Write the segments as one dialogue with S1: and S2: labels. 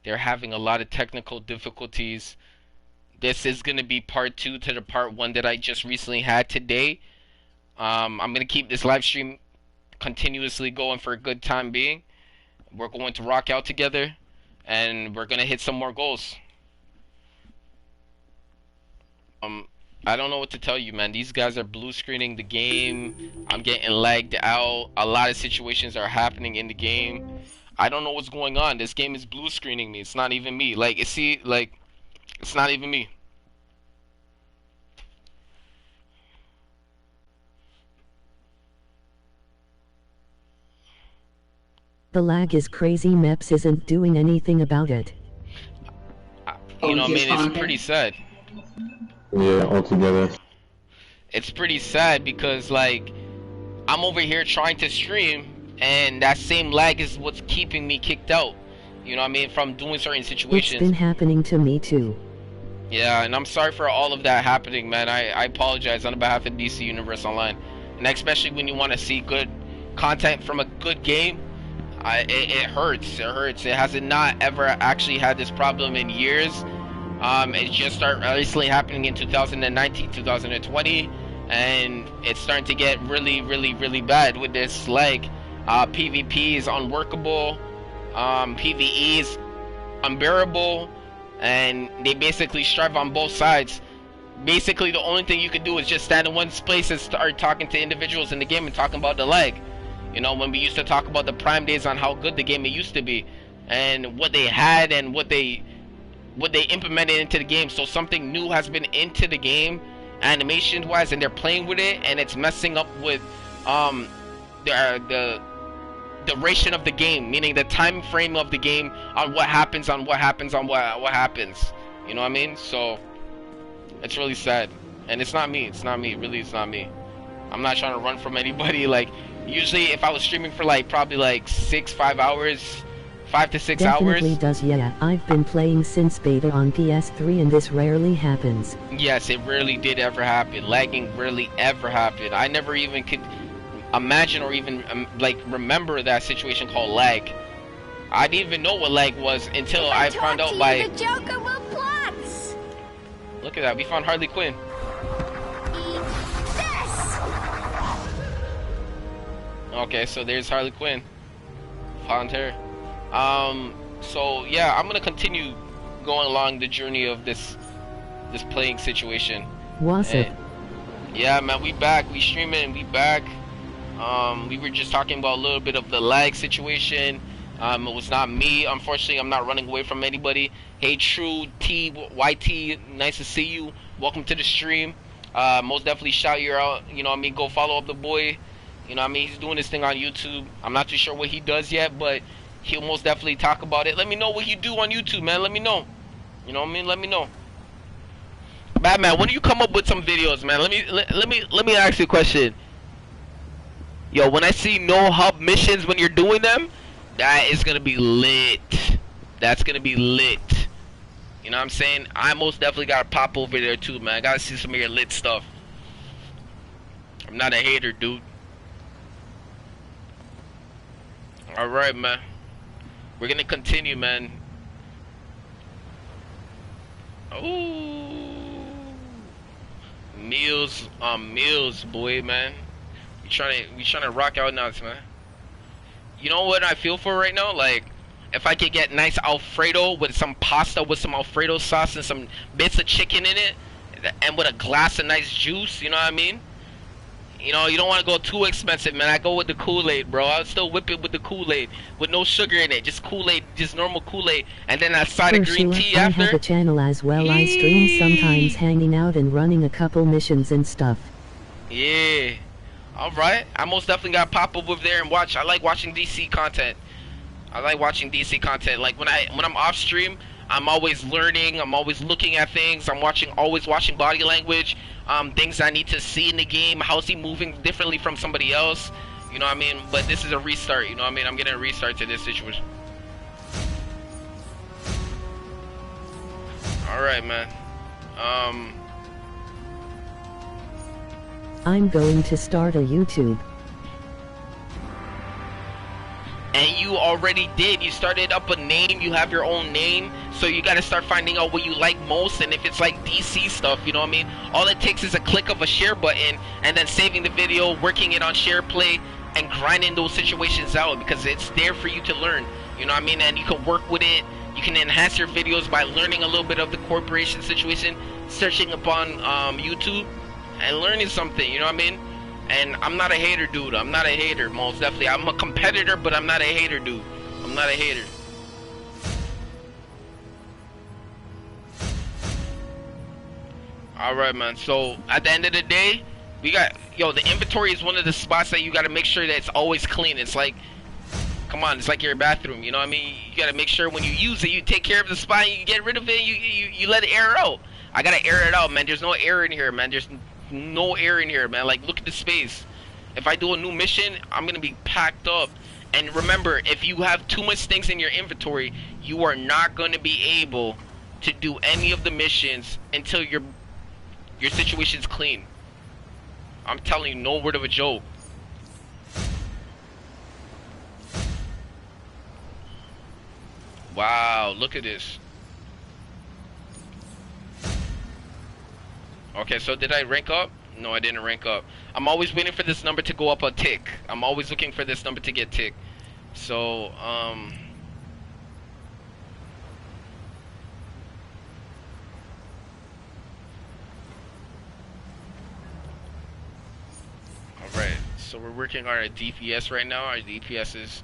S1: They're having a lot of technical difficulties. This is gonna be part 2 to the part 1 that I just recently had today. I'm gonna keep this live stream continuously going for a good time being. We're going to rock out together, and we're gonna hit some more goals. I don't know what to tell you, man. These guys are blue screening the game. I'm getting lagged out. A lot of situations are happening in the game. I don't know what's going on. This game is blue screening me. It's not even me. Like, it's not even me.
S2: The lag is crazy. Meps isn't doing anything about it.
S1: You know what I mean? It's pretty sad.
S3: Yeah, altogether.
S1: It's pretty sad because, like, I'm over here trying to stream, and that same lag is what's keeping me kicked out. You know what I mean? From doing certain situations.
S2: It's been happening to me too.
S1: Yeah, and I'm sorry for all of that happening, man. I apologize on behalf of DC Universe Online. And especially when you want to see good content from a good game, it hurts. It hurts. It has not ever actually had this problem in years. It just started recently happening in 2019, 2020, and it's starting to get really, really, really bad with this lag. PvP is unworkable. PvE is unbearable, and they basically strive on both sides. Basically, the only thing you can do is just stand in one place and start talking to individuals in the game and talking about the lag. You know, when we used to talk about the prime days on how good the game it used to be, and what they had and what they implemented into the game. So something new has been into the game, animation wise, and they're playing with it, and it's messing up with the duration of the game, meaning the time frame of the game on what happens on what happens. You know what I mean? So it's really sad, and it's not me. It's not me. Really, it's not me. I'm not trying to run from anybody. Like, usually if I was streaming for like probably like 5 hours, 5 to 6 hours.
S2: Definitely does. Yeah, I've been playing since beta on PS3, and this rarely happens.
S1: Yes, it rarely did ever happen. Lagging rarely ever happened. I never even could imagine or even like remember that situation called lag. I didn't even know what lag was until I found out by
S4: the Joker will plots.
S1: Look at that, we found Harley Quinn.
S4: Eat this.
S1: Okay, so there's Harley Quinn. Found her. So yeah, I'm gonna continue going along the journey of this playing situation.
S2: Was it?
S1: Yeah, man, we back. We streaming. We back. We were just talking about a little bit of the lag situation. It was not me. Unfortunately, I'm not running away from anybody. Hey, True T YT, nice to see you. Welcome to the stream. Most definitely shout you out. You know what I mean? Go follow up the boy. You know what I mean? He's doing this thing on YouTube. I'm not too sure what he does yet, but he'll most definitely talk about it. Let me know what you do on YouTube, man. Let me know. You know what I mean? Let me know. Batman, when do you come up with some videos, man? Let me ask you a question. Yo, when I see no hub missions when you're doing them, that is gonna be lit. That's gonna be lit. You know what I'm saying? I most definitely gotta pop over there too, man. I gotta see some of your lit stuff. I'm not a hater, dude. Alright, man. We're gonna continue, man. Ooh, meals, boy, man. We trying to rock out now, man. You know what I feel for right now? Like, if I could get nice Alfredo with some pasta with some Alfredo sauce and some bits of chicken in it, and with a glass of nice juice, you know what I mean? You know, you don't want to go too expensive, man. I go with the Kool-Aid, bro. I'll still whip it with the Kool-Aid with no sugar in it. Just Kool-Aid, just normal Kool-Aid. And then that side of green tea after.
S2: I have a channel as well. I stream sometimes, hanging out and running a couple missions and stuff.
S1: Yeah. Alright. I most definitely got to pop up over there and watch. I like watching DC content. Like when I'm off stream, I'm always learning. I'm always looking at things. I'm always watching body language. Things I need to see in the game. How's he moving differently from somebody else? You know what I mean? But this is a restart. You know what I mean? I'm getting a restart to this situation. All right, man.
S2: I'm going to start a YouTube.
S1: and you already did. You started up a name, you have your own name, so you gotta start finding out what you like most. And if it's like DC stuff, you know what I mean, all it takes is a click of a share button and then saving the video, working it on share play, and grinding those situations out, because it's there for you to learn, you know what I mean. And you can work with it, you can enhance your videos by learning a little bit of the corporation situation, searching upon YouTube and learning something, you know what I mean. And I'm not a hater, dude. I'm not a hater, most definitely. I'm a competitor, but I'm not a hater, dude. I'm not a hater. Alright, man. So, at the end of the day, we got... Yo, the inventory is one of the spots that you gotta make sure that it's always clean. It's like... Come on, it's like your bathroom, you know what I mean? You gotta make sure when you use it, you take care of the spot, you get rid of it, you let it air out. I gotta air it out, man. There's no air in here, man. There's no air in here, man. Like, look at the space. If I do a new mission, I'm gonna be packed up. And remember, if you have too much things in your inventory, you are not gonna be able to do any of the missions until your situation's clean. I'm telling you, no word of a joke. Wow, look at this. Okay, so did I rank up? No, I didn't rank up. I'm always waiting for this number to go up a tick. I'm always looking for this number to get tick. So, alright, so we're working on our DPS right now. Our DPS is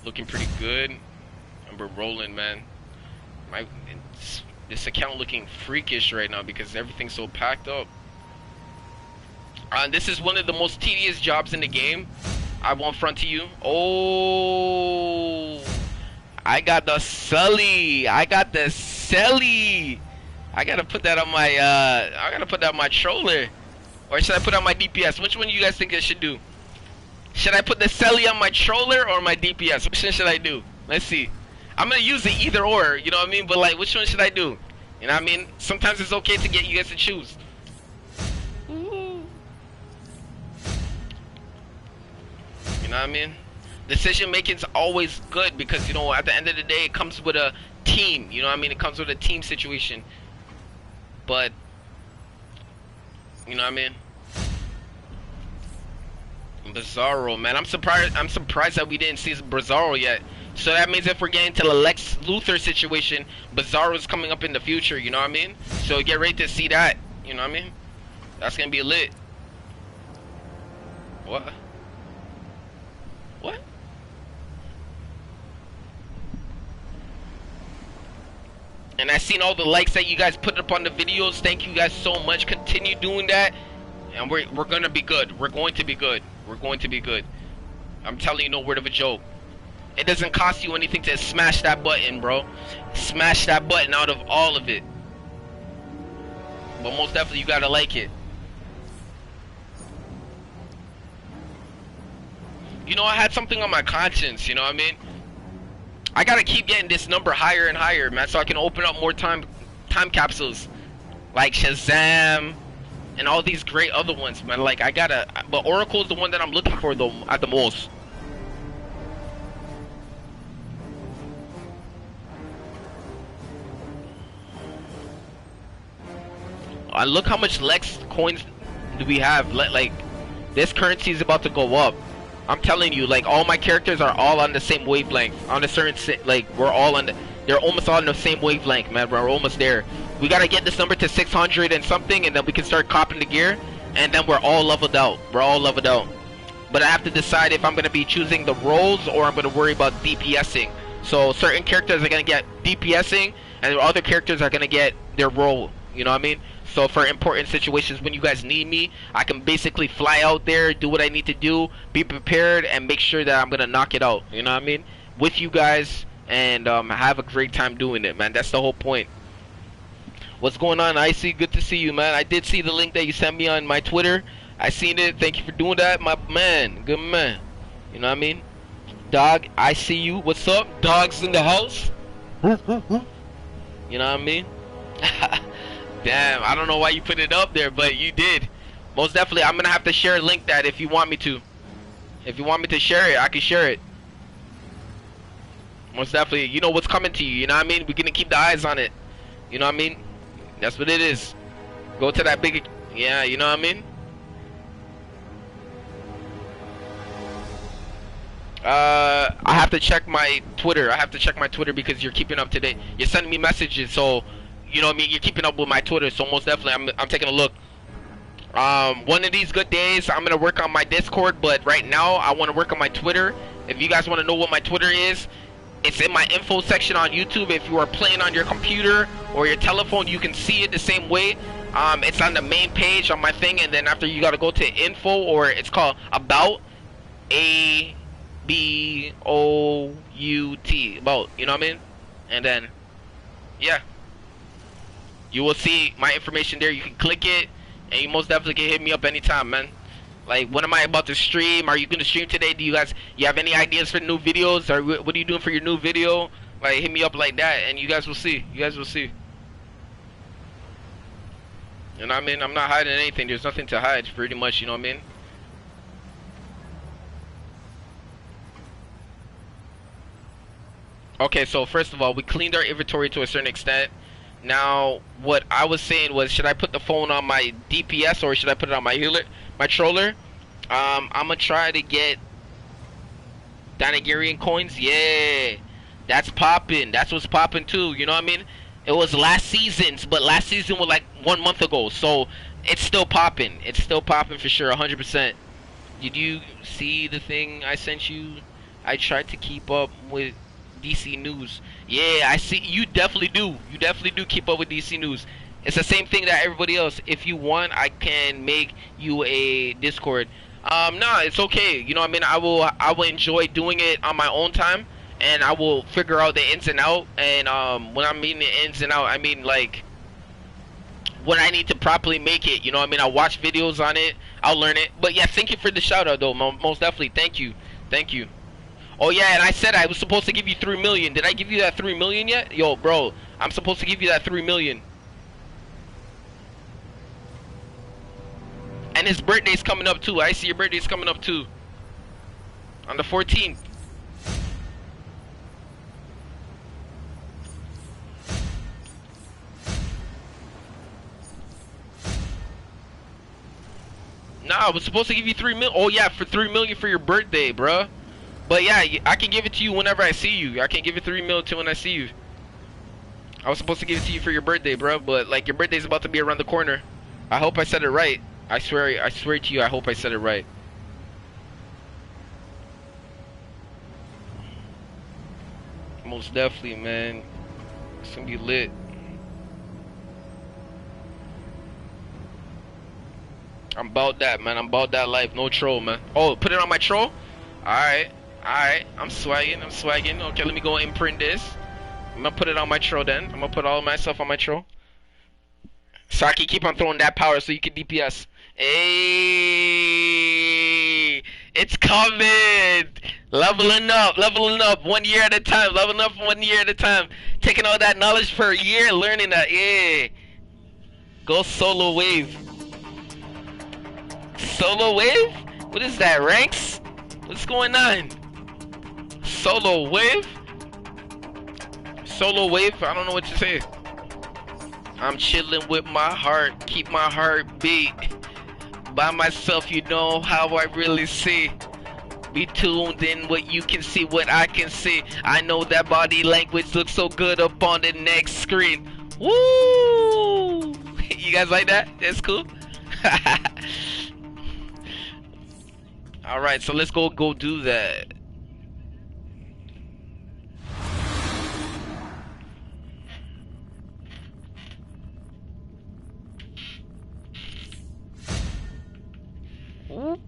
S1: looking pretty good. And we're rolling, man. This account looking freakish right now because everything's so packed up. This is one of the most tedious jobs in the game. I won't front to you. Oh, I got the Sully. I got the Sully. I gotta put that on my I gotta put that on my troller. Or should I put on my DPS? Which one do you guys think I should do? Should I put the Sully on my troller or my DPS? Which one should I do? Let's see. I'm gonna use it either or, you know what I mean? But like, which one should I do? You know what I mean? Sometimes it's okay to get you guys to choose. Ooh. You know what I mean? Decision making's always good because, you know, at the end of the day, it comes with a team. You know what I mean? It comes with a team situation. But, you know what I mean? Bizarro, man. I'm surprised that we didn't see Bizarro yet. So that means if we're getting to the Lex Luthor situation, Bizarro's coming up in the future, you know what I mean? So get ready to see that, you know what I mean? That's gonna be lit. What? What? And I seen all the likes that you guys put up on the videos. Thank you guys so much. Continue doing that. And we're gonna be good. We're going to be good. We're going to be good. I'm telling you, no word of a joke. It doesn't cost you anything to smash that button, bro. Smash that button out of all of it. But most definitely, you gotta like it. You know, I had something on my conscience, you know what I mean? I gotta keep getting this number higher and higher, man, so I can open up more time capsules. Like Shazam and all these great other ones, man. Like, I gotta... But Oracle is the one that I'm looking for, though, at the most. Look how much Lex coins do we have. Like, this currency is about to go up. I'm telling you, like, all my characters are all on the same wavelength. On a certain, like, we're all on the, they're almost all on the same wavelength, man. We're almost there. We gotta get this number to 600 and something, and then we can start copping the gear, and then we're all leveled out. We're all leveled out. But I have to decide if I'm gonna be choosing the roles or I'm gonna worry about DPSing. So certain characters are gonna get DPSing, and other characters are gonna get their role. You know what I mean? So for important situations when you guys need me, I can basically fly out there, do what I need to do, be prepared, and make sure that I'm gonna knock it out. You know what I mean? With you guys, and have a great time doing it, man. That's the whole point. What's going on, Icy? Good to see you, man. I did see the link that you sent me on my Twitter. I seen it. Thank you for doing that, my man. Good man. You know what I mean? Dog, I see you. What's up? Dogs in the house? You know what I mean? Damn, I don't know why you put it up there, but you did. Most definitely, I'm gonna have to share a link that if you want me to. If you want me to share it, I can share it. Most definitely. You know what's coming to you. You know what I mean? We're gonna keep the eyes on it. You know what I mean? That's what it is. Go to that big. Yeah. You know what I mean? I have to check my Twitter. I have to check my Twitter because you're keeping up to date. You're sending me messages, so you know what I mean. You're keeping up with my Twitter, so most definitely, I'm taking a look. One of these good days, I'm gonna work on my Discord, but right now, I want to work on my Twitter. If you guys want to know what my Twitter is, it's in my info section on YouTube. If you are playing on your computer or your telephone, you can see it the same way. It's on the main page on my thing, and then after you gotta go to info, or it's called about ABOUT, about, you know what I mean? And then, yeah, you will see my information there. You can click it, and you most definitely can hit me up anytime, man. Like, when am I about to stream? Are you gonna stream today? Do you have any ideas for new videos? Or what are you doing for your new video? Like, hit me up like that, and you guys will see. You guys will see. You know what I mean? I'm not hiding anything. There's nothing to hide, pretty much, you know what I mean? Okay, so first of all, we cleaned our inventory to a certain extent. Now, what I was saying was, should I put the phone on my DPS or should I put it on my healer, my troller? I'm gonna try to get Dynagarian coins. Yeah, that's popping. That's what's popping too. You know what I mean? It was last season's, but last season was like 1 month ago, so it's still popping. It's still popping for sure, 100%. Did you see the thing I sent you? I tried to keep up with DC news. Yeah, I see. You definitely do. You definitely do keep up with DC news. It's the same thing that everybody else. If you want, I can make you a Discord. No, it's okay. You know what I mean? I will enjoy doing it on my own time, and I will figure out the ins and out. And when I mean the ins and out, I mean like when I need to properly make it. You know what I mean? I'll watch videos on it. I'll learn it. But yeah, thank you for the shout out though. Most definitely. Thank you. Thank you. Oh yeah, and I said I was supposed to give you 3 million. Did I give you that 3 million yet? Yo, bro, I'm supposed to give you that 3 million. And his birthday's coming up too. I see your birthday's coming up too. On the 14th. Nah, I was supposed to give you 3 million. Oh yeah, for 3 million for your birthday, bruh. But yeah, I can give it to you whenever I see you. I can give you 3 million to when I see you. I was supposed to give it to you for your birthday, bro. But like, your birthday's about to be around the corner. I hope I said it right. I swear to you, I hope I said it right. Most definitely, man. It's gonna be lit. I'm about that, man. I'm about that life. No troll, man. Oh, put it on my troll? Alright. Alright. I'm swagging. I'm swagging. Okay, let me go imprint this. I'm gonna put it on my troll then. I'm gonna put all of my stuff on my troll. So I can keep on throwing that power so you can DPS. Hey, it's coming. Leveling up, 1 year at a time. Leveling up 1 year at a time. Taking all that knowledge for a year, learning that. Yeah. Go solo wave. Solo wave? What is that, ranks? What's going on? Solo wave? Solo wave? I don't know what to say. I'm chilling with my heart, keep my heart beat. By myself, you know how I really see. Be tuned in what you can see, what I can see. I know that body language looks so good up on the next screen. Woo! You guys like that? That's cool. Alright, so let's go do that. Ooh.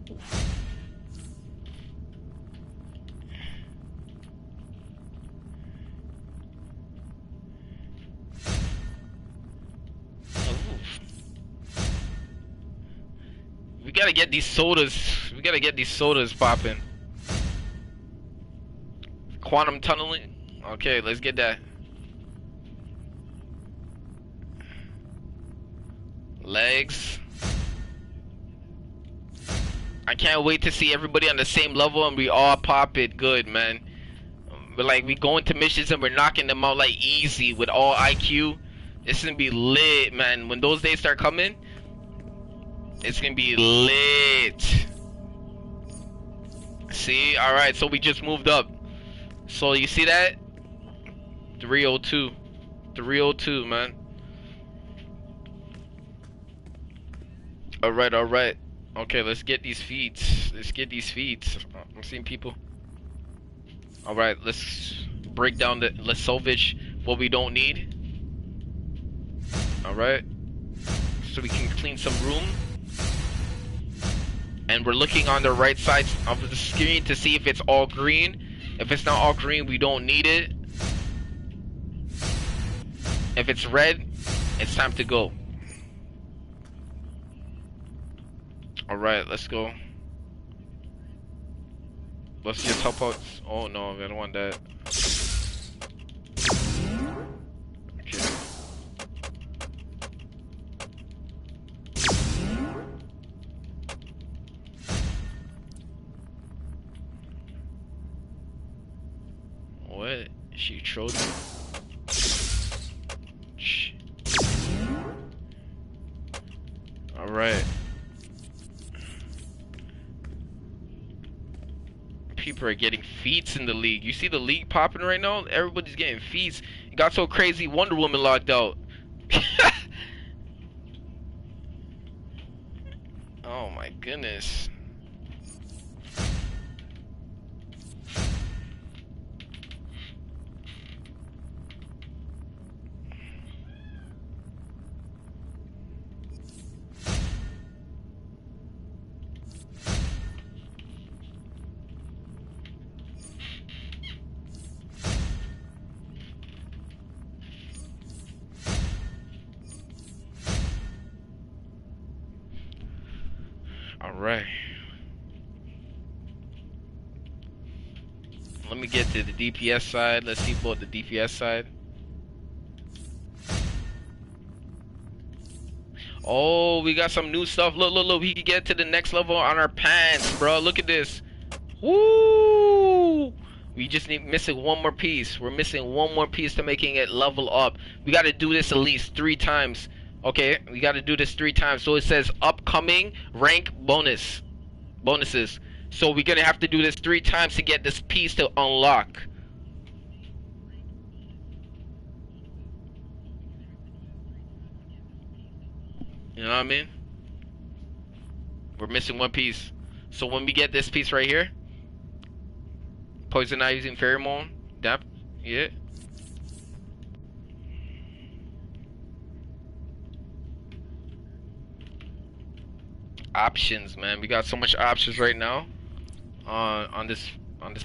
S1: We gotta get these sodas. We gotta get these sodas popping. Quantum tunneling. Okay, let's get that. Legs. I can't wait to see everybody on the same level and we all pop it good, man. But like we go into missions and we're knocking them out like easy with all IQ. It's gonna be lit, man. When those days start coming, it's gonna be lit. See, all right. So we just moved up. So you see that? 302, 302, man. All right, all right. Okay, let's get these feeds. Let's get these feeds. I'm seeing people. All right, let's break down the. Let's salvage what we don't need. All right, so we can clean some room. And we're looking on the right side of the screen to see if it's all green. If it's not all green, we don't need it. If it's red, it's time to go. Alright, let's go. Let's just help out. Oh no, I don't want that. Okay. What? She trolled me? Alright. People are getting feats in the league. You see the league popping right now? Everybody's getting feats. It got so crazy, Wonder Woman locked out. Oh my goodness. Alright. Let me get to the DPS side. Let's see about the DPS side. Oh, we got some new stuff. Look, look, look. We can get to the next level on our pants, bro. Look at this. Woo! We just need missing one more piece. We're missing one more piece to making it level up. We got to do this at least 3 times. Okay, we got to do this 3 times. So it says upcoming rank bonuses. So we're gonna have to do this 3 times to get this piece to unlock. You know what I mean? We're missing one piece. So when we get this piece right here, poison eye using pheromone. That, yeah. Options, man. We got so much options right now on this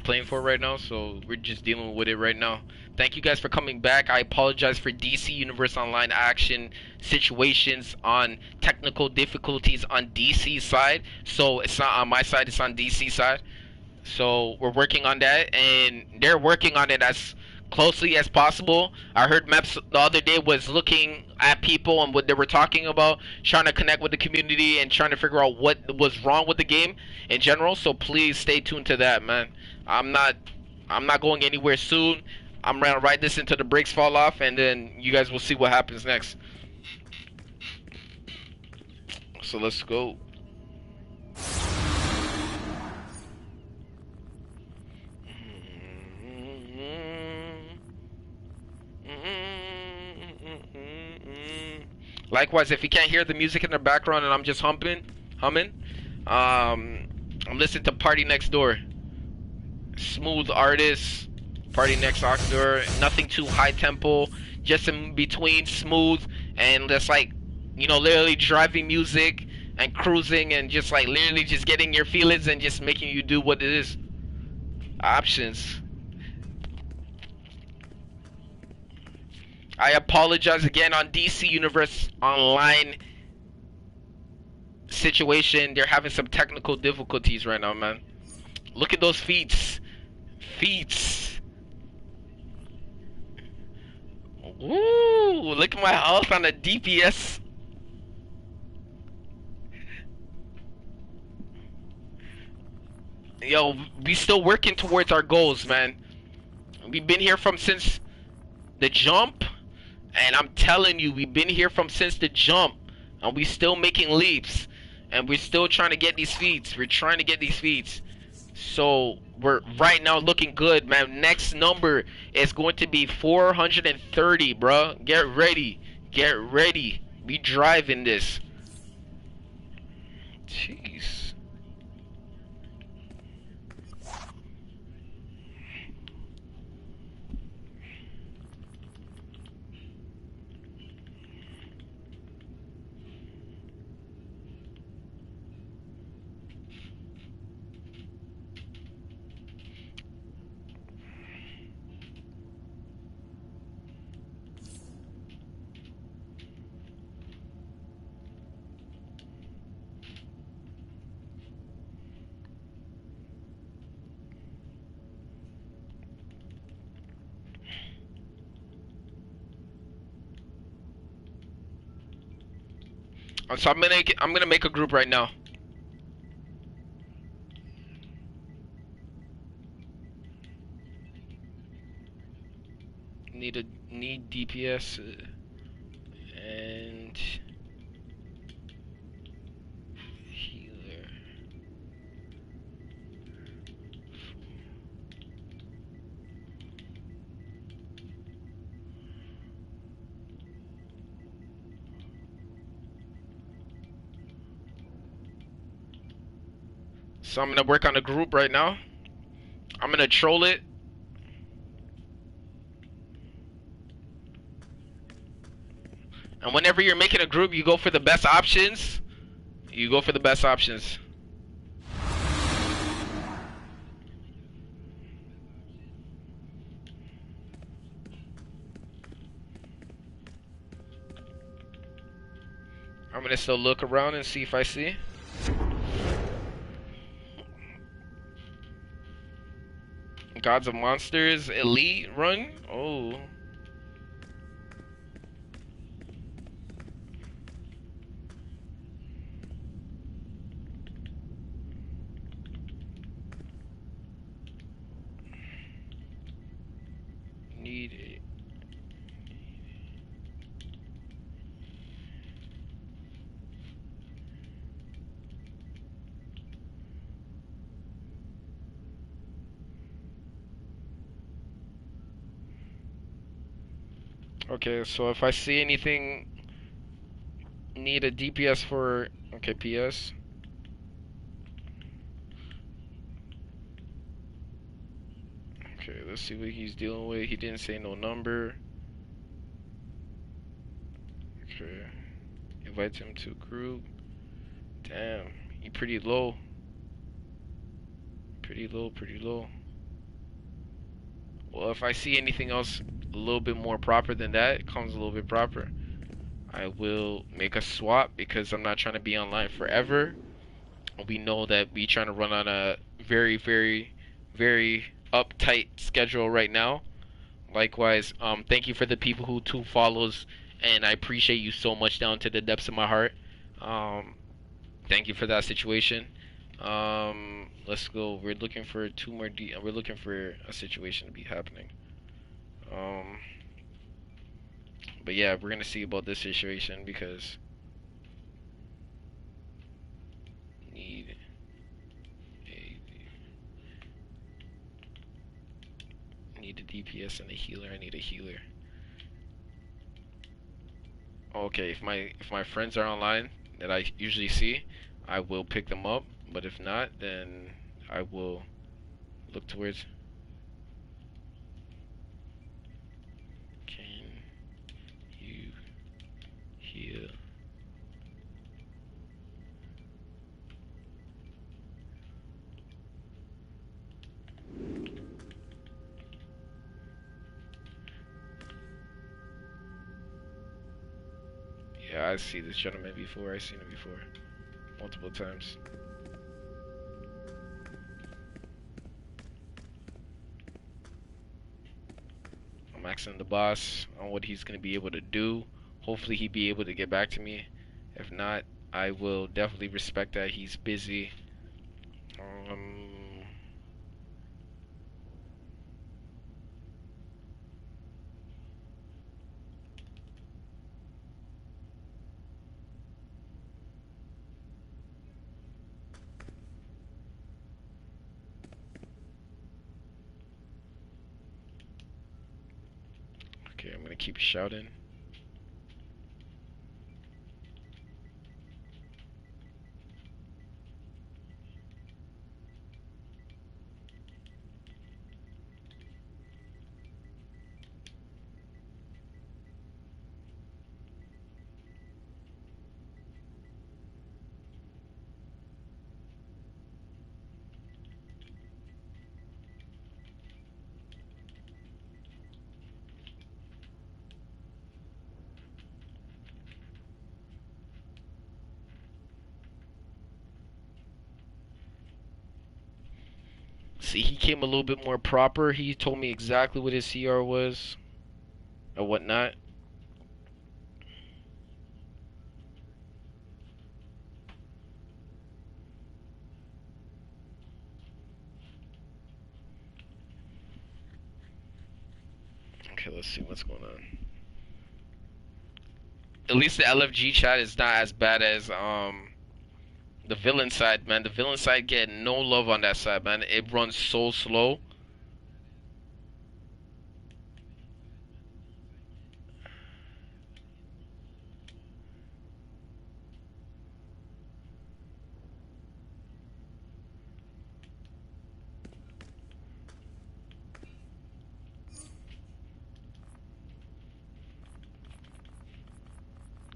S1: playing field right now, so we're just dealing with it right now. Thank you guys for coming back. I apologize for DC Universe Online action situations on technical difficulties on DC side. So it's not on my side, it's on DC side. So we're working on that, and they're working on it as closely as possible. I heard Meps the other day was looking at people and what they were talking about, trying to connect with the community and trying to figure out what was wrong with the game in general. So please stay tuned to that, man. I'm not going anywhere soon. I'm gonna ride this until the brakes fall off, and then you guys will see what happens next. So let's go. Likewise, if you can't hear the music in the background and I'm just humming, I'm listening to Party Next Door. Smooth artist, Party Next Door. Nothing too high tempo, just in between smooth and just like, you know, literally driving music and cruising and just like literally just getting your feelings and just making you do what it is. Options. I apologize again on DC Universe Online situation. They're having some technical difficulties right now, man. Look at those feats. Ooh, look at my health on the DPS. Yo, we still working towards our goals, man. We've been here from since the jump, and I'm telling you, we've been here from since the jump, and we still making leaps, and we're still trying to get these feats. We're trying to get these feats. So we're right now looking good, man. Next number is going to be 430, bro. Get ready. Get ready. We driving this. Jeez. So I'm gonna make a group right now. Need DPS and healer. So I'm gonna work on a group right now. I'm gonna troll it. And whenever you're making a group, you go for the best options. You go for the best options. I'm gonna still look around and see if I see. Gods of Monsters Elite run? Oh. Need it. Okay, so if I see anything, need a DPS for, okay, PS. Okay, let's see what he's dealing with. He didn't say no number. Okay, invite him to group. Damn, he pretty low. Pretty low, pretty low. Well, if I see anything else a little bit more proper than that, it comes a little bit proper, I will make a swap because I'm not trying to be online forever. We know that we trying to run on a very, very, very uptight schedule right now. Likewise, thank you for the people who 2 follows, and I appreciate you so much down to the depths of my heart. Thank you for that situation. Let's go. We're looking for 2 more we're looking for a situation to be happening. But yeah, we're gonna see about this situation because need a DPS and a healer. I need a healer. Okay, if my friends are online that I usually see, I will pick them up. But if not, then I will look towards. Can you heal? Yeah, I see this gentleman before. I've seen him before, multiple times. I'm asking the boss on what he's gonna be able to do. Hopefully he'll be able to get back to me. If not, I will definitely respect that he's busy. gonna keep shouting. See, he came a little bit more proper. He told me exactly what his CR was or whatnot. Okay, let's see what's going on. At least the LFG chat is not as bad as the villain side, man. The villain side get no love on that side, man. It runs so slow.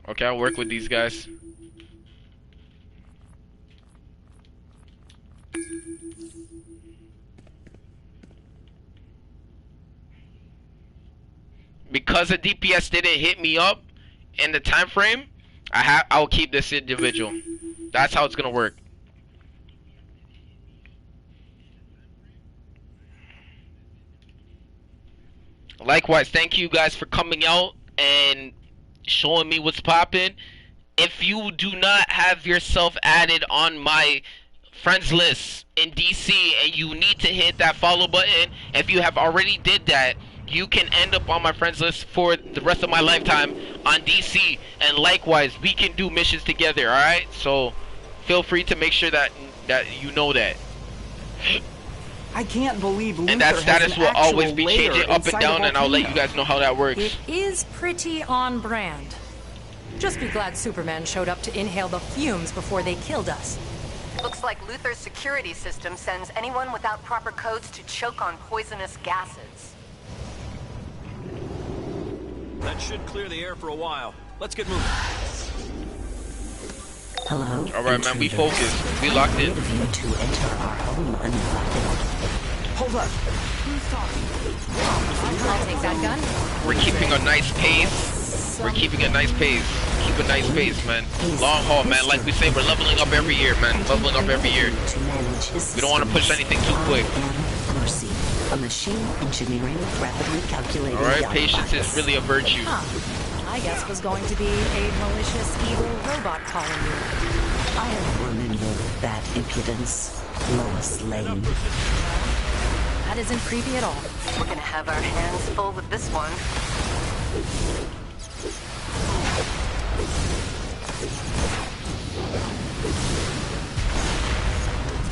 S1: Okay, I'll work with these guys. Because the DPS didn't hit me up in the time frame, I'll keep this individual. That's how it's gonna work. Likewise, thank you guys for coming out and showing me what's popping. If you do not have yourself added on my friends list in DC and you need to hit that follow button, if you have already did that, you can end up on my friends list for the rest of my lifetime on DC, and likewise we can do missions together. All right, so feel free to make sure that you know that.
S5: I can't believe Luther
S1: And that status
S5: has an
S1: will always
S5: actual
S1: be
S5: lair
S1: changing up and
S5: inside
S1: down,
S5: a
S1: and I'll let you
S5: volcano.
S1: guys know how that works.
S6: It is pretty on brand. Just be glad Superman showed up to inhale the fumes before they killed us.
S7: Looks like Luther's security system sends anyone without proper codes to choke on poisonous gases.
S8: That should clear the air for a while. Let's get moving.
S2: Hello.
S1: All right, man, we
S2: intruders.
S1: focused. We locked in.
S2: I invite you to enter our home uninvited.
S5: Hold up.
S6: I'll take that gun.
S1: We're keeping a nice pace. We're keeping a nice pace. Keep a nice pace, man. Long haul, man. Like we say, we're leveling up every year, man. Leveling up every year. We don't want to push anything too quick.
S2: Mercy, a machine engineering rapidly calculating.
S1: All right, patience is really a virtue.
S6: I guess was going to be a malicious, evil robot calling you.
S2: I remember that impudence, Lois Lane.
S6: That isn't creepy at all.
S7: We're gonna have our hands full with this one.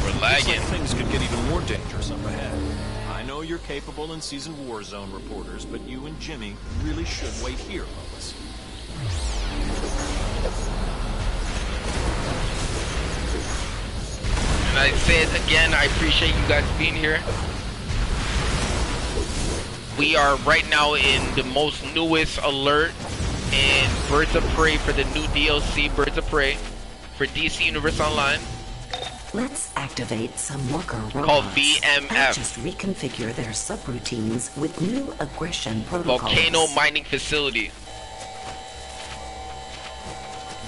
S1: We're
S8: Looks like
S1: lagging.
S8: things could get even more dangerous up ahead. I know you're capable and seasoned Warzone reporters, but you and Jimmy really should wait here, Lois.
S1: And I say it again, I appreciate you guys being here. We are right now in the most newest alert in Birds of Prey for the new DLC, Birds of Prey, for DC Universe Online.
S2: Let's activate some worker robots.
S1: Called VMF.
S2: And just reconfigure their subroutines with new aggression protocols.
S1: Volcano Mining Facility.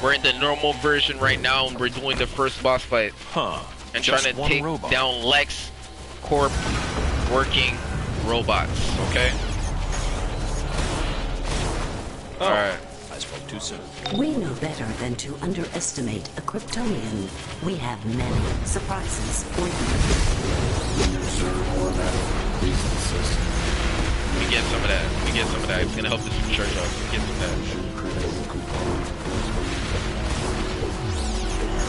S1: We're in the normal version right now, and we're doing the first boss fight.
S8: Huh.
S1: And
S8: Just
S1: trying to
S8: one
S1: take
S8: robot.
S1: down Lex Corp working robots, okay?
S8: Oh,
S1: Alright.
S8: I spoke too soon.
S2: We know better than to underestimate a Kryptonian. We have many surprises for you.
S1: We get some of that. We get some of that. It's gonna help us recharge off. We get some of that.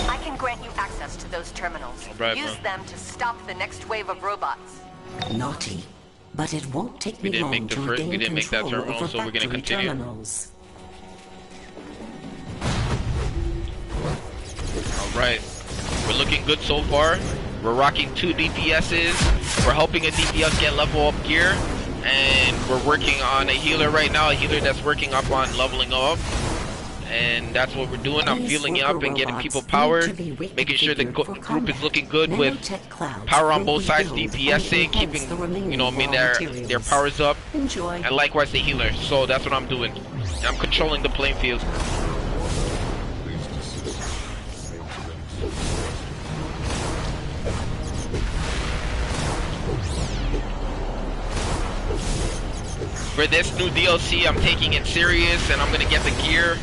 S7: I can grant you access to those terminals.
S1: All right,
S7: Use
S1: bro.
S7: them to stop the next wave of robots.
S2: Naughty, But it won't take
S1: We
S2: me
S1: didn't
S2: long
S1: make the
S2: to
S1: first. We
S2: regain
S1: didn't make that
S2: control
S1: terminal,
S2: over
S1: so we're gonna
S2: factory
S1: continue.
S2: terminals.
S1: All right, we're looking good so far. We're rocking 2 DPSs. We're helping a DPS get level up gear, and we're working on a healer right now. A healer that's working up on leveling up. And that's what we're doing. I'm fueling up and getting people powered, making sure the group is looking good with power on both sides, DPSing, keeping, you know, I mean, their powers up, and likewise the healer. So that's what I'm doing. And I'm controlling the playing field. For this new DLC, I'm taking it serious, and I'm gonna get the gear.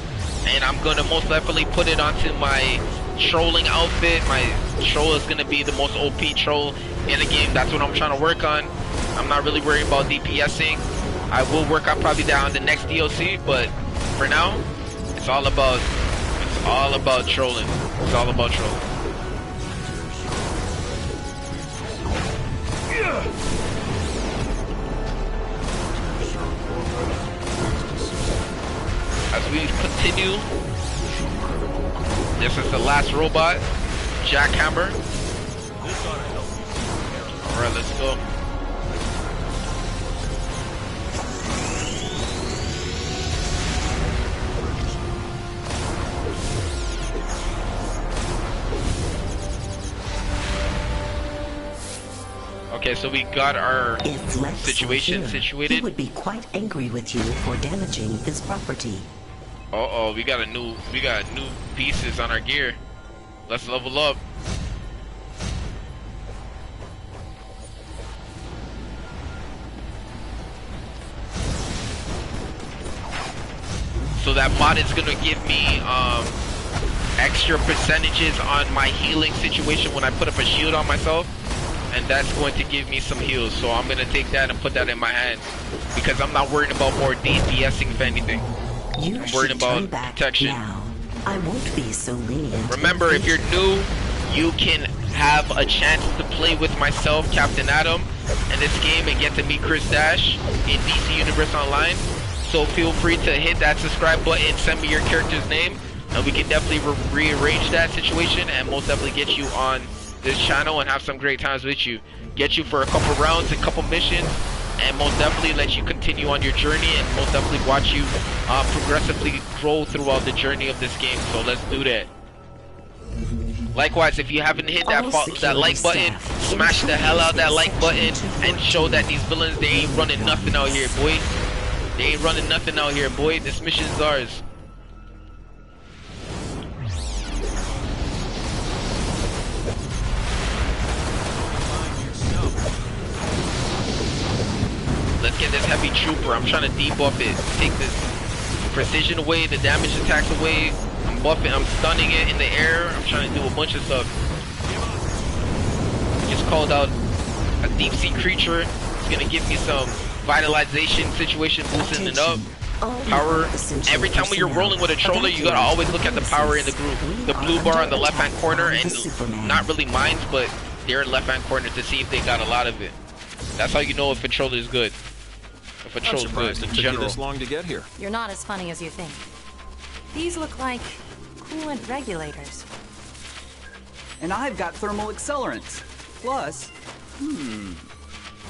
S1: And I'm gonna most definitely put it onto my trolling outfit. My troll is gonna be the most OP troll in the game. That's what I'm trying to work on. I'm not really worried about DPSing. I will work on probably that on the next DLC, but for now, it's all about trolling. It's all about trolling. As we continue, this is the last robot, Jackhammer. Alright, let's go. Okay, so we got our situation situated.
S2: He would be quite angry with you for damaging his property.
S1: Uh-oh, we got new pieces on our gear. Let's level up. So that mod is gonna give me extra percentages on my healing situation when I put up a shield on myself, and that's going to give me some heals. So I'm gonna take that and put that in my hands because I'm not worried about more DPSing if anything. I'm worried about protection.
S2: Now. I won't be so lenient.
S1: Remember, if you're new, you can have a chance to play with myself, Captain Adam, in this game and get to meet Chris Dash in DC Universe Online. So feel free to hit that subscribe button, send me your character's name, and we can definitely rearrange that situation and most definitely get you on this channel and have some great times with you. Get you for a couple rounds, a couple missions, and most definitely let you continue on your journey and most definitely watch you progressively grow throughout the journey of this game. So let's do that. Likewise, if you haven't hit that like button, smash the hell out of that like button and show that these villains, they ain't running nothing out here, boy. They ain't running nothing out here, boy. This mission is ours. Let's get this heavy trooper. I'm trying to debuff it. Take this precision away, the damage attacks away. I'm buffing, I'm stunning it in the air. I'm trying to do a bunch of stuff. Just called out a deep sea creature. It's gonna give me some vitalization situation, boosting it up. Power. Every time when you're rolling with a troller, you gotta always look at the power in the group. The blue bar on the left hand corner, and not really mines, but their left hand corner to see if they got a lot of it. That's how you know if a troller is good. If a troller is good in general.
S8: This long to get here.
S6: You're not as funny as you think. These look like coolant regulators.
S5: And I've got thermal accelerants. Plus,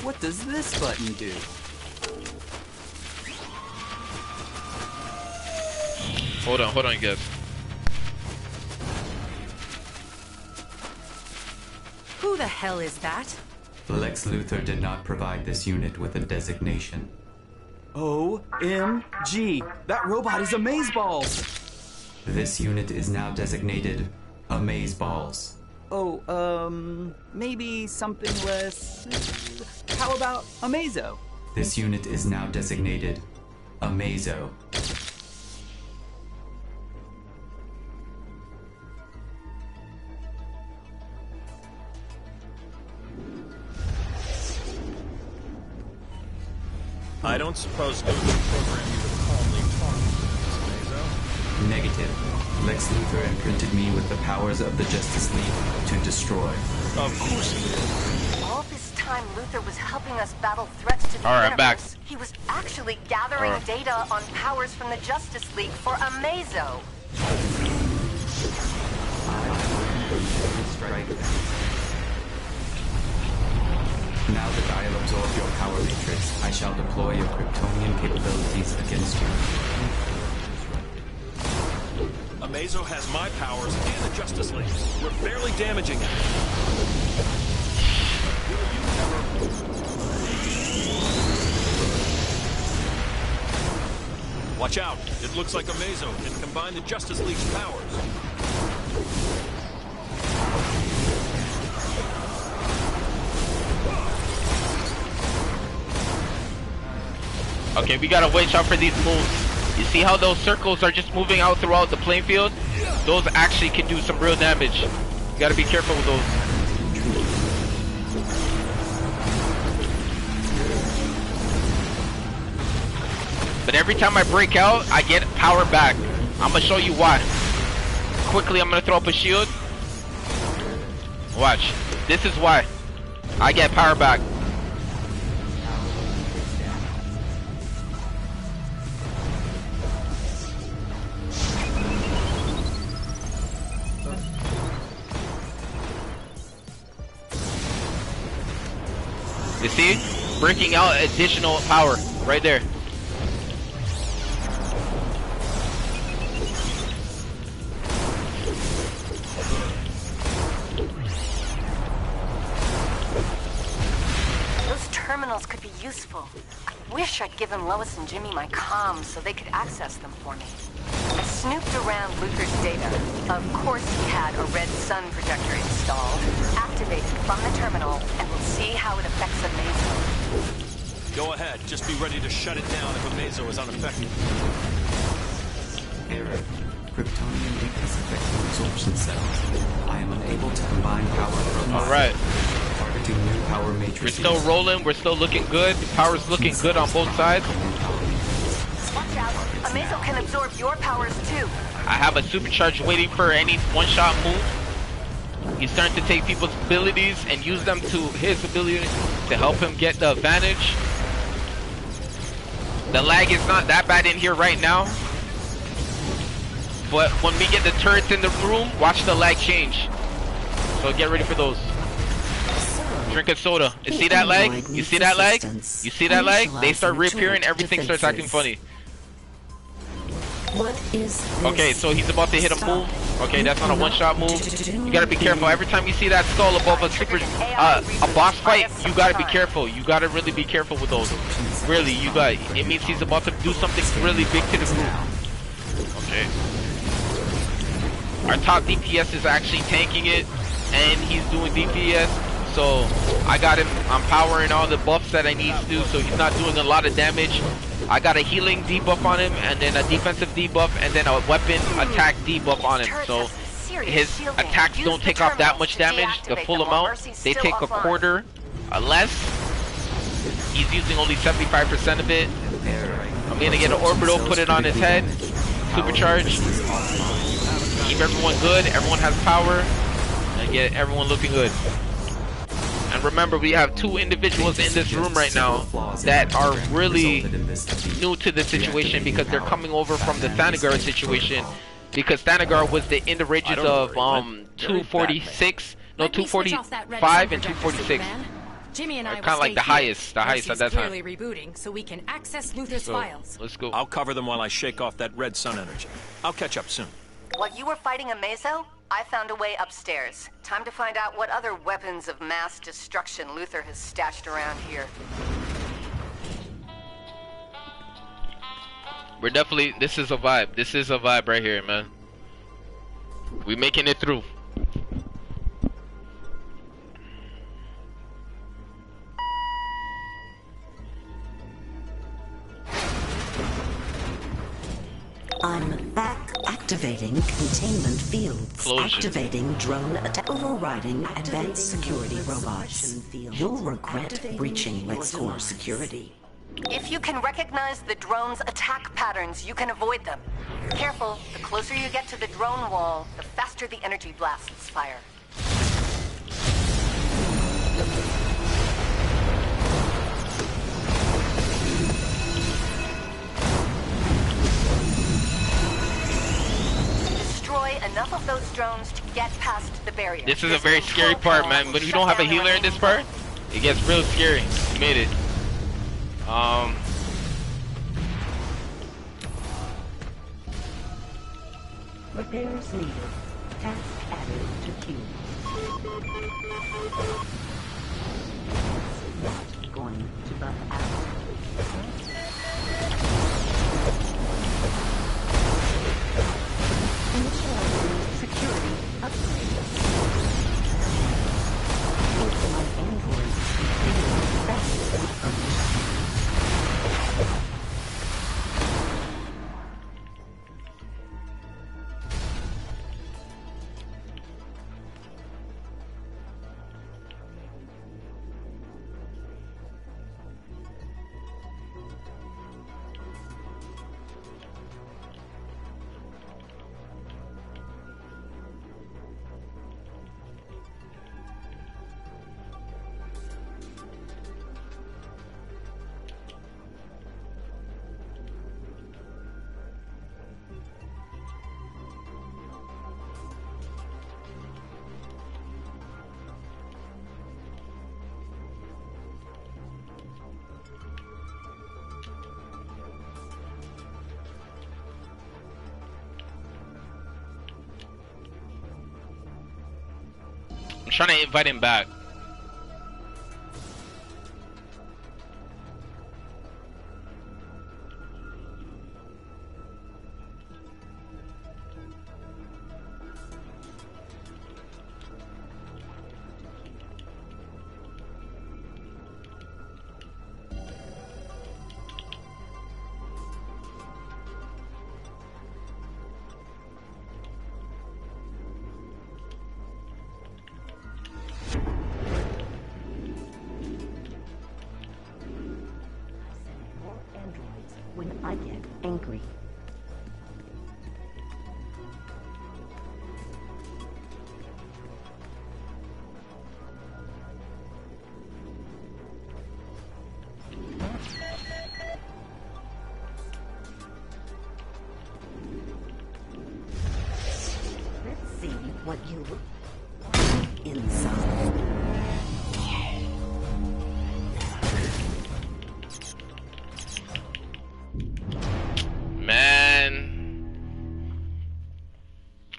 S5: what does this button do?
S1: Hold on, you guys.
S6: Who the hell is that?
S9: Lex Luthor did not provide this unit with a designation.
S5: OMG! That robot is amazeballs!
S9: This unit is now designated Amazeballs.
S5: Oh, maybe something less... How about Amazo?
S9: This unit is now designated Amazo.
S8: I don't suppose Luthor programmed you to calmly talk to Mrs. Mazo?
S9: Negative. Lex Luthor imprinted me with the powers of the Justice League to destroy.
S8: Of course he did.
S7: All this time Luther was helping us battle threats to the
S1: All right,
S7: universe,
S1: back.
S7: he was actually gathering data on powers from the Justice League for Amazo.
S9: Now that I have absorbed your power matrix, I shall deploy your Kryptonian capabilities against you.
S8: Amazo has my powers and the Justice League. We're barely damaging it. Watch out. It looks like Amazo can combine the Justice League's powers.
S1: Okay, we gotta watch out for these moves. You see how those circles are just moving out throughout the playing field? Those actually can do some real damage. You gotta be careful with those. But every time I break out, I get power back. I'm gonna show you why. Quickly, I'm gonna throw up a shield. Watch. This is why. I get power back. You see? Breaking out additional power right there.
S7: Those terminals could be useful. I wish I'd given Lois and Jimmy my comms so they could access them for me. I snooped around Luther's data. Of course he had a red sun projector installed, activated from the terminal, and we'll see how it affects Amazo.
S8: Go ahead. Just be ready to shut it down if Amazo is unaffected.
S9: Error. Kryptonian weakness affecting absorption cells. I am unable to combine power from
S1: Alright.
S9: targeting new power
S1: We're
S9: matrices.
S1: still rolling, we're still looking good. The power's looking good on both sides.
S7: Watch out. Amazo can absorb your powers too.
S1: I have a supercharge waiting for any one-shot move. He's starting to take people's abilities and use them to his ability to help him get the advantage. The lag is not that bad in here right now. But when we get the turrets in the room, watch the lag change. So get ready for those. Drink a soda. You see that lag? You see that lag? You see that lag? They start reappearing, everything starts acting funny.
S2: What is this?
S1: Okay, so he's about to hit a move. Okay, that's not a one-shot move. You gotta be careful. Every time you see that skull above a super, a boss fight, you gotta be careful. You gotta really be careful with those. Really, you got. It means he's about to do something really big to the group. Okay. Our top DPS is actually tanking it, and he's doing DPS. So I got him. I'm powering all the buffs that I need to do, so he's not doing a lot of damage. I got a healing debuff on him, and then a defensive debuff, and then a weapon attack debuff on him. So his attacks don't take off that much damage, the full amount. They take a quarter less. He's using only 75% of it. I'm gonna get an orbital, put it on his head, supercharge. Keep everyone good, everyone has power, and get everyone looking good. And remember, we have two individuals in this room right now that are really new to the situation because they're coming over from the Thanagar situation. Because Thanagar was in the ranges of 246, no 245 and 246.
S6: Jimmy and I
S1: Kind of like the highest at that time.
S6: Clearly rebooting, so we can access Luther's
S1: So,
S6: files.
S1: let's go.
S8: I'll cover them while I shake off that red sun energy. I'll catch up soon.
S7: While you were fighting Amazo, I found a way upstairs. Time to find out what other weapons of mass destruction Luther has stashed around here.
S1: We're definitely, this is a vibe. This is a vibe right here, man. We making it through.
S2: I'm back. Activating containment fields.
S1: Closure.
S2: Activating drone attack. Overriding advanced security robots. You'll regret breaching LexCorp security.
S7: If you can recognize the drone's attack patterns, you can avoid them. Careful, the closer you get to the drone wall, the faster the energy blasts fire. enough of those drones to get past the barrier.
S1: This is a very scary part, man. When you don't have a healer in this part, it gets real scary. You made it.
S2: Repairs needed. Task added to queue. Not going to buff out. Initializing security upgrade. Both my androids feel fast approach.
S1: I'm trying to invite him back.
S2: When I get angry. Let's see what you inside.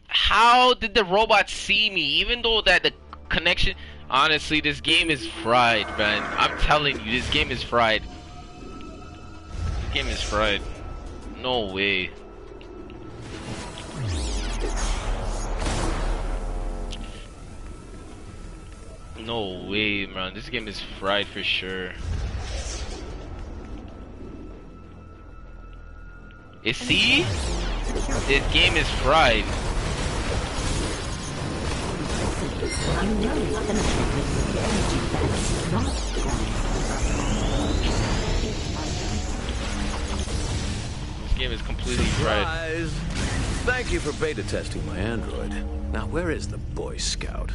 S1: How did the robot see me? Even though that the connection... Honestly, this game is fried, man. I'm telling you, this game is fried. This game is fried. No way. No way, man. This game is fried for sure. You see? This game is fried. This game is completely fried.
S10: Thank you for beta testing my android. Now, where is the Boy Scout?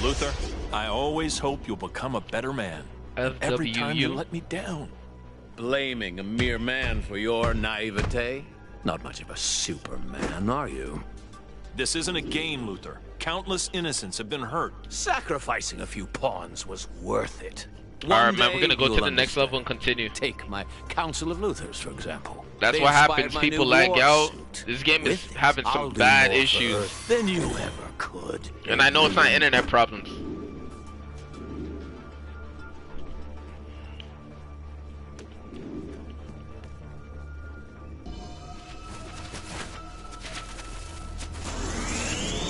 S8: Luther, I always hope you'll become a better man. Every time you let me down.
S10: Blaming a mere man for your naivete? Not much of a Superman, are you?
S8: This isn't a game, Luther. Countless innocents have been hurt.
S10: Sacrificing a few pawns was worth it.
S1: Alright, man, we're gonna go to the next level and continue.
S10: Take my Council of Luthers, for example.
S1: That's what happens. People lag out. This game is having some bad issues.
S10: Than you ever could.
S1: And I know it's not internet problems.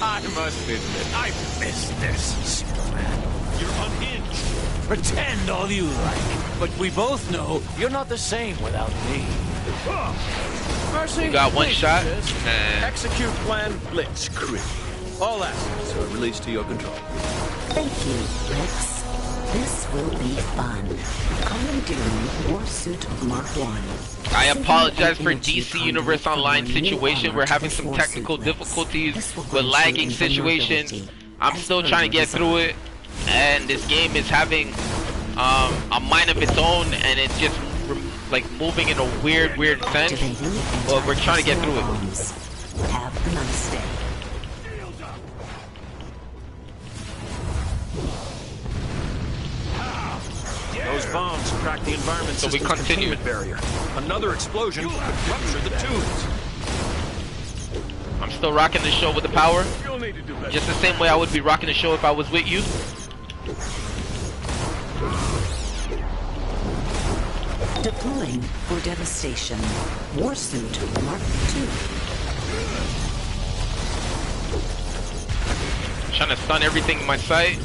S10: I must admit, I miss this, Superman.
S8: You're unhinged.
S10: Pretend all you like, but we both know you're not the same without me. Mercy,
S1: you got one shot?
S10: Execute plan Blitzkrieg. All assets are released to your control.
S2: Thank you, Rex. This will be fun. Call of Duty Warsuit Mark 1.
S1: I apologize for DC Universe Online situation. We're having some technical difficulties with lagging situations. I'm still trying to get through it, and this game is having a mind of its own, and it's just like moving in a weird sense. But we're trying to get through it.
S2: Have a nice day.
S8: Those bombs cracked the environment
S1: So we
S8: system's
S1: continue.
S8: containment barrier. Another explosion could rupture the tubes.
S1: I'm still rocking the show with the power. Just the same way I would be rocking the show if I was with you.
S2: Deploying for devastation. Warsuit Mark II.
S1: Trying to stun everything in my sight.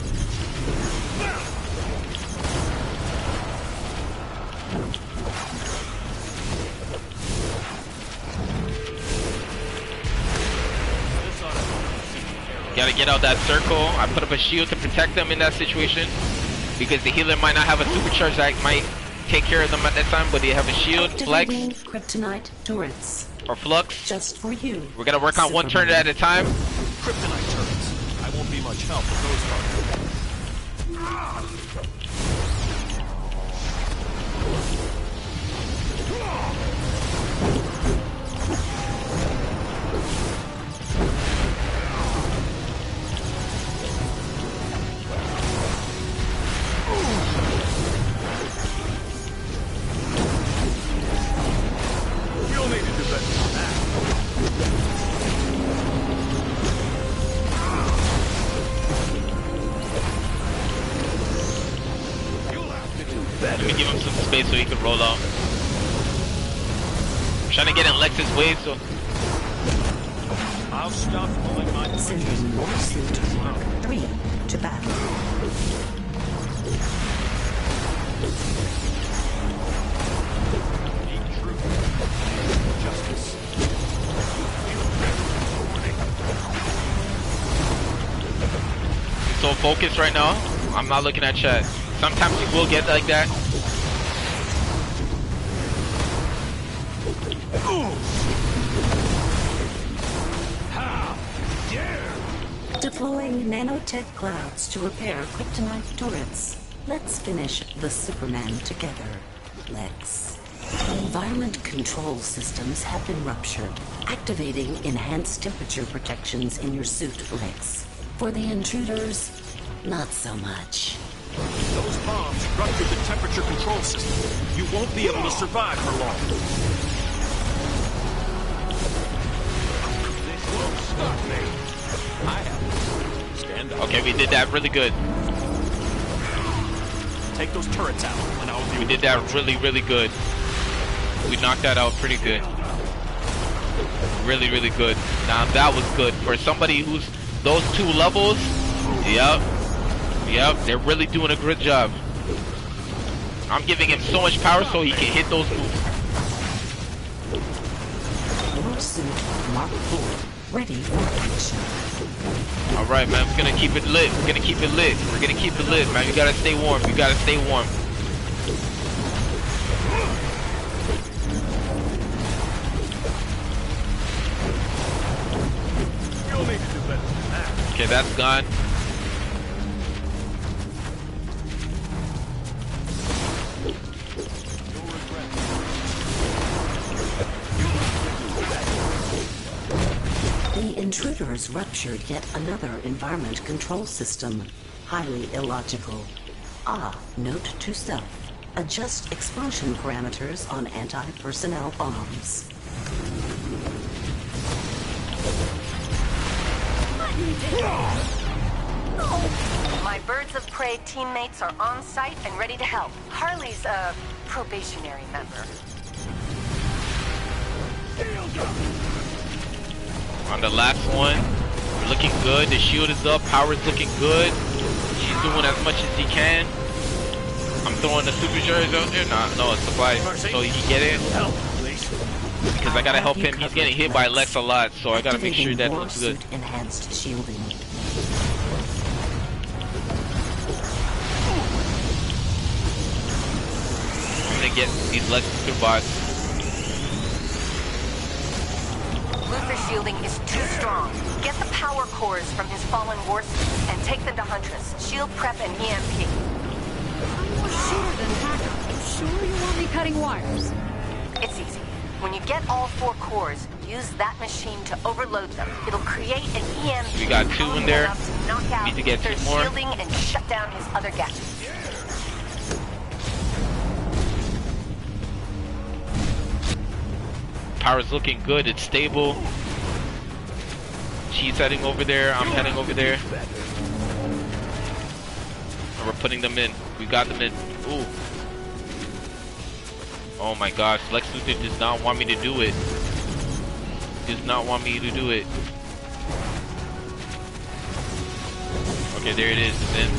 S1: Gotta get out that circle. I put up a shield to protect them in that situation because the healer might not have a supercharge that might take care of them at that time, but they have a shield, flex,
S2: Activating kryptonite turrets.
S1: or flux.
S2: Just for you.
S1: We're gonna work on one turn at a time.
S8: Kryptonite turrets. I won't be much help with those targets. You'll need to do better than that.
S1: Let me give him some space so he can roll out. I'm trying to get in Lex's way, so
S8: I'll stop pulling my punches.
S2: Sending Warsuit Mark III to battle.
S8: Justice.
S1: so focused right now. I'm not looking at chat. Sometimes you will get like that.
S2: Deploying nanotech clouds to repair kryptonite turrets. Let's finish the Superman together, Lex. Environment control systems have been ruptured, activating enhanced temperature protections in your suit, Lex. For the intruders, not so much.
S8: Those bombs ruptured the temperature control system. You won't be able to survive for long. This won't stop me. I have to stand up.
S1: Okay, we did that really good.
S8: Take those turrets out, and I'll
S1: We did that really, really good. We knocked that out pretty good. Really, really good. Now that was good for somebody who's those two levels. Yep. Yep, they're really doing a good job. I'm giving him so much power so he can hit those moves.
S2: Warsuit Mark IV, ready for action.
S1: Alright, man, we're gonna keep it lit. We're gonna keep it lit. We're gonna keep it lit, man. You gotta stay warm. You gotta stay warm.
S8: You'll need to do better than that.
S1: Okay, that's gone.
S2: The intruders ruptured yet another environment control system. Highly illogical. Note to self. Adjust explosion parameters on anti-personnel bombs.
S7: My Birds of Prey teammates are on site and ready to help. Harley's a probationary member.
S1: On the last one, we're looking good. The shield is up. Power's looking good. She's doing as much as he can. I'm throwing the supercharge out there. No, it's supply. So he can get it. Because I gotta help him. He's getting hit by Lex a lot, so I gotta make sure that looks good.
S2: Enhanced shielding.
S1: I'm gonna get these Lex super bots.
S7: Luther's shielding is too strong. Get the power cores from his fallen warsuit and take them to Huntress. Shield prep and EMP.
S6: I'm more shooter than hacker. You sure you want me cutting wires?
S7: It's easy. When you get all 4 cores, use that machine to overload them. It'll create an EMP.
S1: We got 2 in there.
S7: To knock out
S1: Need to get 2
S7: their
S1: more.
S7: shielding and shut down his other gadgets.
S1: Power's looking good. It's stable. She's heading over there. I'm heading over there. And we're putting them in. We got them in. Ooh. Oh my gosh. Lex Luthor does not want me to do it. Does not want me to do it. Okay, there it is. It's in.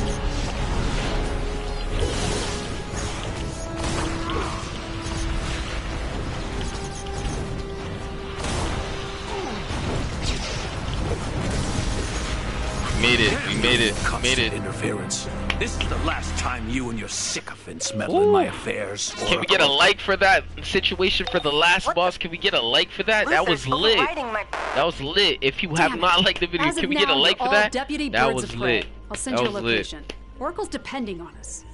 S1: Made it. We made it. We made it.
S10: Interference. This is the last time you and your sycophants meddle in my affairs.
S1: Can we get a like for that situation for the last boss? Can we get a like for that? That was lit. That was lit. If you have not liked the video, can we get a like for that? That was lit.
S11: I'll send you a location. Oracle's depending on us.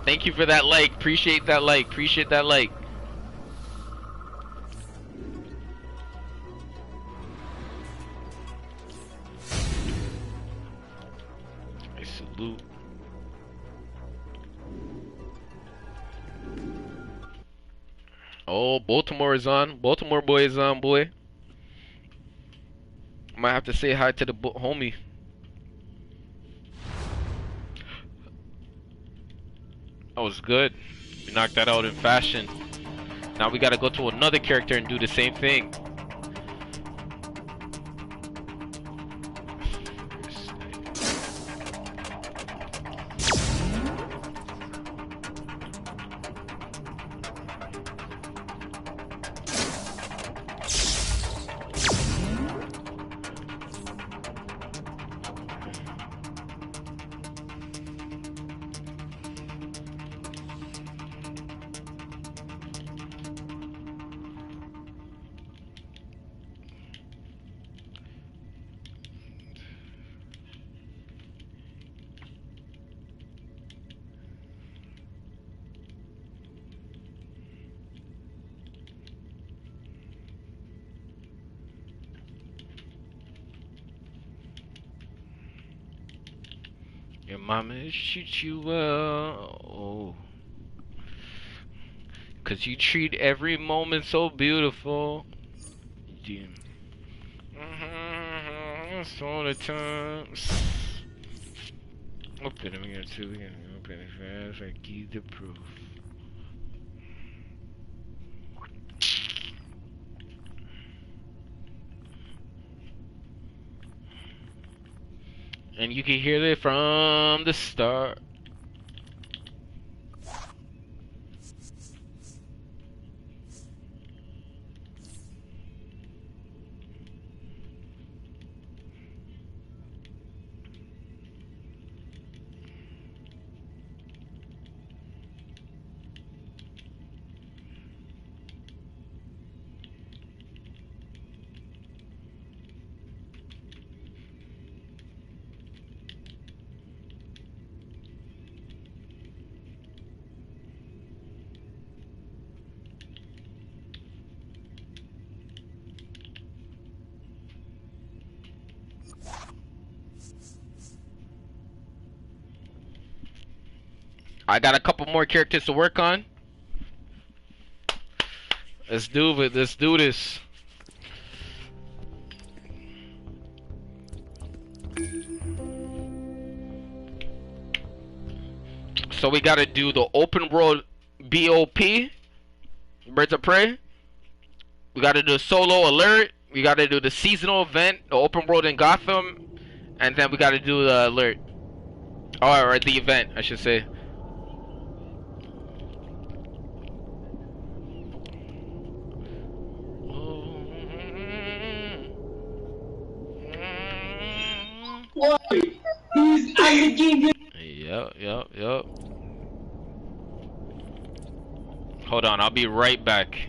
S1: Thank you for that like. Appreciate that like. Appreciate that like. I salute. Oh, Baltimore is on. Baltimore boy is on, boy. Might have to say hi to the homie. That was good. We knocked that out in fashion. Now we gotta go to another character and do the same thing. Your mama shoot you well, oh, 'cause you treat every moment so beautiful. Damn. That's all the times. Open them here too. Open it fast. I give the proof. And you can hear it from the start. I got a couple more characters to work on. Let's do it. Let's do this. So we gotta do the open world BOP, Birds of Prey. We gotta do solo alert. We gotta do the seasonal event, the open world in Gotham, and then we gotta do the alert. Or the event, I should say. Yep. Hold on, I'll be right back.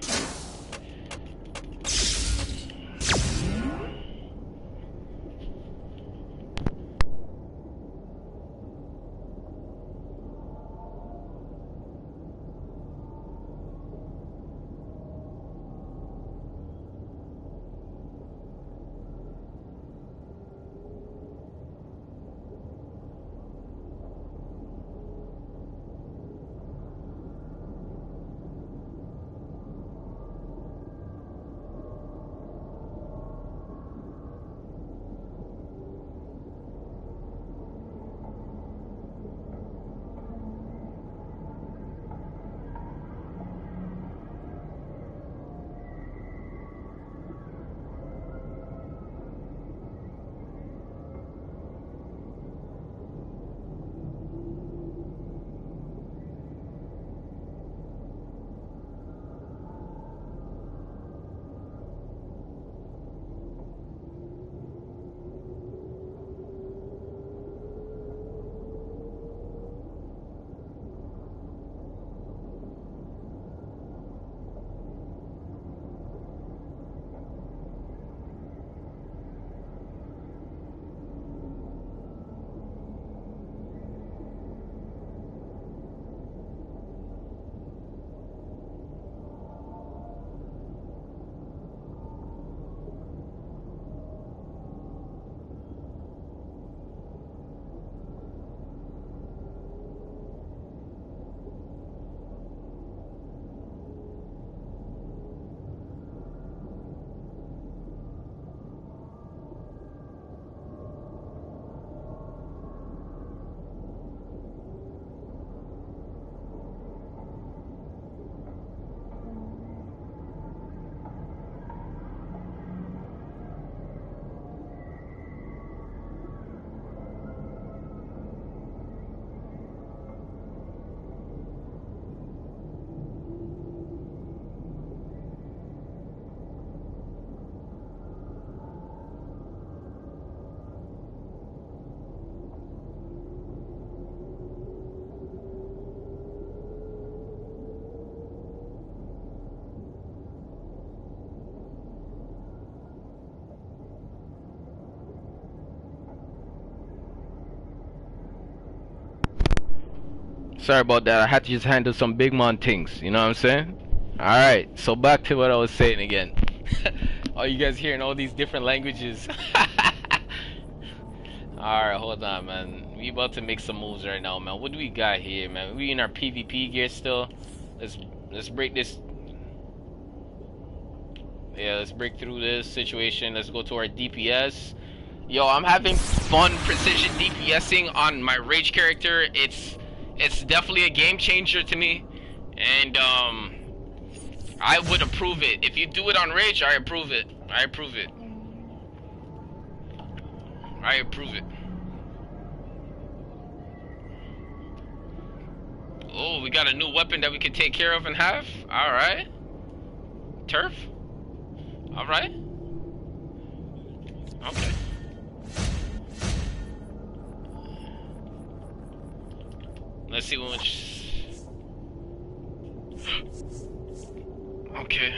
S1: Sorry about that. I had to just handle some big man things. You know what I'm saying? Alright, so back to what I was saying again. Oh, you guys hearing all these different languages. Alright, hold on, man. We about to make some moves right now, man. What do we got here, man? We in our PvP gear still. Let's break this. Yeah, let's break through this situation. Let's go to our DPS. Yo, I'm having fun precision DPSing on my Rage character. It's definitely a game changer to me. And I would approve it. If you do it on Rage, I approve it. I approve it. I approve it. Oh, we got a new weapon that we can take care of and have? Alright. Turf? Alright. Okay. Let's see which... Okay.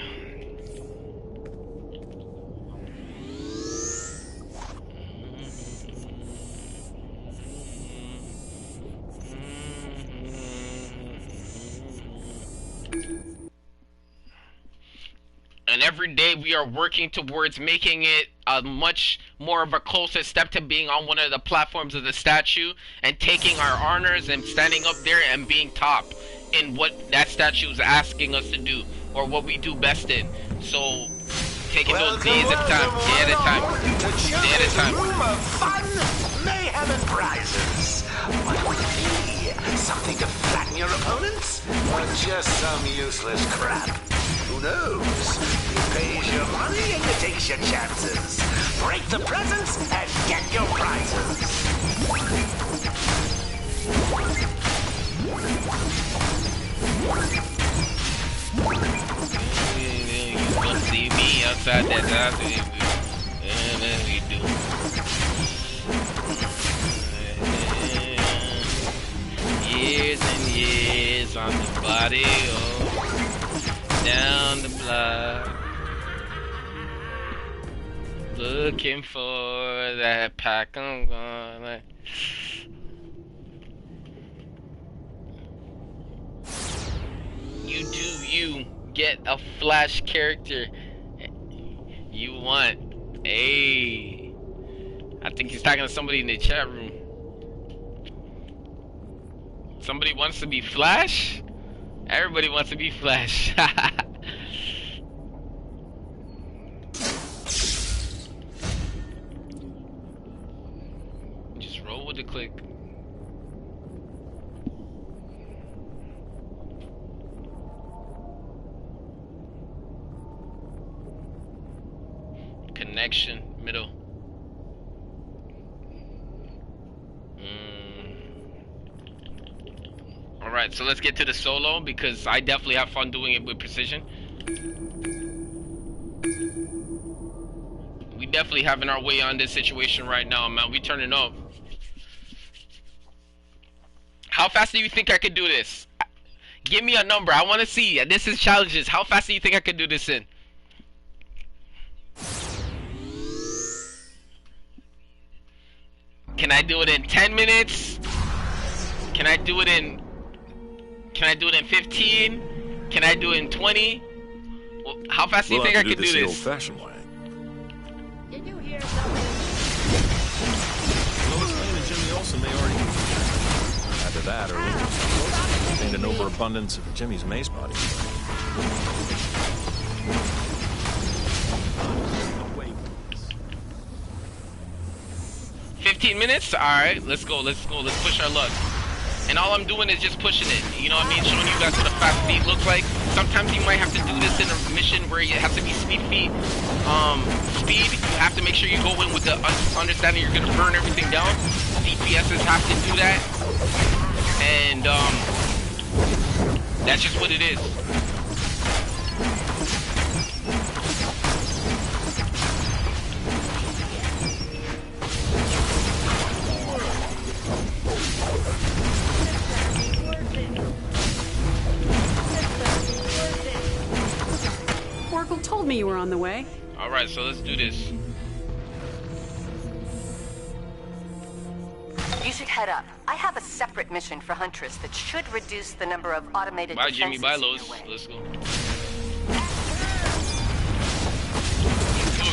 S1: And every day we are working towards making it a much more of a closer step to being on one of the platforms of the statue and taking our honors and standing up there and being top in what that statue is asking us to do or what we do best in. So taking those days at a time, day at a time, day at a time.
S12: Room of fun, mayhem, and prizes. What would it be? Something to flatten your opponents? Or just some useless crap? Who knows? You pays your money and you takes your chances. Break the presents and get your prizes.
S1: You see me outside that house, and then we do. Years and years on the body, oh, down the block, looking for that pack. I'm gonna. You do you get a flash character you want. Hey, I think he's talking to somebody in the chat room. Somebody wants to be Flash? Everybody wants to be Flash. Just roll with the click. Connection, middle. Alright, so let's get to the solo because I definitely have fun doing it with precision. We definitely having our way on this situation right now, man. We turning up. How fast do you think I could do this? Give me a number. I want to see. This is challenges. How fast do you think I could do this in? Can I do it in 10 minutes? Can I do it in 15? Can I do it in 20? Well, how fast do you think I could do this?
S8: Old-fashioned way.
S4: Did you hear something?
S8: Lois Lane and Jimmy Olsen may already either that or contained an overabundance of Jimmy's mace body.
S1: 15 minutes? Alright, let's go, let's push our luck. And all I'm doing is just pushing it, you know what I mean? Showing you guys what a fast speed looks like. Sometimes you might have to do this in a mission where you have to be speed. You have to make sure you go in with the understanding you're gonna burn everything down. DPSs have to do that. And that's just what it is.
S11: Oracle told me you were on the way.
S1: Alright, so let's do this.
S7: You should head up. I have a separate mission for Huntress that should reduce the number of automated
S1: Bye,
S7: defenses
S1: Jimmy. Bye,
S7: in your
S1: Lois.
S7: way.
S1: Let's go. Let's go,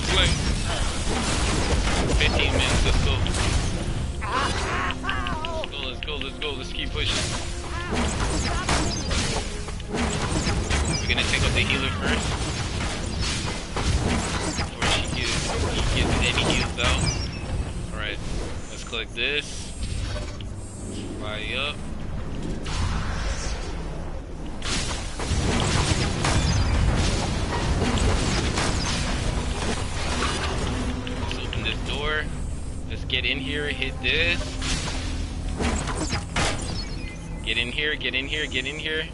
S1: 15 minutes. Let's go. Let's go. Let's keep pushing. We're gonna take out the healer first. Before he gets any heals out. Alright. Let's click this. Fly up. Let's open this door. Let's get in here, hit this. Get in here, get in here, get in here.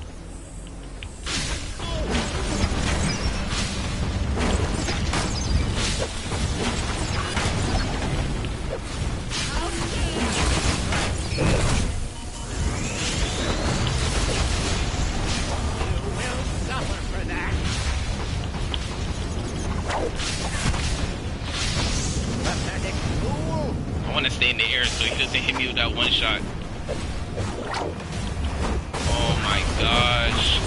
S1: I want to stay in the air so he doesn't hit me with that one shot. Oh my gosh.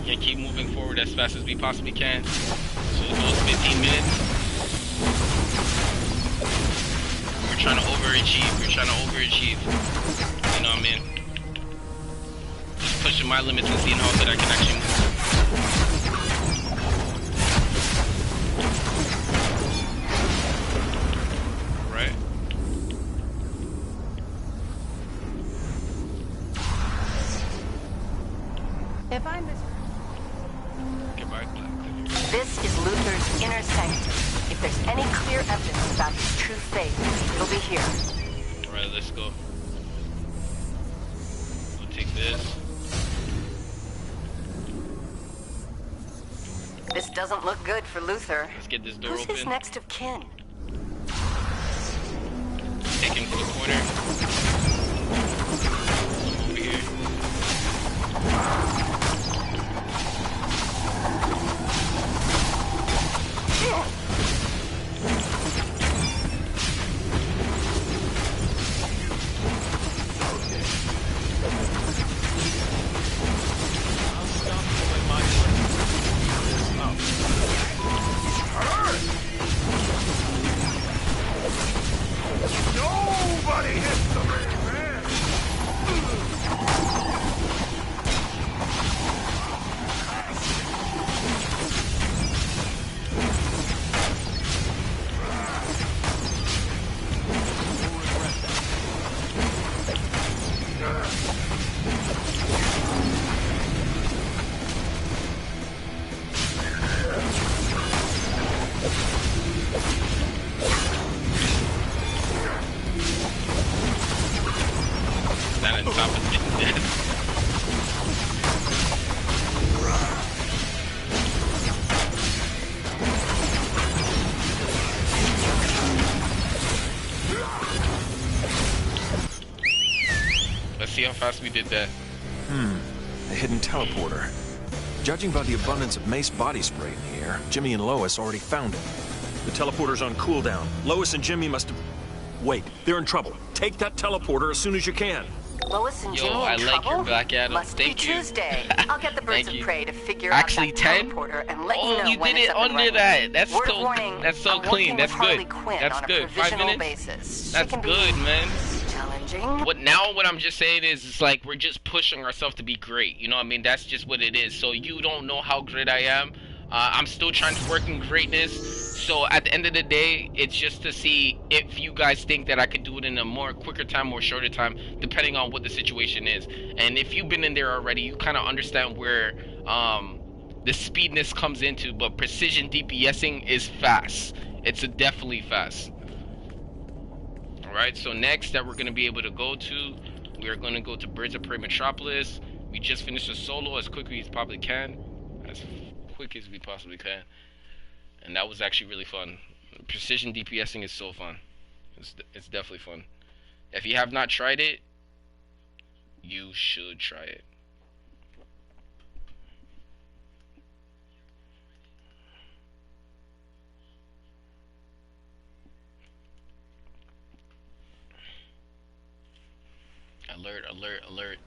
S1: Can't keep moving forward as fast as we possibly can. So those 15 minutes. We're trying to overachieve. You know what I mean? Just pushing my limits and seeing how good I can actually move. Alright.
S7: If I miss...
S1: Goodbye.
S7: This is Luther's inner sanctum. If there's any clear evidence about his true faith, it'll be here.
S1: Alright, let's go. We'll take this.
S7: This doesn't look good for Luther.
S1: Let's get this door
S7: Who's
S1: open.
S7: his next of kin?
S1: Take him to the corner. Come over here.
S12: Nobody hits the big man!
S1: That on top of getting dead. Let's see how fast we did that.
S8: A hidden teleporter. Judging by the abundance of mace body spray in the air, Jimmy and Lois already found it. The teleporter's on cooldown. Lois and Jimmy must have... Wait, they're in trouble. Take that teleporter as soon as you can.
S7: Lois and
S1: Yo,
S7: Jimmy
S1: I
S7: in
S1: like
S7: trouble?
S1: your Black Adam.
S7: Must
S1: Thank
S7: be
S1: you.
S7: Tuesday. I'll get the birds
S1: Thank
S7: of
S1: you.
S7: prey to figure
S1: Actually,
S7: out
S1: 10?
S7: that teleporter and let
S1: Oh,
S7: you know
S1: you
S7: when
S1: did
S7: it's
S1: it
S7: up and
S1: under
S7: running.
S1: that. That's
S7: Word
S1: so
S7: warning,
S1: that's so
S7: I'm
S1: clean.
S7: working
S1: That's
S7: with Harley
S1: good.
S7: Quinn
S1: That's
S7: on a
S1: good. 5
S7: provisional
S1: minutes.
S7: basis. She
S1: That's
S7: can be
S1: good, man.
S7: challenging.
S1: What I'm just saying is it's like we're just pushing ourselves to be great. You know what I mean? That's just what it is. So you don't know how great I am. I'm still trying to work in greatness. So at the end of the day, it's just to see if you guys think that I could do it in a more quicker time or shorter time, depending on what the situation is. And if you've been in there already, you kind of understand where the speedness comes into. But precision DPSing is fast. It's definitely fast. Alright, so next that we're going to be able to go to, we are going to go to Birds of Prey Metropolis. We just finished a solo as quickly as probably can. As quick as we possibly can. And that was actually really fun. Precision DPSing is so fun. It's definitely fun. If you have not tried it, You should try it. Alert, alert, alert.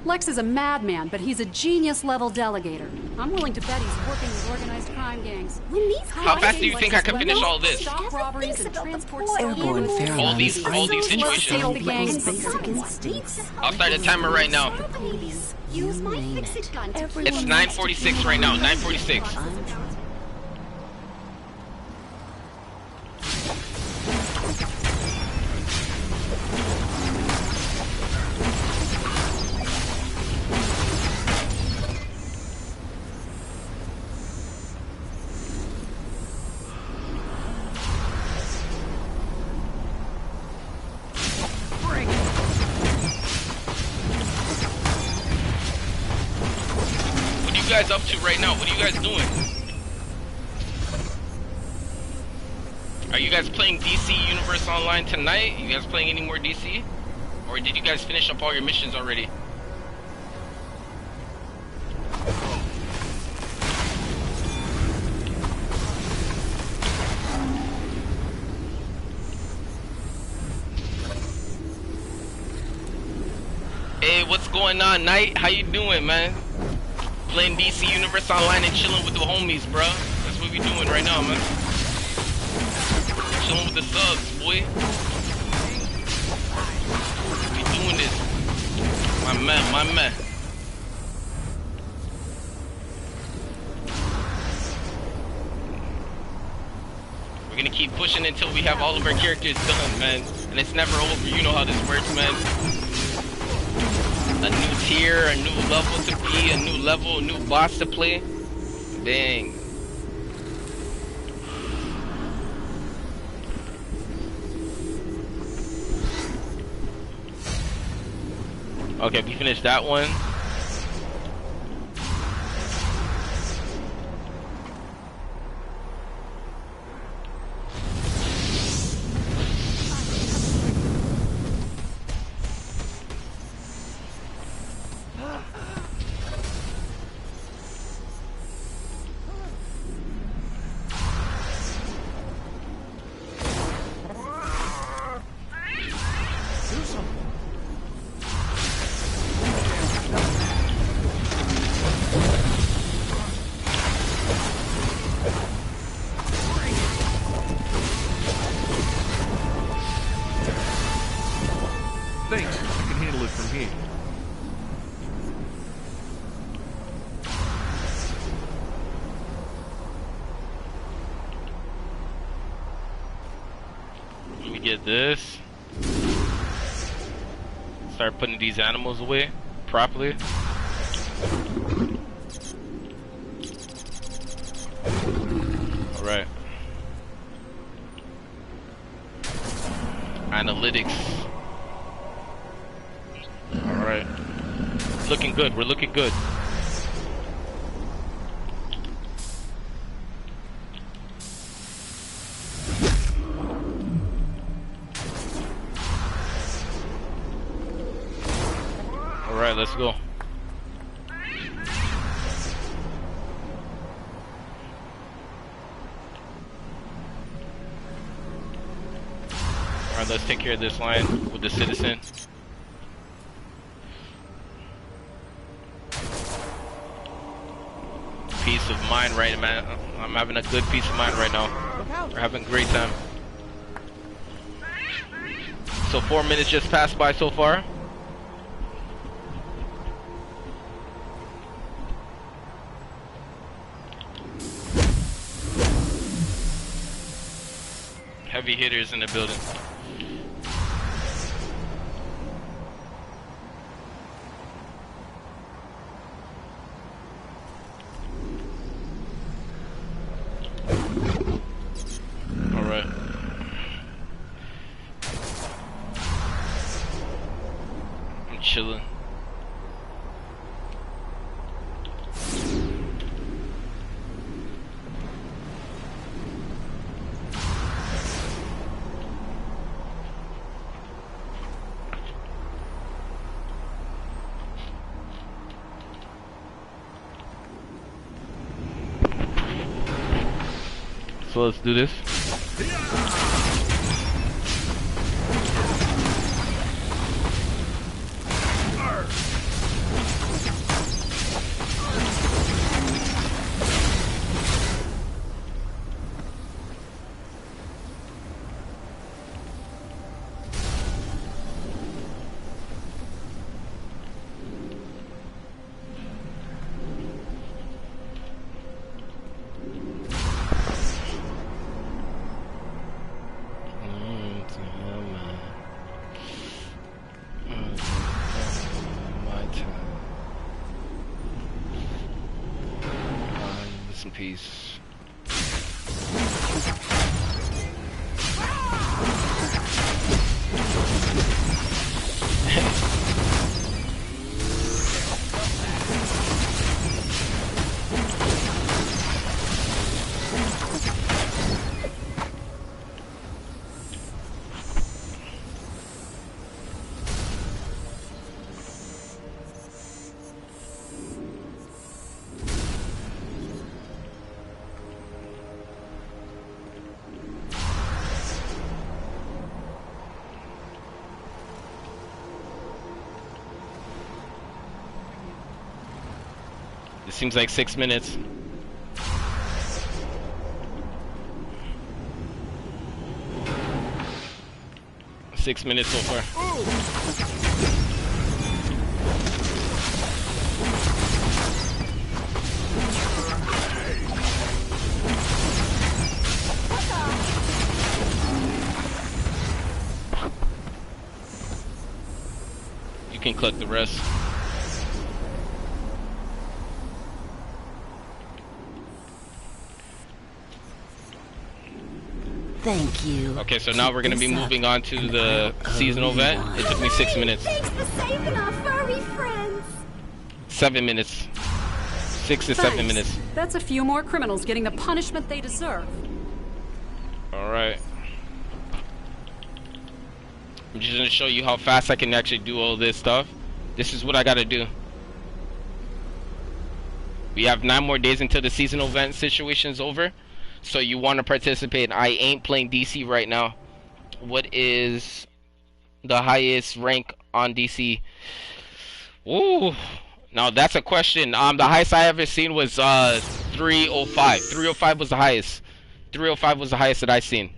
S11: Lex is a madman, but he's a genius-level delegator. I'm willing to bet he's working with organized crime gangs.
S2: When these
S1: How fast do you think I can finish all this?
S11: Stop robberies and transport
S2: airborne
S1: All these situations.
S11: the gangs.
S2: basic instincts.
S1: I'll start the timer right now.
S4: Use my fix-it gun to
S1: It's 9:46 right now. 9:46. What are you guys up to right now? What are you guys doing? Are you guys playing DC Universe Online tonight? You guys playing any more DC? Or did you guys finish up all your missions already? Hey, what's going on, Knight? How you doing, man? Playing DC Universe Online and chilling with the homies, bro. That's what we doing right now, man. Chilling with the subs, boy. We doing this. My man, my man. We're gonna keep pushing until we have all of our characters done, man. And it's never over. You know how this works, man. A new tier, a new level to be, a new level, a new boss to play. Dang. Okay, we finished that one.
S8: Thanks. I can handle it from here.
S1: Let me get this. Start putting these animals away properly. Alright. Analytics. Alright. Looking good. We're looking good. Alright, let's go. Alright, let's take care of this line with the citizen. Peace of mind right, man. I'm having a good peace of mind right now. We're having a great time. So 4 minutes just passed by so far. Heavy hitters in the building. Alright. I'm chilling. so let's do this. Peace. It seems like 6 minutes. Six minutes so far. You can collect the rest.
S2: Thank you.
S1: Okay, so now we're gonna be moving on to the seasonal event. It took me 6 minutes.
S4: Thanks for saving our furry friends.
S1: 7 minutes. 6 to 7 minutes.
S11: That's a few more criminals getting the punishment they deserve.
S1: Alright. I'm just gonna show you how fast I can actually do all this stuff. This is what I gotta do. We have 9 more days until the seasonal event situation's over. So you want to participate. I ain't playing DC right now. What is the highest rank on DC? Ooh. Now that's a question. The highest I ever seen was 305. 305 was the highest. 305 was the highest that I seen.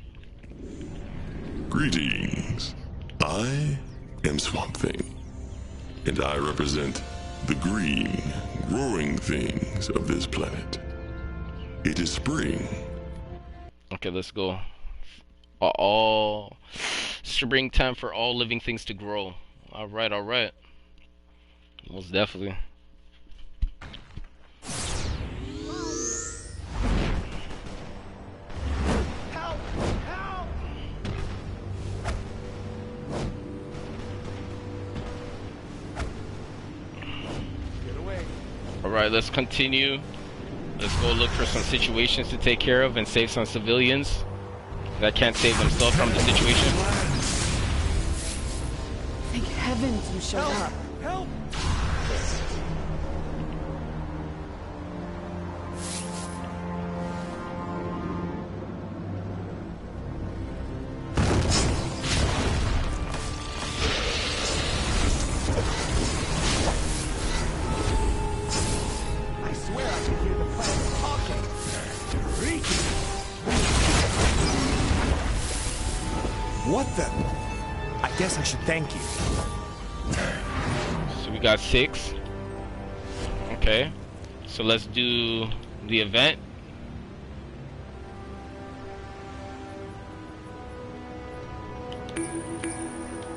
S13: Greetings. I am Swamp Thing, and I represent the green, growing things of this planet. It is spring.
S1: Okay, let's go. All springtime for all living things to grow. Alright, alright. Most definitely.
S12: Help! Help! Get away.
S1: Alright, let's continue. Let's go look for some situations to take care of and save some civilians that can't save themselves from the situation.
S14: Thank heavens you showed up.
S12: Help! I swear I can hear the planet talking.
S15: What the? I guess I should thank you.
S1: So we got 6. Okay. So let's do the event.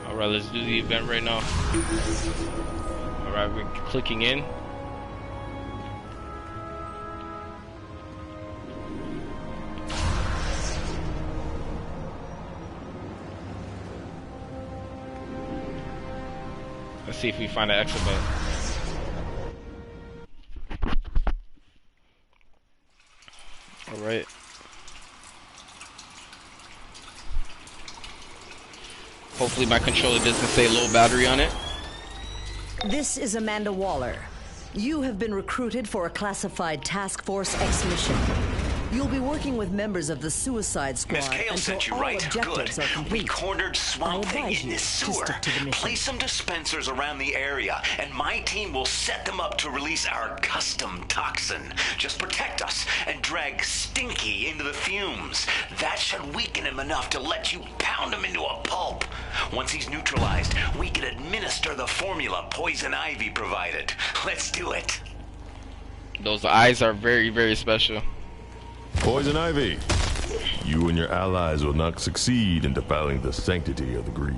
S1: Alright, let's do the event right now. Alright, we're clicking in. Let's see if we find an exhibit. Alright. Hopefully my controller doesn't say low battery on it.
S16: This is Amanda Waller. You have been recruited for a classified Task Force X mission. You'll be working with members of the Suicide Squad
S12: Miss Kale
S16: until
S12: sent you
S16: all
S12: right.
S16: objectives
S12: Good.
S16: are complete.
S12: We cornered Swamp Thing
S16: advise
S12: in
S16: you
S12: this
S16: to
S12: sewer.
S16: stick to the mission.
S12: Place some dispensers around the area, and my team will set them up to release our custom toxin. Just protect us and drag Stinky into the fumes. That should weaken him enough to let you pound him into a pulp. Once he's neutralized, we can administer the formula Poison Ivy provided. Let's do it.
S1: Those eyes are very, very special.
S13: Poison Ivy, you and your allies will not succeed in defiling the sanctity of the Green.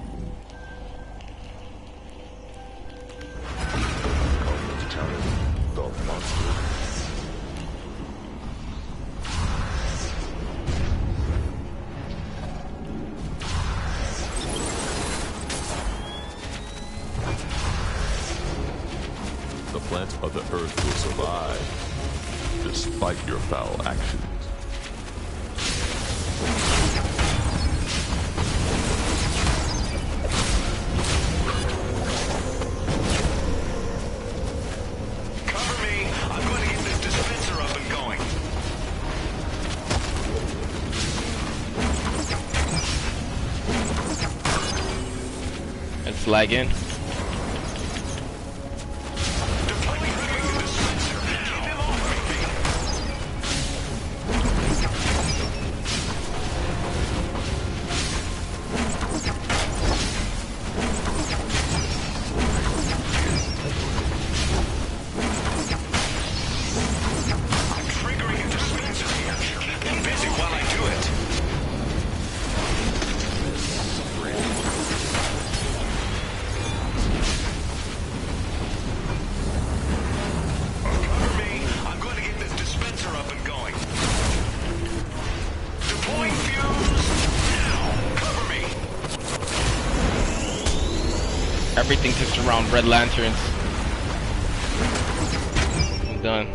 S13: The plants of the earth will survive, despite your foul actions.
S12: Cover me. I'm going to get this dispenser up and going.
S1: It's lagging. Everything just around red lanterns. I'm done.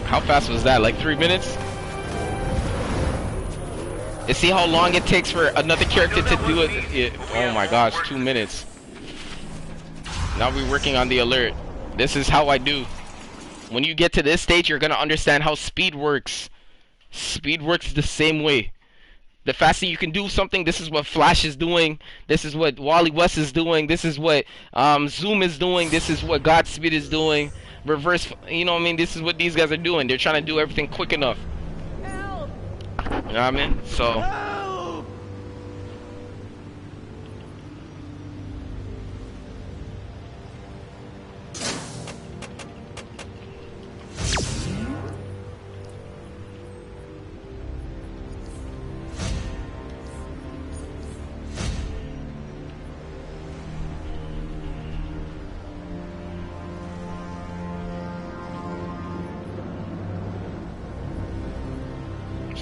S1: How fast was that? Like 3 minutes? You see how long it takes for another character to do it? Oh my gosh, 2 minutes. Now we're working on the alert. This is how I do. When you get to this stage, you're gonna understand how speed works. Speed works the same way. The faster you can do something, this is what Flash is doing. This is what Wally West is doing. This is what Zoom is doing. This is what Godspeed is doing. Reverse, you know what I mean? This is what these guys are doing. They're trying to do everything quick enough. Help! You know what I mean? So. Help!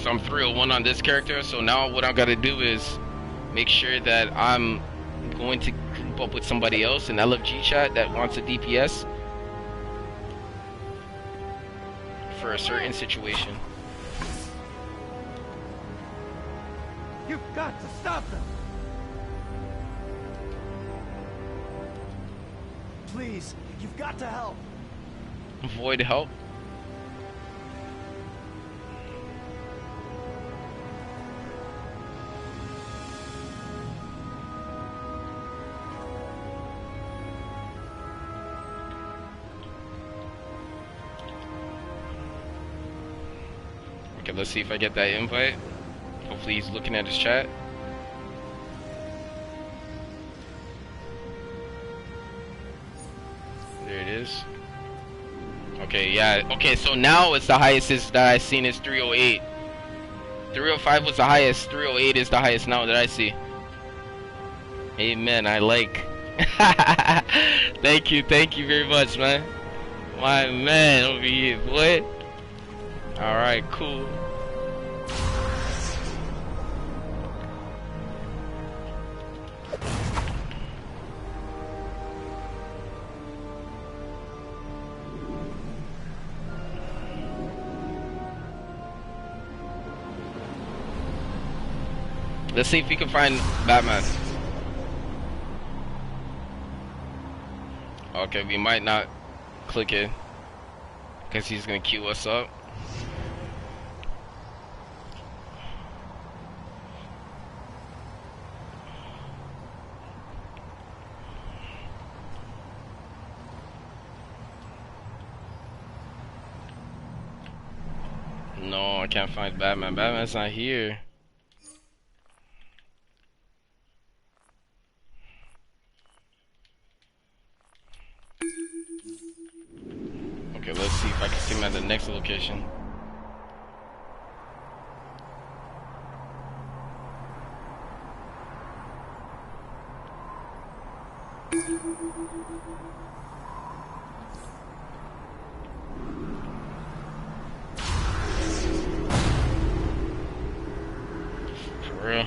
S1: So I'm 301 on this character, so now what I gotta do is make sure that I'm going to group up with somebody else in LFG chat that wants a DPS for a certain situation.
S10: You've got to stop them! Please, you've got to help!
S1: Void help? Okay, let's see if I get that invite. Hopefully he's looking at his chat. There it is. Okay, yeah. Okay, so now it's the highest is that I've seen is 308. 305 was the highest. 308 is the highest now that I see. Amen. I like. Thank you very much, man. My man over here, boy. Alright, cool. Let's see if we can find Batman. Okay, we might not click it because he's gonna queue us up. No, I can't find Batman. Batman's not here. Okay, let's see if I can see him at the next location. For real.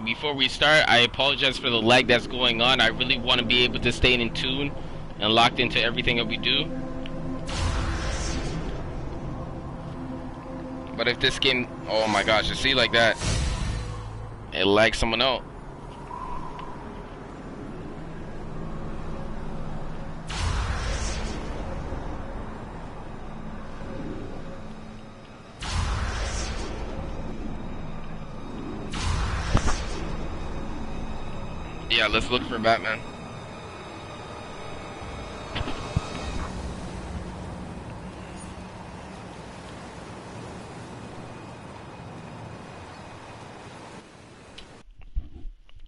S1: Before we start, I apologize for the lag that's going on. I really want to be able to stay in tune and locked into everything that we do. But if this game, oh my gosh, you see like that, it lags someone out. Yeah, let's look for Batman.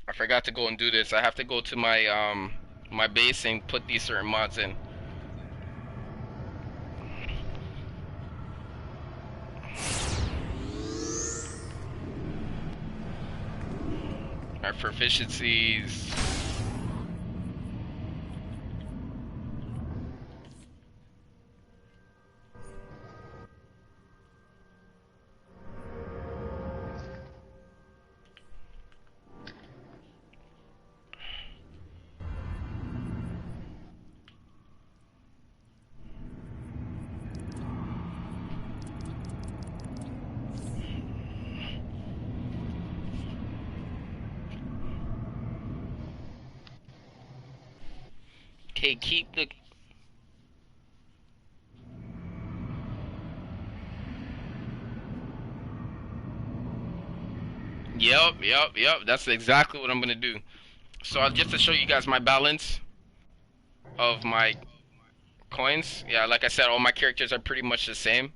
S1: I forgot to go and do this. I have to go to my my base and put these certain mods in. Our proficiencies. Okay, keep the... Yep. That's exactly what I'm gonna do. So just to show you guys my balance of my coins. Yeah, like I said, all my characters are pretty much the same.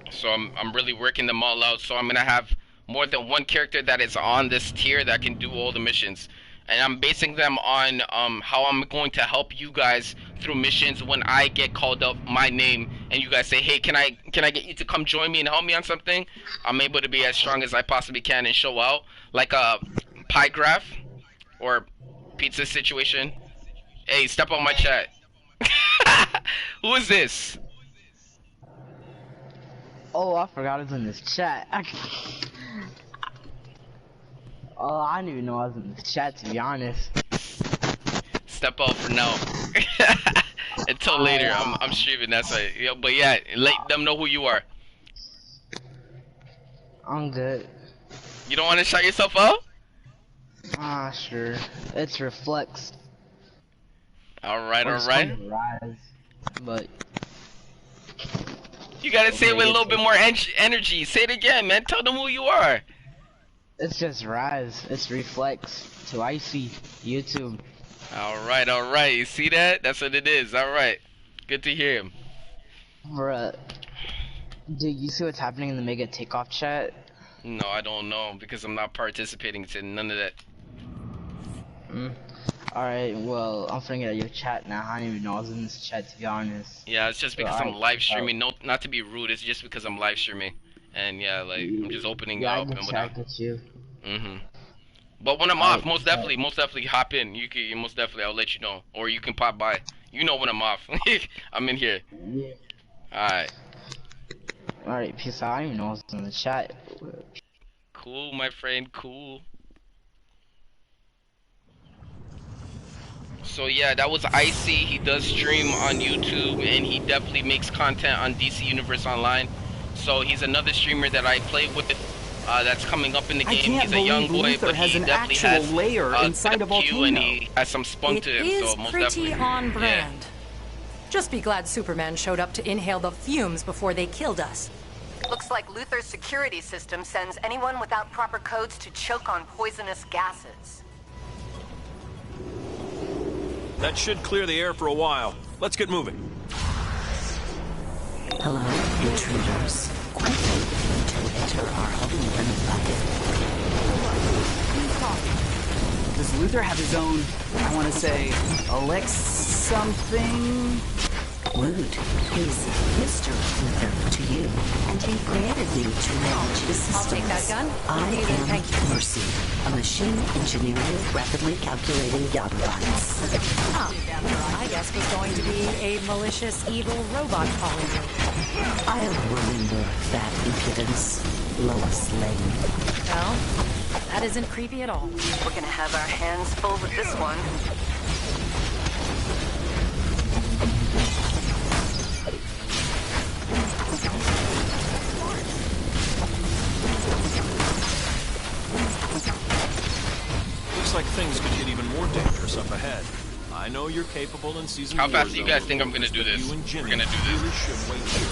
S1: So I'm really working them all out. So I'm gonna have more than one character that is on this tier that can do all the missions. And I'm basing them on how I'm going to help you guys through missions when I get called up my name and you guys say, hey, can I get you to come join me and help me on something? I'm able to be as strong as I possibly can and show out like a pie graph or pizza situation. Hey, step on my chat. Who is this?
S17: Oh, I forgot it was in this chat. Oh, I didn't even know I was in the chat, to be honest.
S1: Step out for now. Until later, I'm streaming. That's right. Yeah, but yeah, let them know who you are.
S17: I'm good.
S1: You don't want to shout yourself out?
S17: Ah, sure. It's Reflex.
S1: All right.
S17: Rise, but
S1: you gotta say it with a little bit more energy. Say it again, man. Tell them who you are.
S17: It's just Rise. It's Reflex. To Icy YouTube.
S1: All right. You see that? That's what it is. All right. Good to hear him.
S17: Bruh. Dude, you see what's happening in the Mega Takeoff chat?
S1: No, I don't know because I'm not participating in none of that.
S17: Alright, well, I'm finna get out your chat now. I didn't even know I was in this chat, to be honest.
S1: Yeah, it's just because I'm live streaming. No, not to be rude. It's just because I'm live streaming. And yeah, like, I'm just opening up and whatnot.
S17: I get you.
S1: But when I'm off, most definitely hop in. You can most definitely, I'll let you know, or you can pop by. You know when I'm off. I'm in here.
S17: Yeah. Alright, peace out. I didn't even know I was in the chat.
S1: Cool, my friend. Cool. So yeah, that was Icy. He does stream on YouTube, and he definitely makes content on DC Universe Online. So he's another streamer that I play with. That's coming up in the game. He's a young boy, but he definitely has
S5: layer inside a volcano.
S1: And he has some spunk to him. So most definitely,
S6: pretty on brand. Just be glad Superman showed up to inhale the fumes before they killed us.
S7: Looks like Luthor's security system sends anyone without proper codes to choke on poisonous gases.
S8: That should clear the air for a while. Let's get moving.
S2: Hello, intruders. Quite welcome to enter our home bucket.
S5: Does Luther have his own, I want to say, Alex something?
S2: Woot, he's Mr. Luther to you, and he created me to manage his systems.
S6: I'll take that gun.
S2: I am Mercy, a machine engineering, rapidly calculating Yamabots.
S6: I guess was going to be a malicious, evil robot calling you.
S2: I'll remember that impudence, Lois Lane.
S6: Well, that isn't creepy at all.
S7: We're gonna have our hands full with this one.
S8: Looks like things could get even more dangerous up ahead. I know you're capable in season.
S1: How fast do you guys think I'm gonna do this? We're gonna do this.
S8: Should wait here.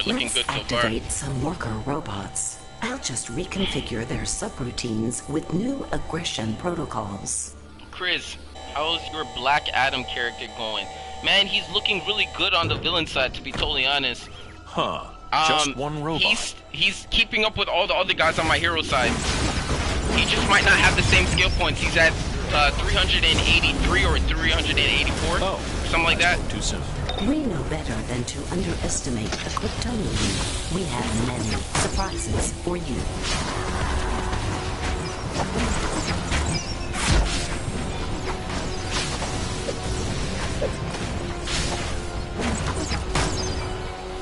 S1: Looking good so far.
S2: Activate some worker robots. I'll just reconfigure their subroutines with new aggression protocols.
S1: Chris, how's your Black Adam character going? Man, he's looking really good on the villain side, to be totally honest.
S8: Huh. Just one robot.
S1: He's keeping up with all the other guys on my hero side. He just might not have the same skill points. He's at 383 or 384.
S8: Oh,
S1: something like that.
S8: Too soon.
S2: We know better than to underestimate a Kryptonian. We have many surprises for you.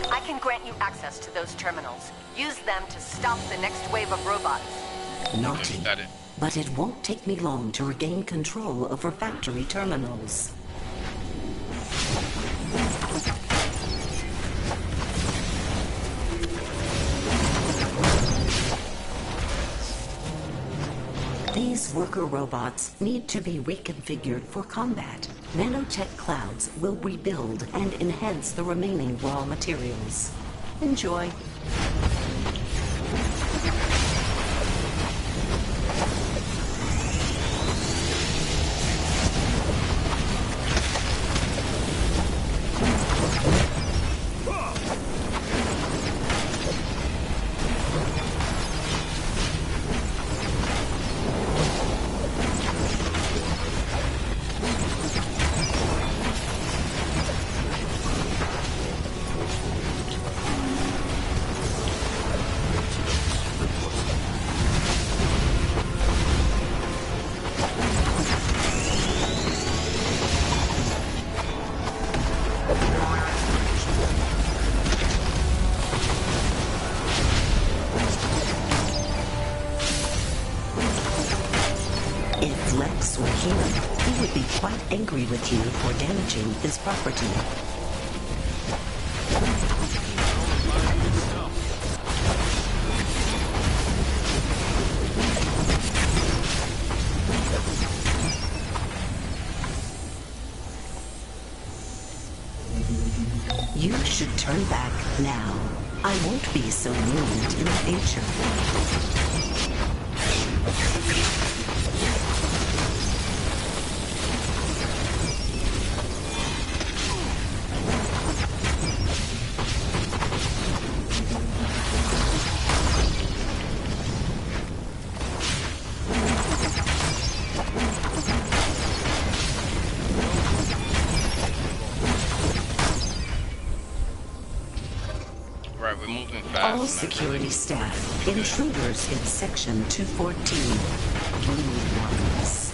S7: I can grant you access to those terminals. Use them to stop the next wave of robots.
S2: Naughty. But it won't take me long to regain control over factory terminals. These worker robots need to be reconfigured for combat. Nanotech clouds will rebuild and enhance the remaining raw materials. Enjoy. Angry with you for damaging his property. You should turn back now. I won't be so lenient in the future. All security staff, intruders in section 214. Blue ones.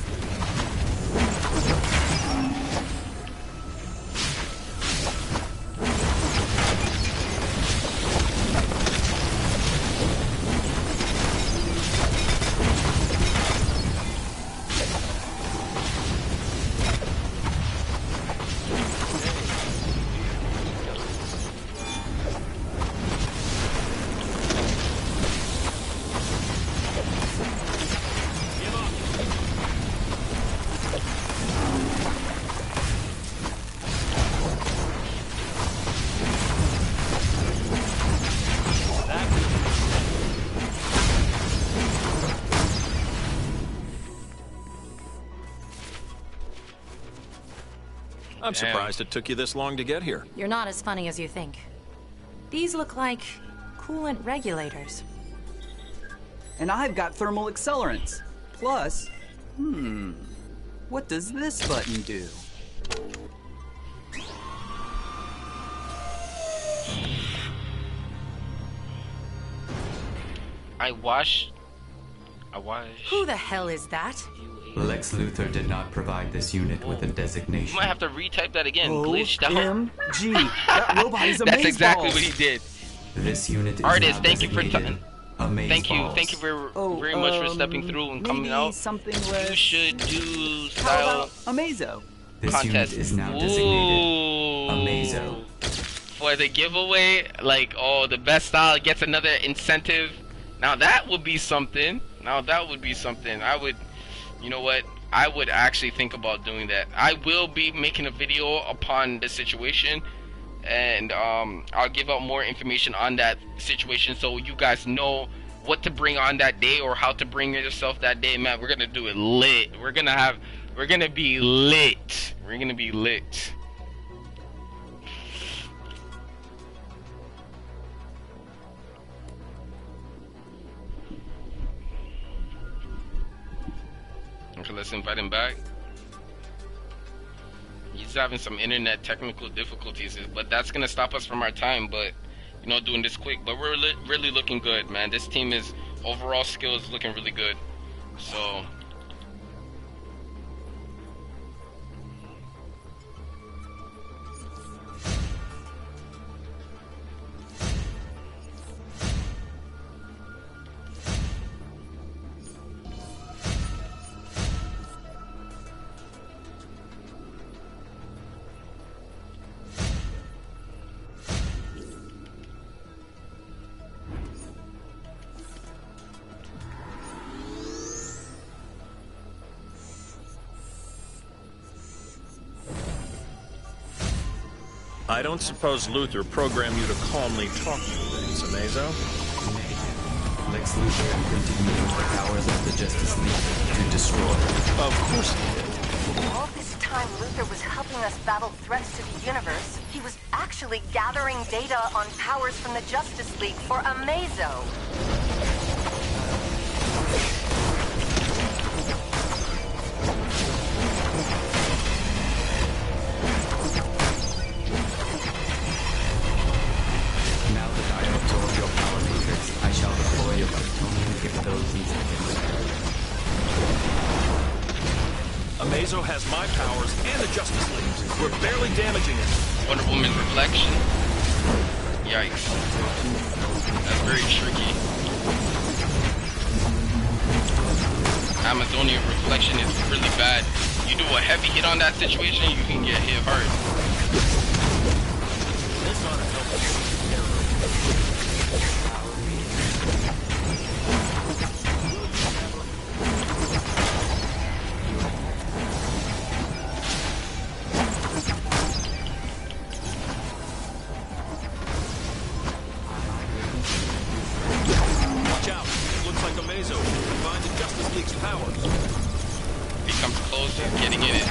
S8: I'm surprised it took you this long to get here.
S6: You're not as funny as you think. These look like coolant regulators.
S5: And I've got thermal accelerants. Plus, what does this button do?
S1: I wash.
S6: Who the hell is that?
S9: Lex Luthor did not provide this unit with a designation.
S1: You might have to retype that again. Glitched out.
S5: OMG, that robot is
S1: That's
S5: amazeballs.
S1: exactly what he did.
S9: This unit is
S1: Artist,
S9: now
S1: thank you for
S9: designated
S1: thank you
S9: Amazeballs.
S1: very much for stepping through and coming out.
S5: Something
S1: You should do
S5: How
S1: style
S5: about Amazo?
S9: This
S1: contest.
S9: unit is now designated Amazo.
S1: For the giveaway, like, oh, the best style gets another incentive. Now that would be something. I would, you know what? I would actually think about doing that. I will be making a video upon the situation, and I'll give out more information on that situation so you guys know what to bring on that day or how to bring yourself that day. Man, we're gonna do it lit. We're gonna be lit. We're gonna be lit. Okay, let's invite him back. He's having some internet technical difficulties, but that's gonna stop us from our time. But you know, doing this quick. But we're really looking good, man. This team is overall skills looking really good. So.
S8: I don't suppose Luthor programmed you to calmly talk through things, Amazo?
S9: Lex Luthor imprinted me with the powers of the Justice League to destroy.
S8: Of course he did.
S7: All this time, Luthor was helping us battle threats to the universe. He was actually gathering data on powers from the Justice League for Amazo.
S9: Now that I have absorbed your power matrix, I shall deploy your Kryptonian capabilities against it.
S8: Amazo has my powers and the Justice League's. We're barely damaging it.
S1: Wonder Woman's reflection. Yikes. That's very tricky. Amazonian reflection is really bad. You do a heavy hit on that situation, you can get hit hard.
S10: This ought to help us.
S8: Watch out. Looks like Amazo combined the Justice League's powers.
S1: He comes close, he's getting in it.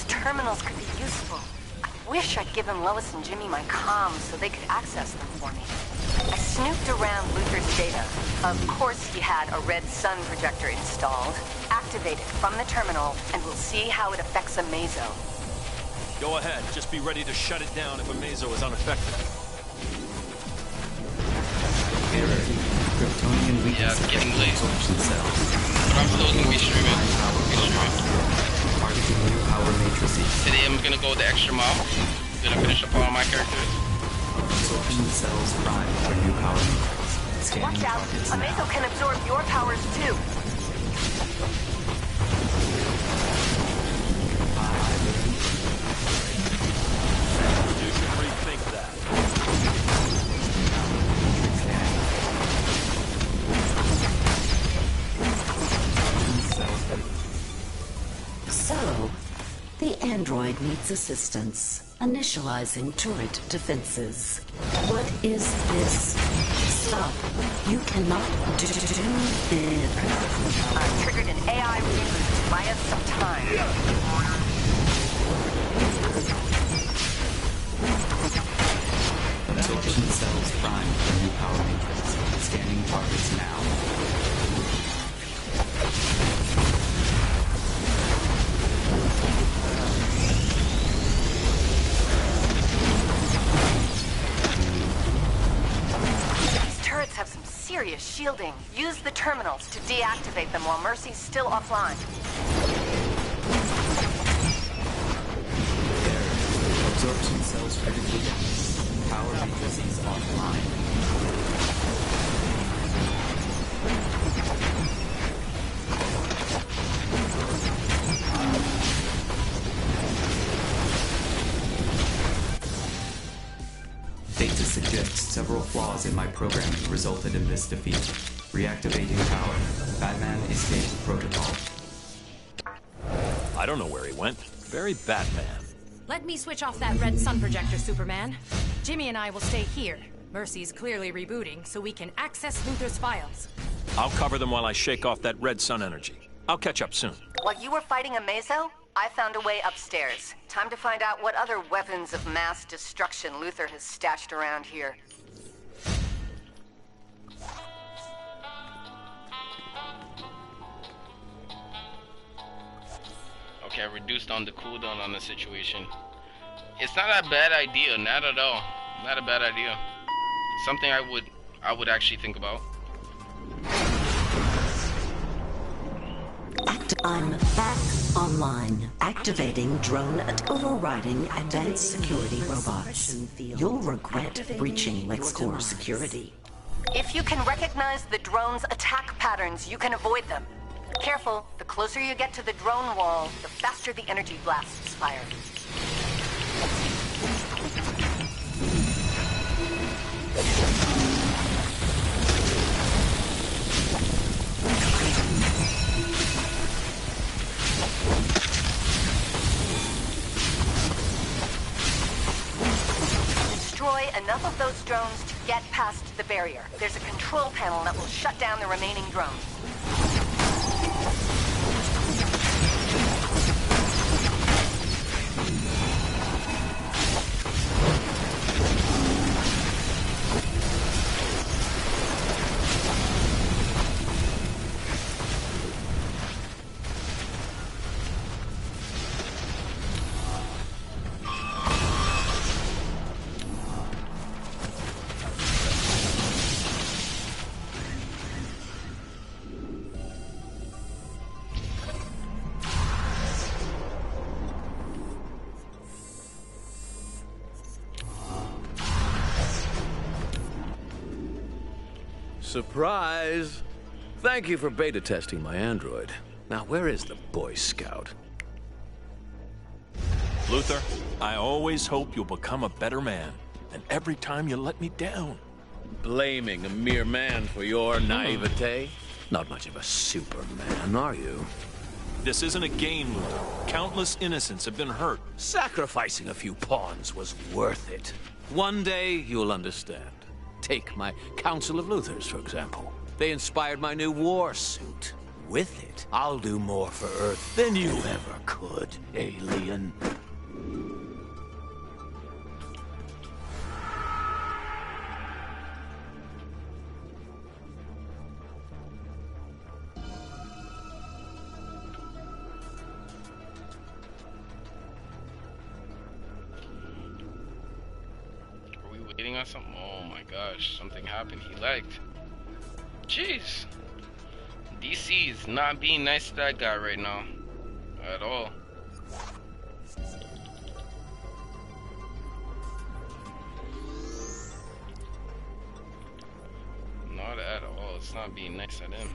S7: Terminals could be useful. I wish I'd given Lois and Jimmy my comms so they could access them for me. I snooped around Luther's data. Of course he had a red sun projector installed. Activate it from the terminal, and we'll see how it affects a meso.
S8: Go ahead. Just be ready to shut it down if a meso is unaffected.
S9: Error. Kryptonian weakness.
S1: Yeah, it's getting late.
S9: Absorption cells.
S1: But I'm still gonna be streaming.
S9: Targeting new power matrices.
S1: Today I'm gonna go the extra mile. Gonna finish up all my characters.
S9: Absorption cells prime for new power matrices. Scanning
S7: Watch out!
S9: targets
S7: A
S9: now.
S7: meso can absorb your powers too.
S8: You should rethink that.
S2: So, the android needs assistance. Initializing turret defenses. What is this? Stop. You cannot do this.
S7: I've triggered an AI reboot. Buy us some time.
S9: Absorption cells prime for new power matrix. Scanning targets now.
S7: These turrets have some serious shielding. Use the terminals to deactivate them while Mercy's still offline.
S9: Absorption cells critically damaged. Power matrices offline. Data suggests several flaws in my programming resulted in this defeat. Reactivating power. Batman escape protocol.
S8: I don't know where he went. Very Batman.
S6: Let me switch off that red sun projector, Superman. Jimmy and I will stay here. Mercy's clearly rebooting, so we can access Luther's files.
S8: I'll cover them while I shake off that red sun energy. I'll catch up soon.
S7: While you were fighting a meso, I found a way upstairs. Time to find out what other weapons of mass destruction Luther has stashed around here.
S1: Okay, I reduced on the cooldown on the situation. It's not a bad idea, not at all. Not a bad idea. Something I would actually think about.
S2: I'm back online. Activating drone and overriding advanced security robots. You'll regret breaching LexCorp security.
S7: If you can recognize the drone's attack patterns, you can avoid them. Careful, the closer you get to the drone wall, the faster the energy blasts fire. Destroy enough of those drones to get past the barrier. There's a control panel that will shut down the remaining drones.
S10: Surprise! Thank you for beta testing my android. Now, where is the Boy Scout?
S8: Luther, I always hope you'll become a better man. And every time you let me down.
S10: Blaming a mere man for your naivete? Not much of a Superman, are you?
S8: This isn't a game, Luther. Countless innocents have been hurt.
S10: Sacrificing a few pawns was worth it. One day, you'll understand. Take my Council of Luthers, for example. They inspired my new war suit. With it, I'll do more for Earth than you ever could, alien.
S1: waiting on something? Oh my gosh, something happened. He lagged. Jeez. DC is not being nice to that guy right now. At all. Not at all. It's not being nice at him.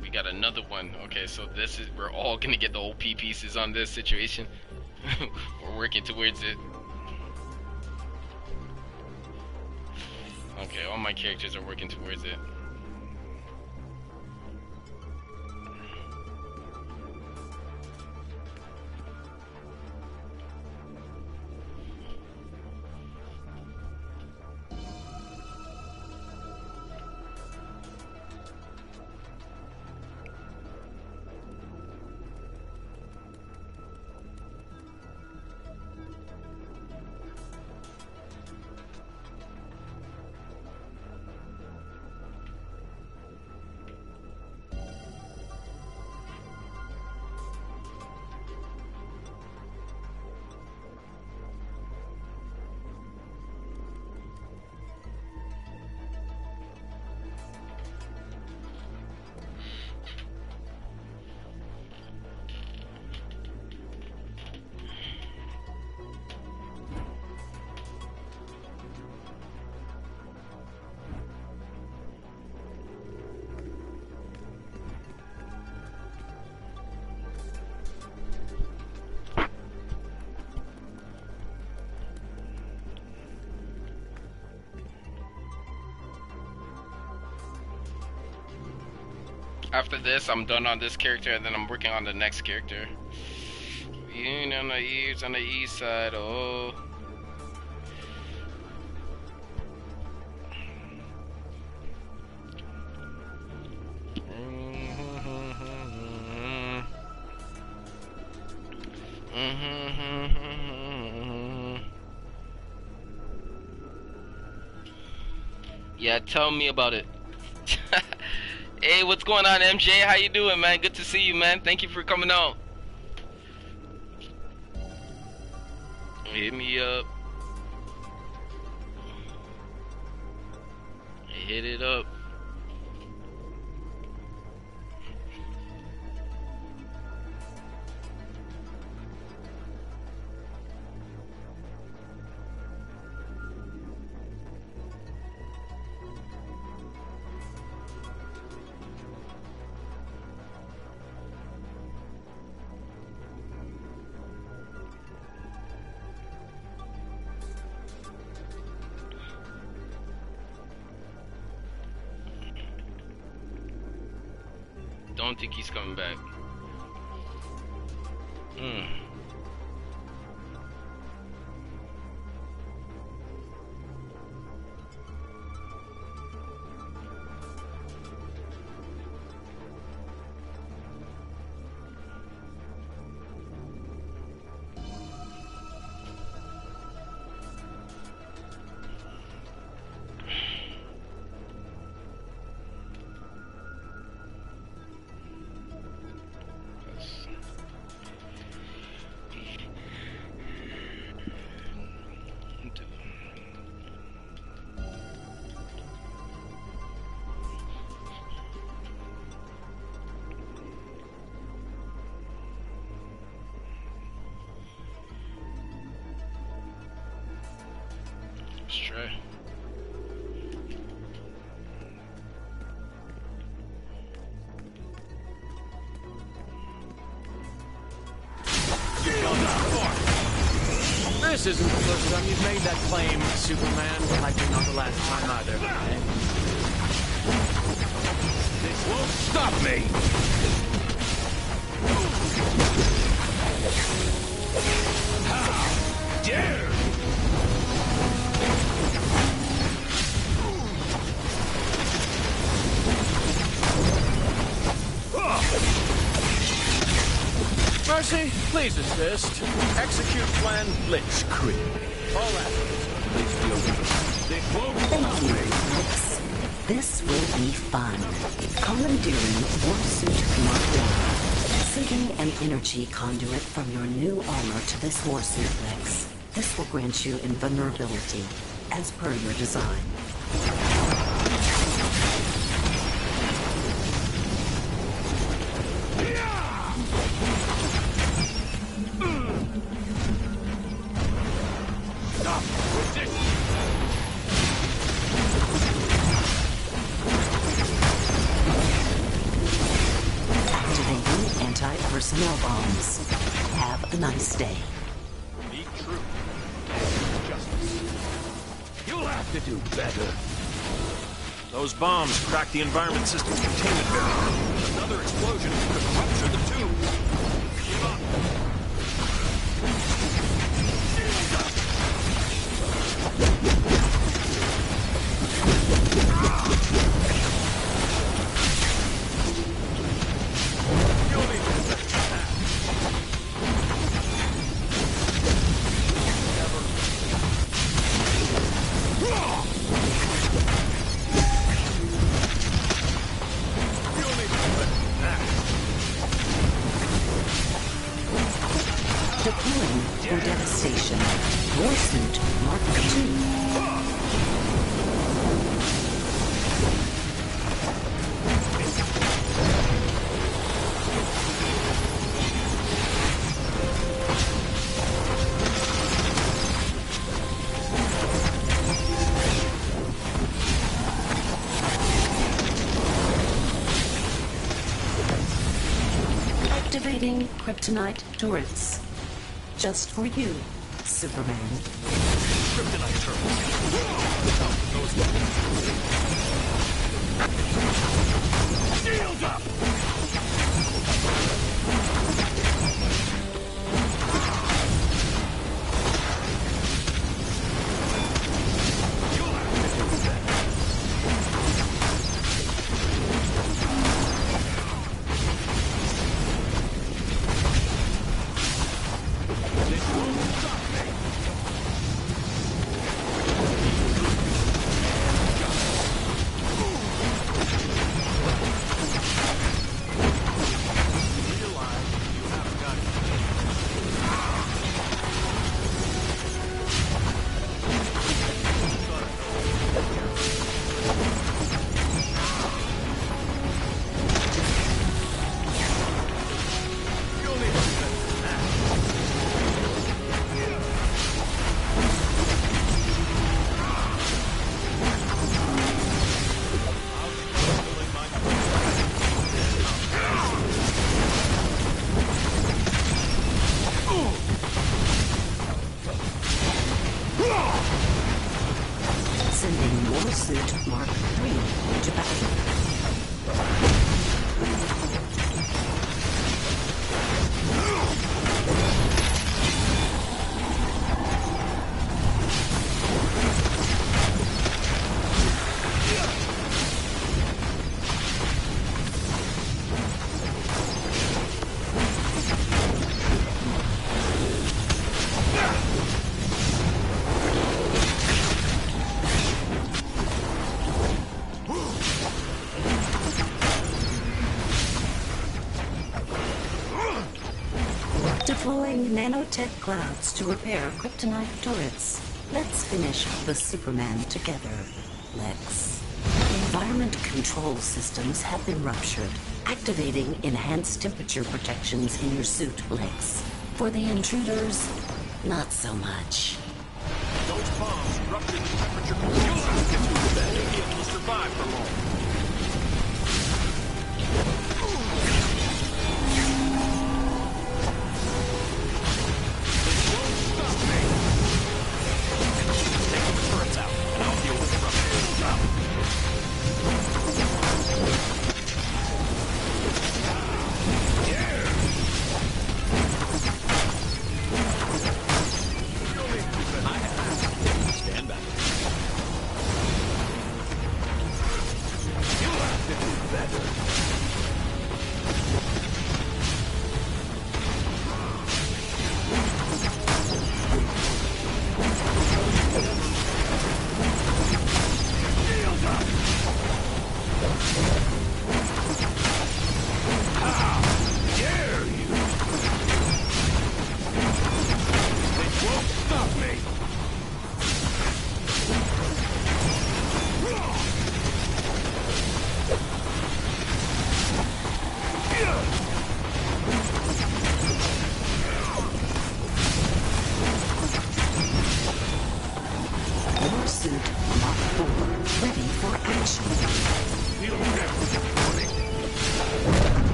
S1: We got another one. Okay, so this is, we're all gonna get the OP pieces on this situation. We're working towards it. Okay, all my characters are working towards it. After this, I'm done on this character, and then I'm working on the next character. You on the ears on the east side. Oh. Yeah, tell me about it. Hey, what's going on, MJ? How you doing, man? Good to see you, man. Thank you for coming out. Hit me up. Hit it up. Don't think he's coming back. Let's try.
S10: This isn't the first time you've made that claim, Superman. Likely not the last time either. This won't stop me! How dare! Mercy, please assist. Execute plan Blitzkrieg. All actors, please be obedient. They won't
S2: Thank you, Lex. This will be fun. Commandeering Warsuit Mark 1. Sending an energy conduit from your new armor to this Warsuit, Lex. This will grant you invulnerability, as per your design. Activating anti-personnel bombs. Have a nice day.
S10: Be true. Justice. You'll have to do better.
S8: Those bombs cracked the environment system's containment barrier. Another explosion could rupture the tube. Give up.
S2: Deploying for devastation. Warsuit Mark 2. Activating kryptonite turrets. Just for you, Superman.
S8: Kryptonite turrets.
S10: Shield up!
S2: Sending Warsuit Mark 3 to battle. Deploying nanotech clouds to repair kryptonite turrets. Let's finish the Superman together, Lex. Environment control systems have been ruptured, activating enhanced temperature protections in your suit, Lex. For the intruders, not so much.
S8: Those bombs ruptured the temperature control system. You'll be able to survive for long.
S10: Stand back.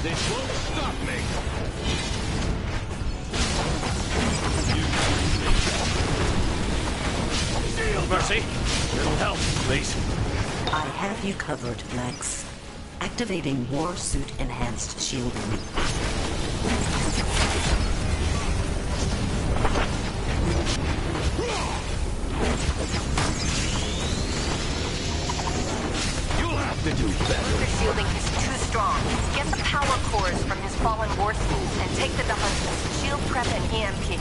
S10: This won't stop me! Mercy, little help, please.
S2: I have you covered, Lex. Activating War Suit Enhanced Shielding.
S10: You'll have to do better.
S7: Luther's shielding is too strong. Get the power cores from his fallen war suit and take the Hunters. Shield prep and EMP.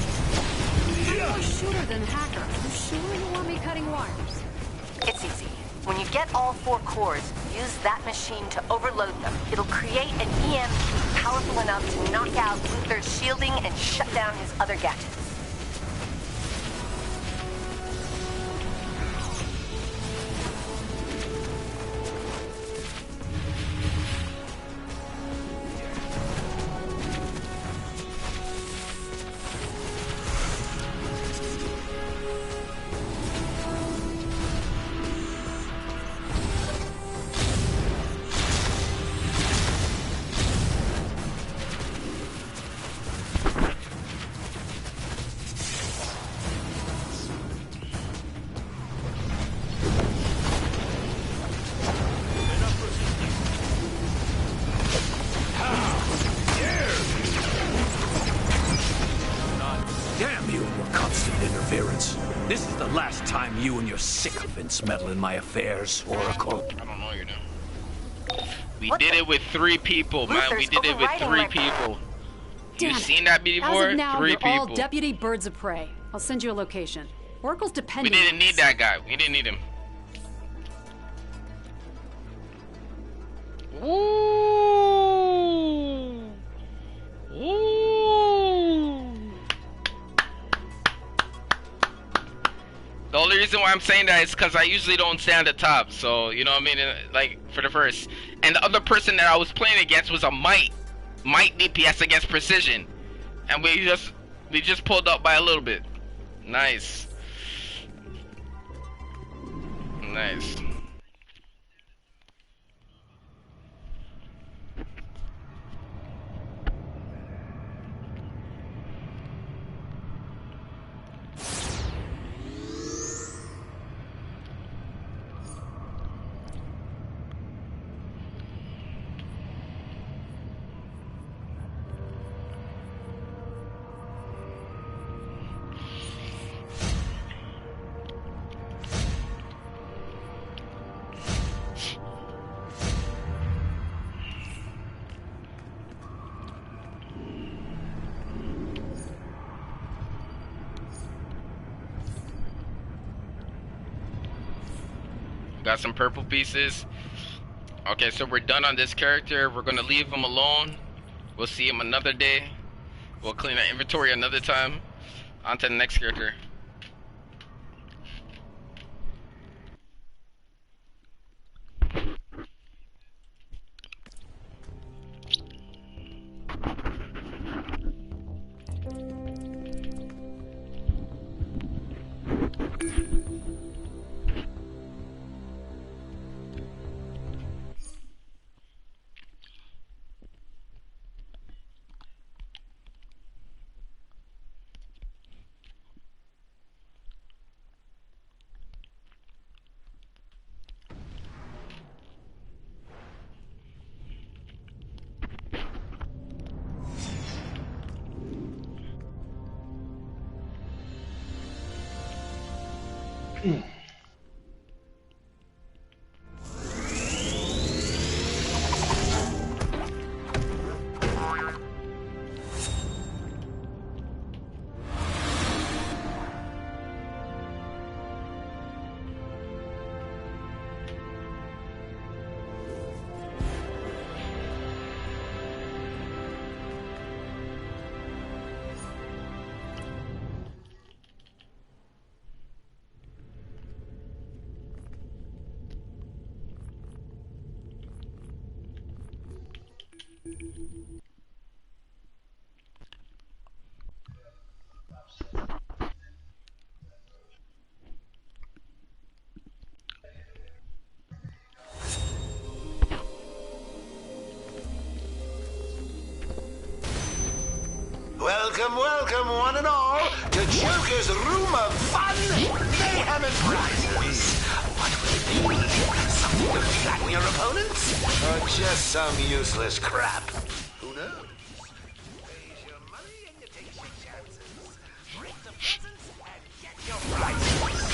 S11: I'm more shooter than hacker. You sure you want me cutting wires?
S7: It's easy. When you get all 4 cores, use that machine to overload them. It'll create an EMP powerful enough to knock out Luther's shielding and shut down his other gadgets.
S10: This is the last time you and your sycophants meddle in my affairs, Oracle.
S1: I don't know you know. We did it with 3 people, man. We did it with 3 people. You seen that before?
S11: As of now,
S1: 3
S11: you're
S1: people.
S11: all deputy birds of prey. I'll send you a location. Oracle's
S1: We
S11: depending.
S1: didn't
S11: on
S1: need
S11: us.
S1: that guy. We didn't need him. Ooh. Ooh. The only reason why I'm saying that is because I usually don't stand at the top. So, you know what I mean? Like, for the first. And the other person that I was playing against was a Might DPS against Precision. And we just pulled up by a little bit. Nice. Nice. Got some purple pieces. Okay, so we're done on this character. We're gonna leave him alone. We'll see him another day. We'll clean our inventory another time. On to the next character.
S12: Welcome, welcome, one and all, to Joker's Room of Fun, Mayhem and Prizes. What will it be? Something to flatten your opponents? Or just some useless crap? Who knows? Raise your money and you take your chances. Break the presents and get your prizes.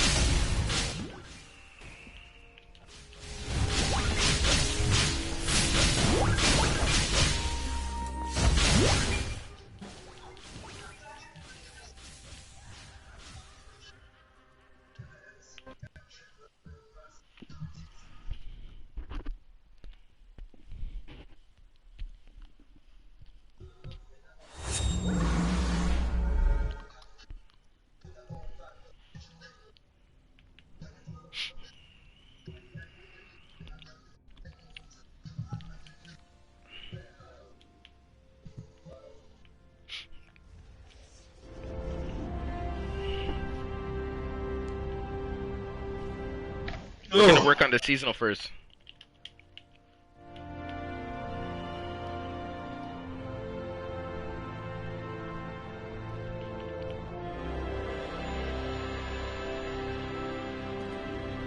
S1: We're gonna work on the seasonal first.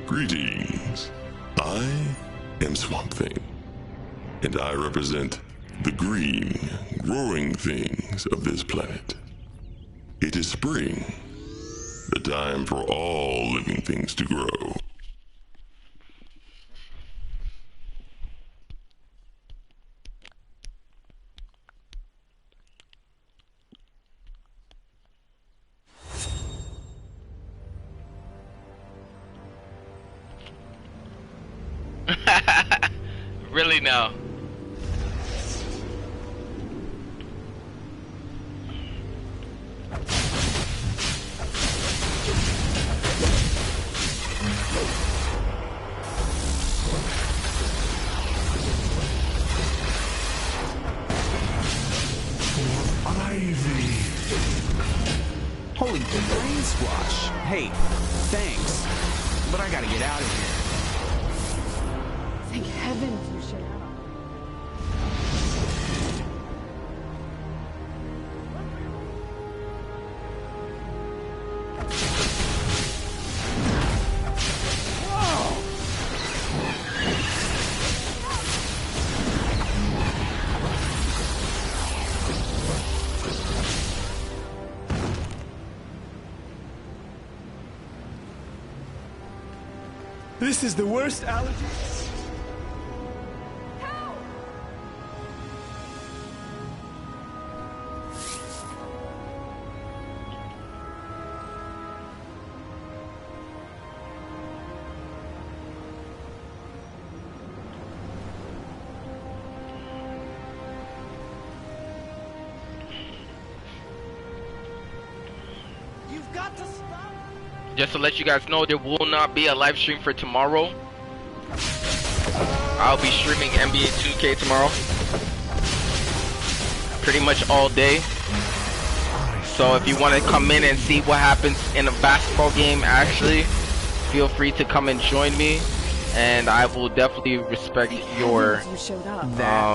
S13: Greetings. I am Swamp Thing, and I represent the green, growing things of this planet. It is spring, the time for all living things to grow.
S1: Really now.
S5: Holy brain squash. Hey, thanks. But I gotta get out of here.
S14: Thank heavens you showed up.
S15: This is the worst allergy.
S5: You've got to stop.
S1: Just to let you guys know, there will not be a live stream for tomorrow. I'll be streaming NBA 2K tomorrow. Pretty much all day. So if you want to come in and see what happens in a basketball game, actually, feel free to come and join me. And I will definitely respect your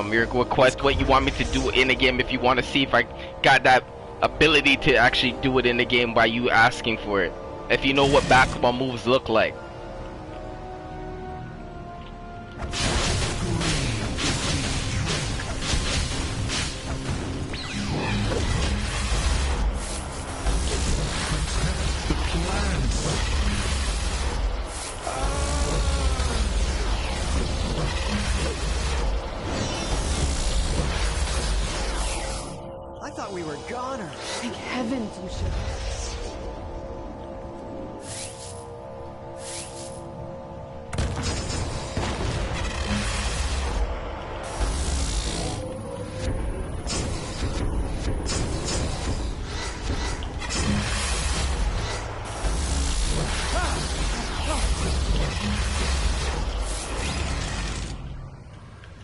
S1: request, what you want me to do in the game, if you want to see if I got that ability to actually do it in the game by you asking for it. If you know what basketball moves look like.
S5: I thought we were goners.
S14: Thank heavens you showed up.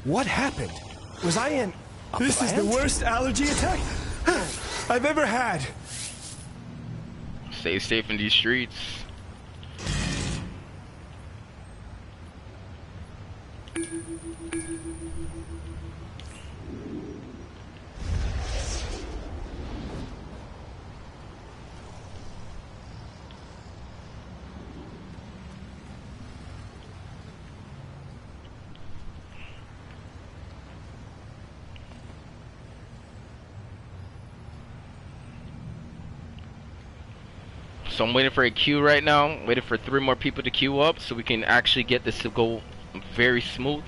S15: What happened? Was I in... This is the worst allergy attack I've ever had.
S1: Stay safe in these streets. So I'm waiting for a queue right now. I'm waiting for 3 more people to queue up so we can actually get this to go very smooth.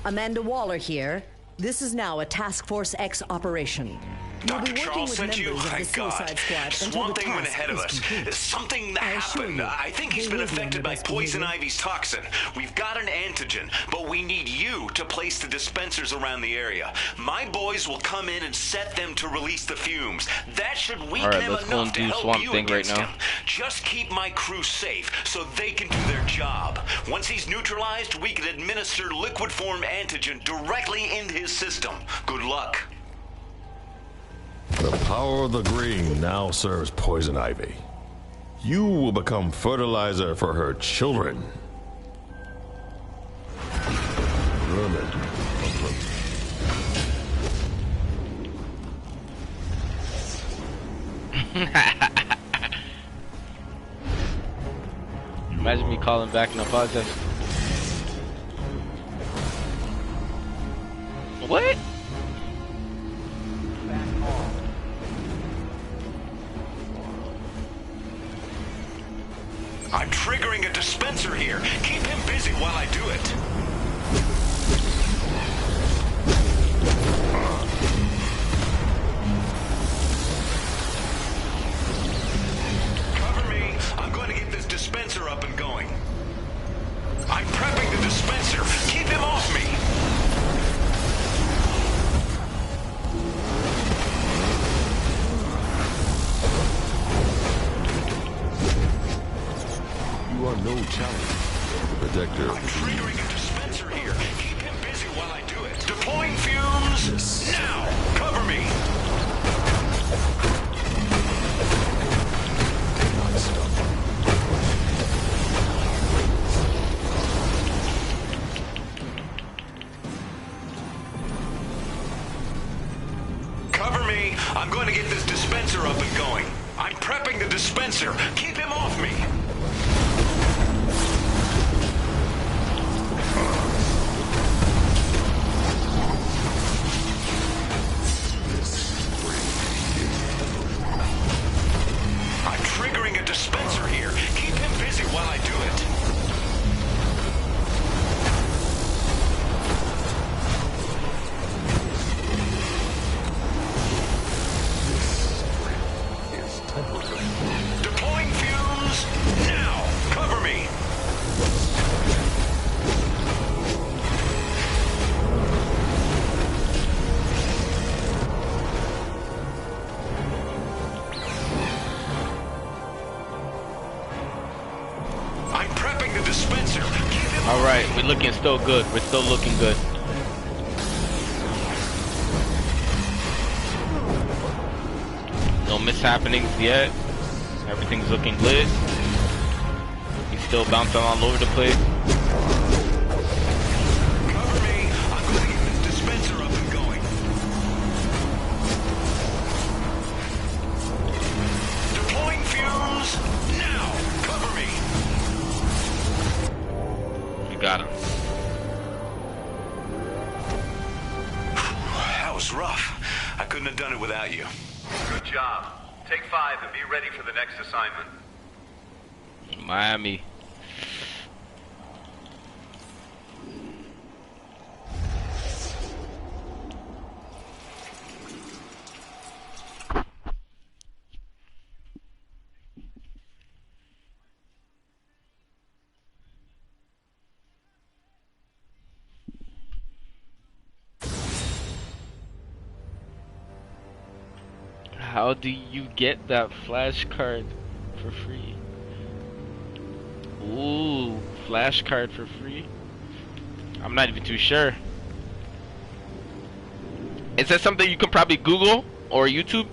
S16: Amanda Waller here. This is now a Task Force X operation. You'll be working
S12: Charles
S16: with
S12: sent
S16: members
S12: you?
S16: of the
S12: Thank
S16: Suicide
S12: God.
S16: Squad until the
S12: Swamp Thing went
S16: task
S12: ahead of
S16: is
S12: us.
S16: complete.
S12: Something
S16: I assure
S12: happened.
S16: you,
S12: I think he's
S16: they
S12: been
S16: will be on
S12: affected
S16: your
S12: by
S16: best
S12: Poison
S16: behavior.
S12: Ivy's toxin. We've got an antigen, but we need you to place the dispensers around the area. My boys will come in and set them to release the fumes. That should weaken
S1: Alright,
S12: him
S1: let's go
S12: enough
S1: and
S12: to
S1: do
S12: help
S1: Swamp
S12: you
S1: Thing right
S12: against
S1: now.
S12: him. Just keep my crew safe so they can do their job. Once he's neutralized, we can administer liquid form antigen directly into his system. Good luck.
S18: The power of the green now serves Poison Ivy. You will become fertilizer for her children. Vermin.
S1: Imagine me calling back in a podcast. What?
S12: I'm triggering a dispenser here. Keep him busy while I do it. Cover me. I'm going to get this dispenser up and going. I'm prepping the dispenser. Keep him off me.
S18: You are no challenge. Protector.
S12: I'm triggering a dispenser here. Keep him busy while I do it. Deploying fumes. Now, cover me. Cover me. I'm going to get this dispenser up and going. I'm prepping the dispenser. Keep him off me. I'm triggering a dispenser here. Keep him busy while I do it. Deploying fumes. Now, cover me. I'm prepping the dispenser. Keep him
S1: Alright, we're looking still good. We're still looking good. No mishappenings yet. Everything's looking lit. He's still bouncing all over the place.
S12: Cover me. I'm going to get this dispenser up and going. Deploying fumes. Now, cover me.
S1: You got him.
S12: That was rough. I couldn't have done it without you.
S19: Good job. Take 5 and be ready for the next assignment.
S1: Miami. How do you get that flash card for free? Ooh, flash card for free? I'm not even too sure. Is that something you can probably Google or YouTube?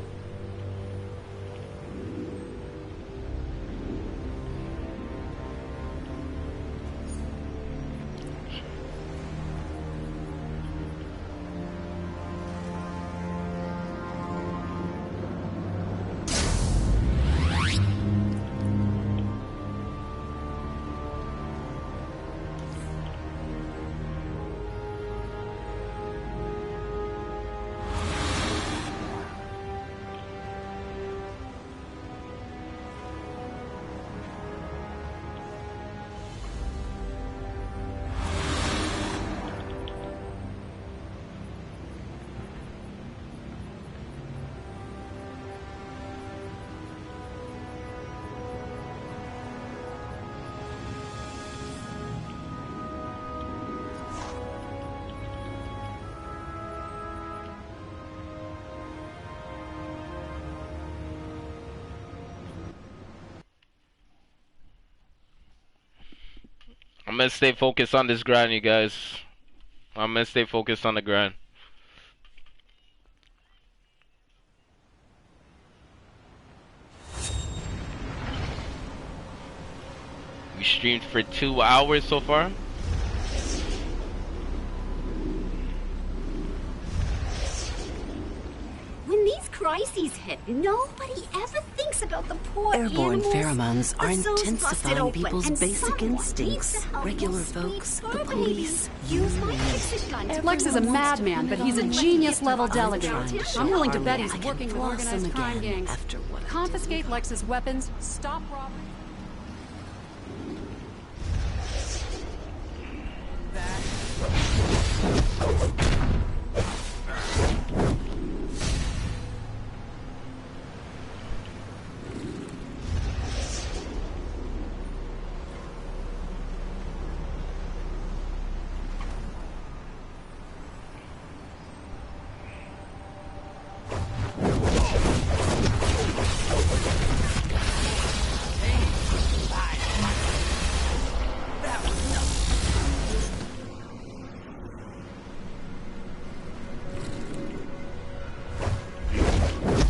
S1: gonna stay focused on this grind, you guys. I'm gonna stay focused on the grind. We streamed for 2 hours so far.
S4: When these crises hit, nobody ever thinks about the poor
S2: Airborne
S4: animals.
S2: pheromones are
S4: The zoos busted
S2: intensifying
S4: open,
S2: people's
S4: and
S2: basic
S4: someone needs
S2: instincts.
S4: to help
S2: Regular
S4: those
S2: folks,
S4: sweet
S2: the
S4: fur
S2: police.
S4: babies. Use my fix-it gun.
S11: Lex is a madman, but he's a genius-level delegate. I'm willing to bet he's
S2: I can
S11: working with
S2: floss him
S11: organized crime
S2: again
S11: gangs.
S2: after what I
S11: Confiscate Lex's weapons, stop robbery.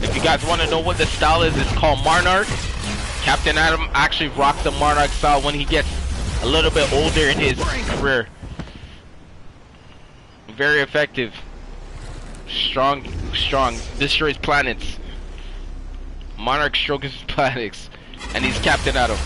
S1: If you guys want to know what the style is, it's called Monarch. Captain Adam actually rocks the Monarch style when he gets a little bit older in his career. Very effective. Strong. Destroys planets. Monarch strokes planets. And he's Captain Adam.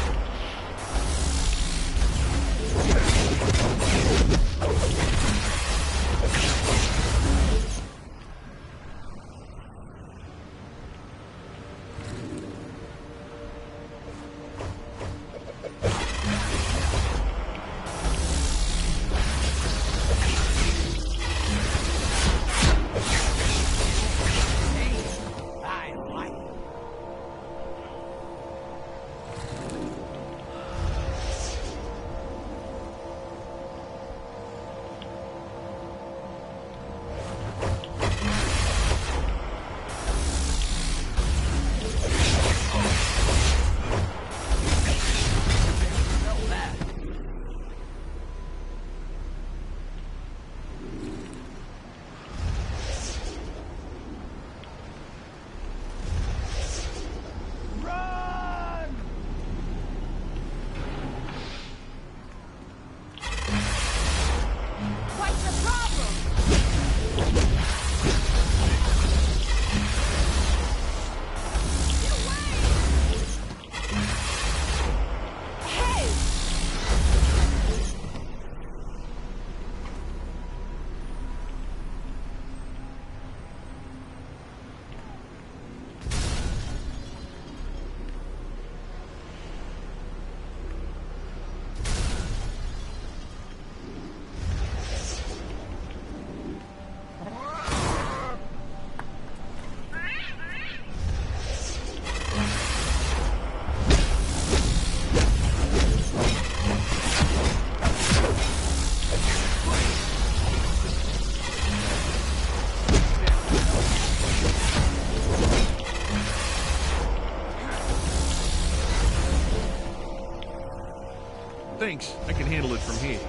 S8: Thanks. I can handle it from here.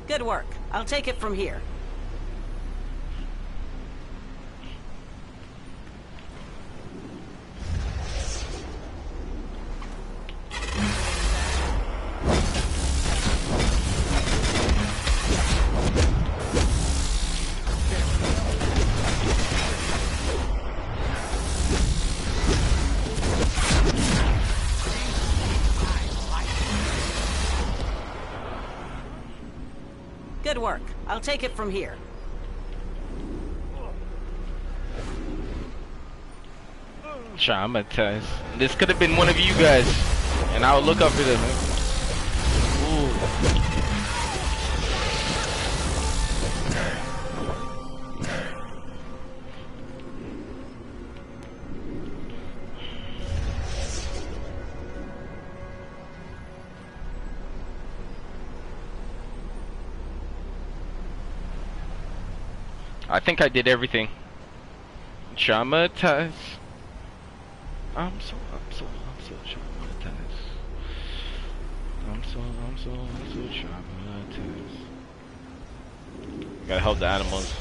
S20: Good work. I'll take it from here. Good work. I'll take it from here.
S1: Traumatized. This could have been one of you guys, and I would look up for them. Ooh. I think I did everything. Traumatized. I'm so traumatized. I'm so traumatized. Gotta help the animals.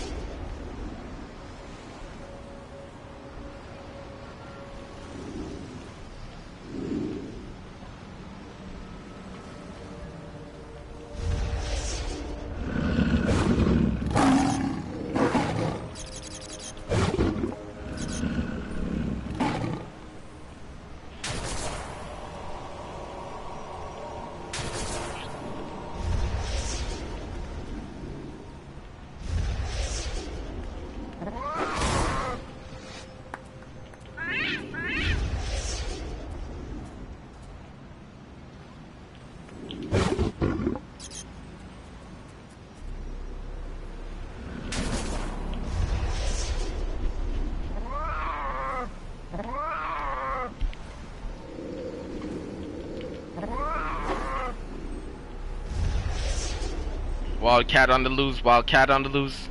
S1: Wildcat on the loose, wildcat on the loose.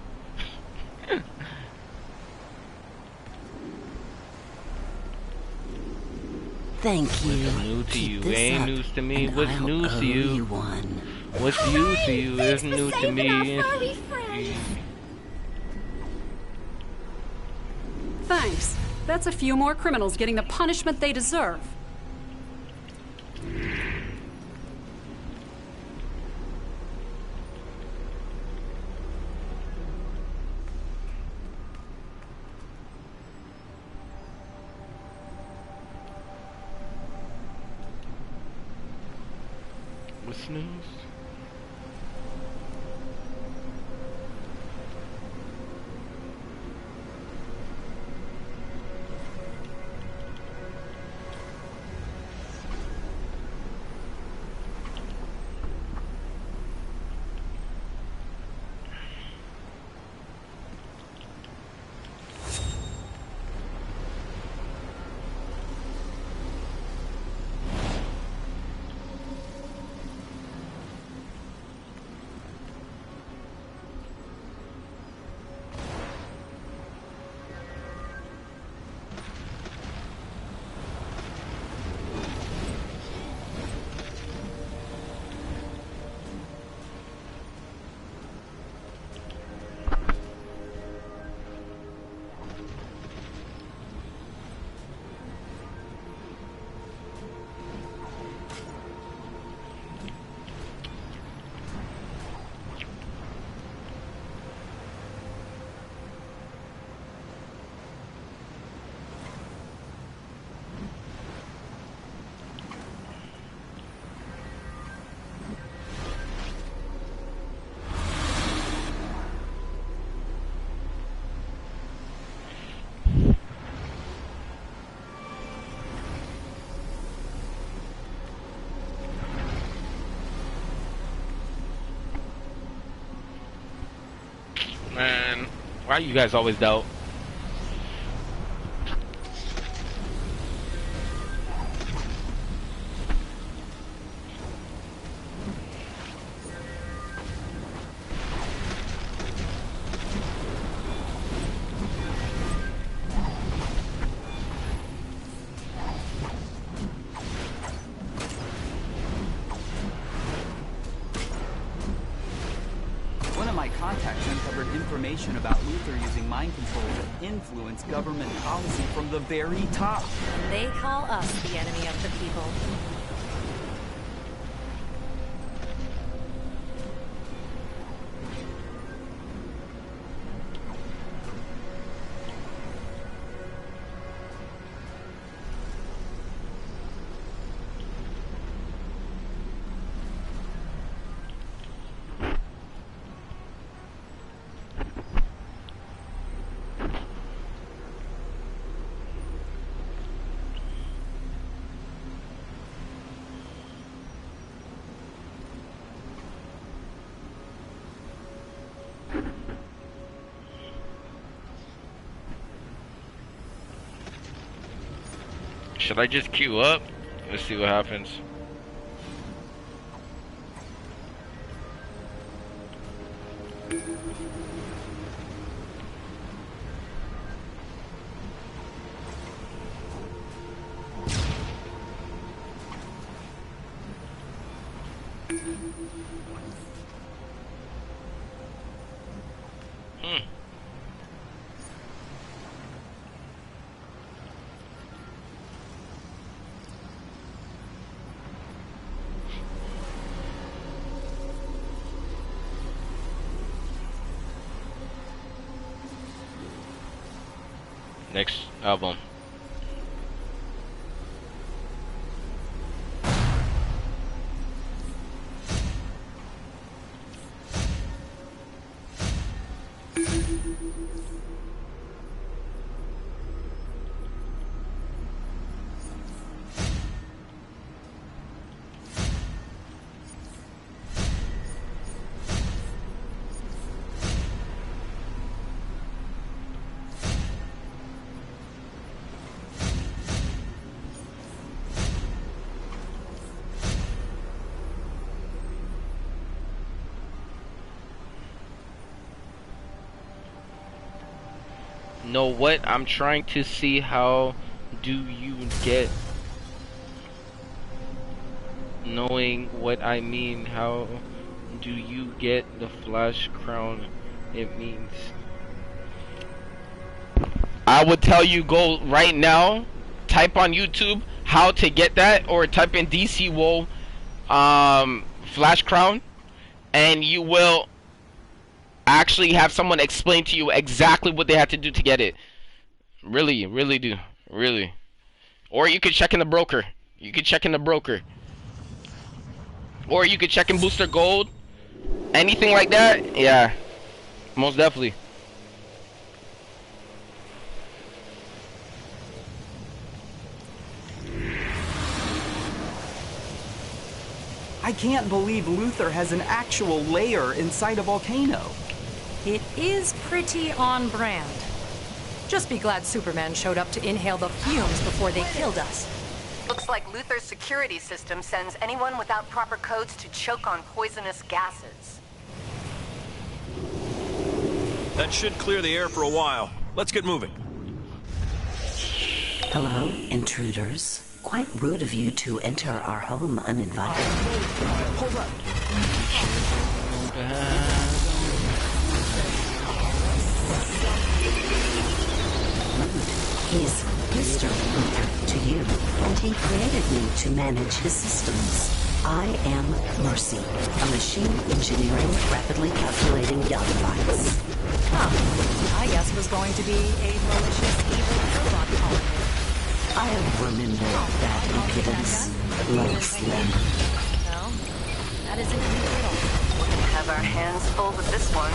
S2: Thank you.
S1: What's new to
S2: Keep
S1: you?
S2: this
S1: Ain't
S2: up,
S1: news to me.
S2: and
S1: What's
S2: I'll
S1: news
S2: owe
S1: to you?
S2: you one.
S1: What's news to you? It's new to me.
S11: Thanks. That's a few more criminals getting the punishment they deserve.
S1: What's news? Man, why you guys always doubt?
S5: One of my contacts uncovered information about Luther using mind control to influence government policy from the very top.
S6: And they call us the enemy of the people.
S1: Should I just queue up? Let's see what happens. Next album. Know what? I'm trying to see how do you get, knowing what I mean, how do you get the flash crown? It means I would tell you go right now, type on YouTube how to get that, or type in Dcuo flash crown, and you will actually have someone explain to you exactly what they had to do to get it. Really do. Really. Or you could check in the broker. You could check in the broker. Or you could check in Booster Gold. Anything like that. Yeah. Most definitely.
S5: I can't believe Luthor has an actual lair inside a volcano.
S6: It is pretty on brand. Just be glad Superman showed up to inhale the fumes before they killed us.
S7: Looks like Luthor's security system sends anyone without proper codes to choke on poisonous gases.
S8: That should clear the air for a while. Let's get moving.
S2: Hello, intruders. Quite rude of you to enter our home uninvited.
S5: Hold up.
S2: He's Mr. Luthor to you, and he created me to manage his systems. I am Mercy, a machine engineering, rapidly calculating young device.
S6: I guess was going to be a malicious evil robot colony.
S2: I remember that impudence, Lois Lane.
S6: No, that isn't you at all.
S7: We're gonna have our hands full with this one.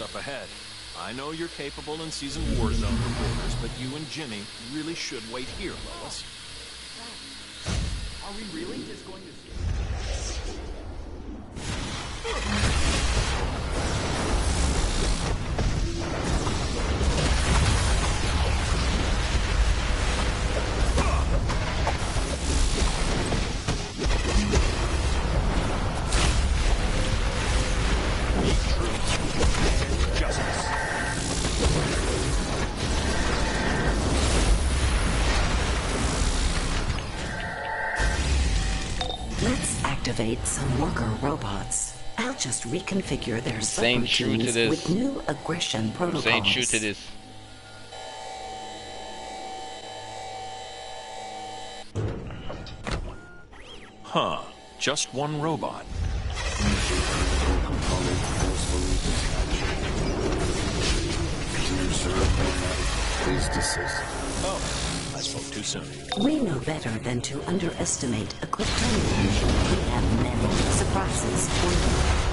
S8: Up ahead. I know you're capable and seasoned Warzone reporters, but you and Jimmy really should wait here, Lois.
S5: Are we really just going to...
S2: Let's activate some worker robots. I'll They'll just reconfigure their
S1: Saying true to
S2: subroutines
S1: this.
S2: with new aggression protocols.
S1: Saying true to this.
S8: Huh. Just one robot.
S13: Please desist.
S8: Oh, I spoke too soon.
S2: We know better than to underestimate a Kryptonian. We have many surprises for you.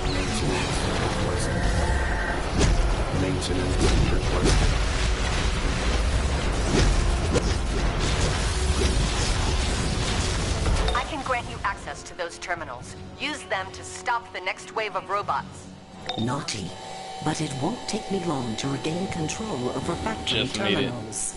S13: Maintenance request.
S7: I can grant you access to those terminals. Use them to stop the next wave of robots.
S2: Naughty. But it won't take me long to regain control over factory
S1: Just made it.
S2: terminals.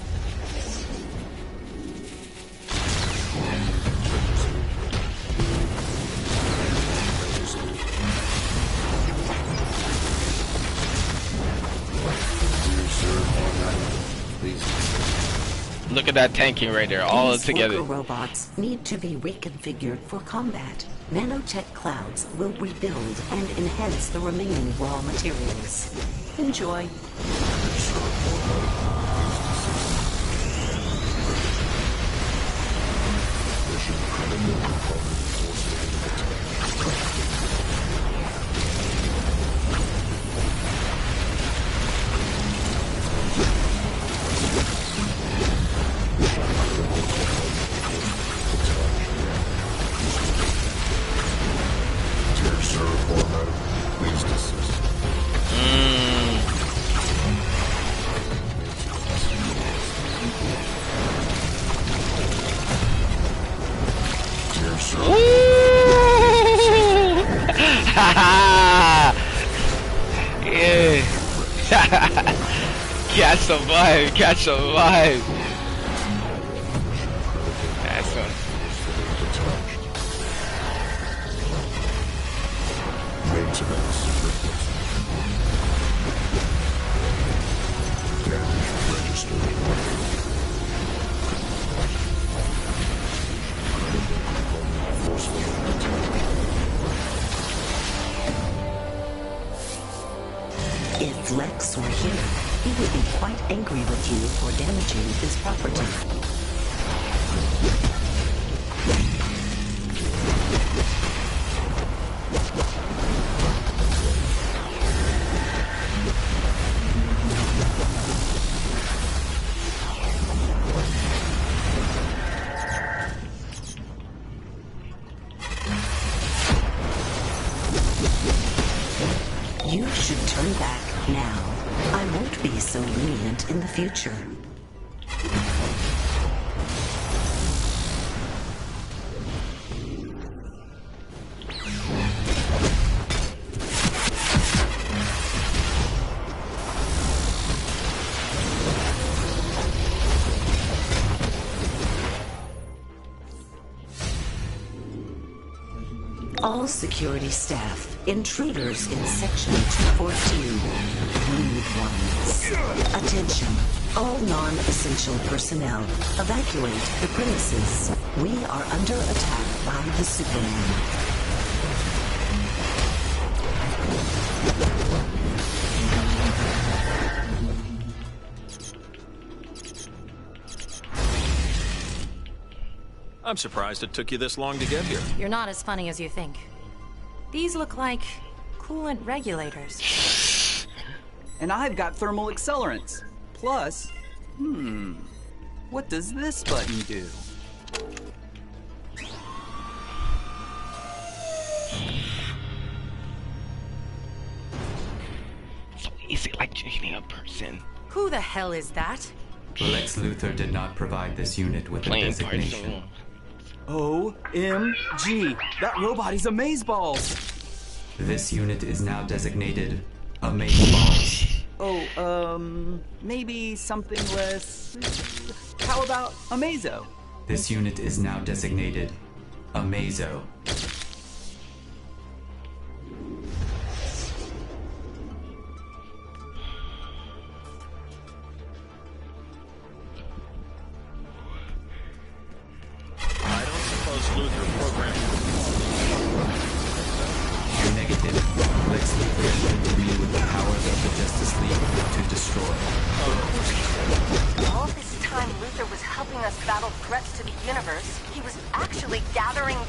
S1: Look at that tanking right there, all
S2: These
S1: together.
S2: worker robots need to be reconfigured for combat. Nanotech clouds will rebuild and enhance the remaining raw materials. Enjoy.
S1: Yeah. Catch the vibe, catch the vibe. That's one.
S2: If Lex were here, he would be quite angry with you for damaging his property. You should turn back now. I won't be so lenient in the future. All security staff, intruders in Section 214, rude ones. Attention, all non-essential personnel, evacuate the premises. We are under attack by the Superman.
S8: I'm surprised it took you this long to get here.
S6: You're not as funny as you think. These look like coolant regulators.
S5: And I've got thermal accelerants. Plus, what does this button do?
S1: So easy like changing a person.
S6: Who the hell is that?
S9: Lex Luthor did not provide this unit with a
S1: Playing
S9: designation.
S5: OMG! That robot is amazeballs!
S9: This unit is now designated Amazeballs.
S5: Oh, maybe something less... How about Amazo?
S9: This unit is now designated Amazo.
S8: I don't suppose Luthor programmed.
S9: Negative.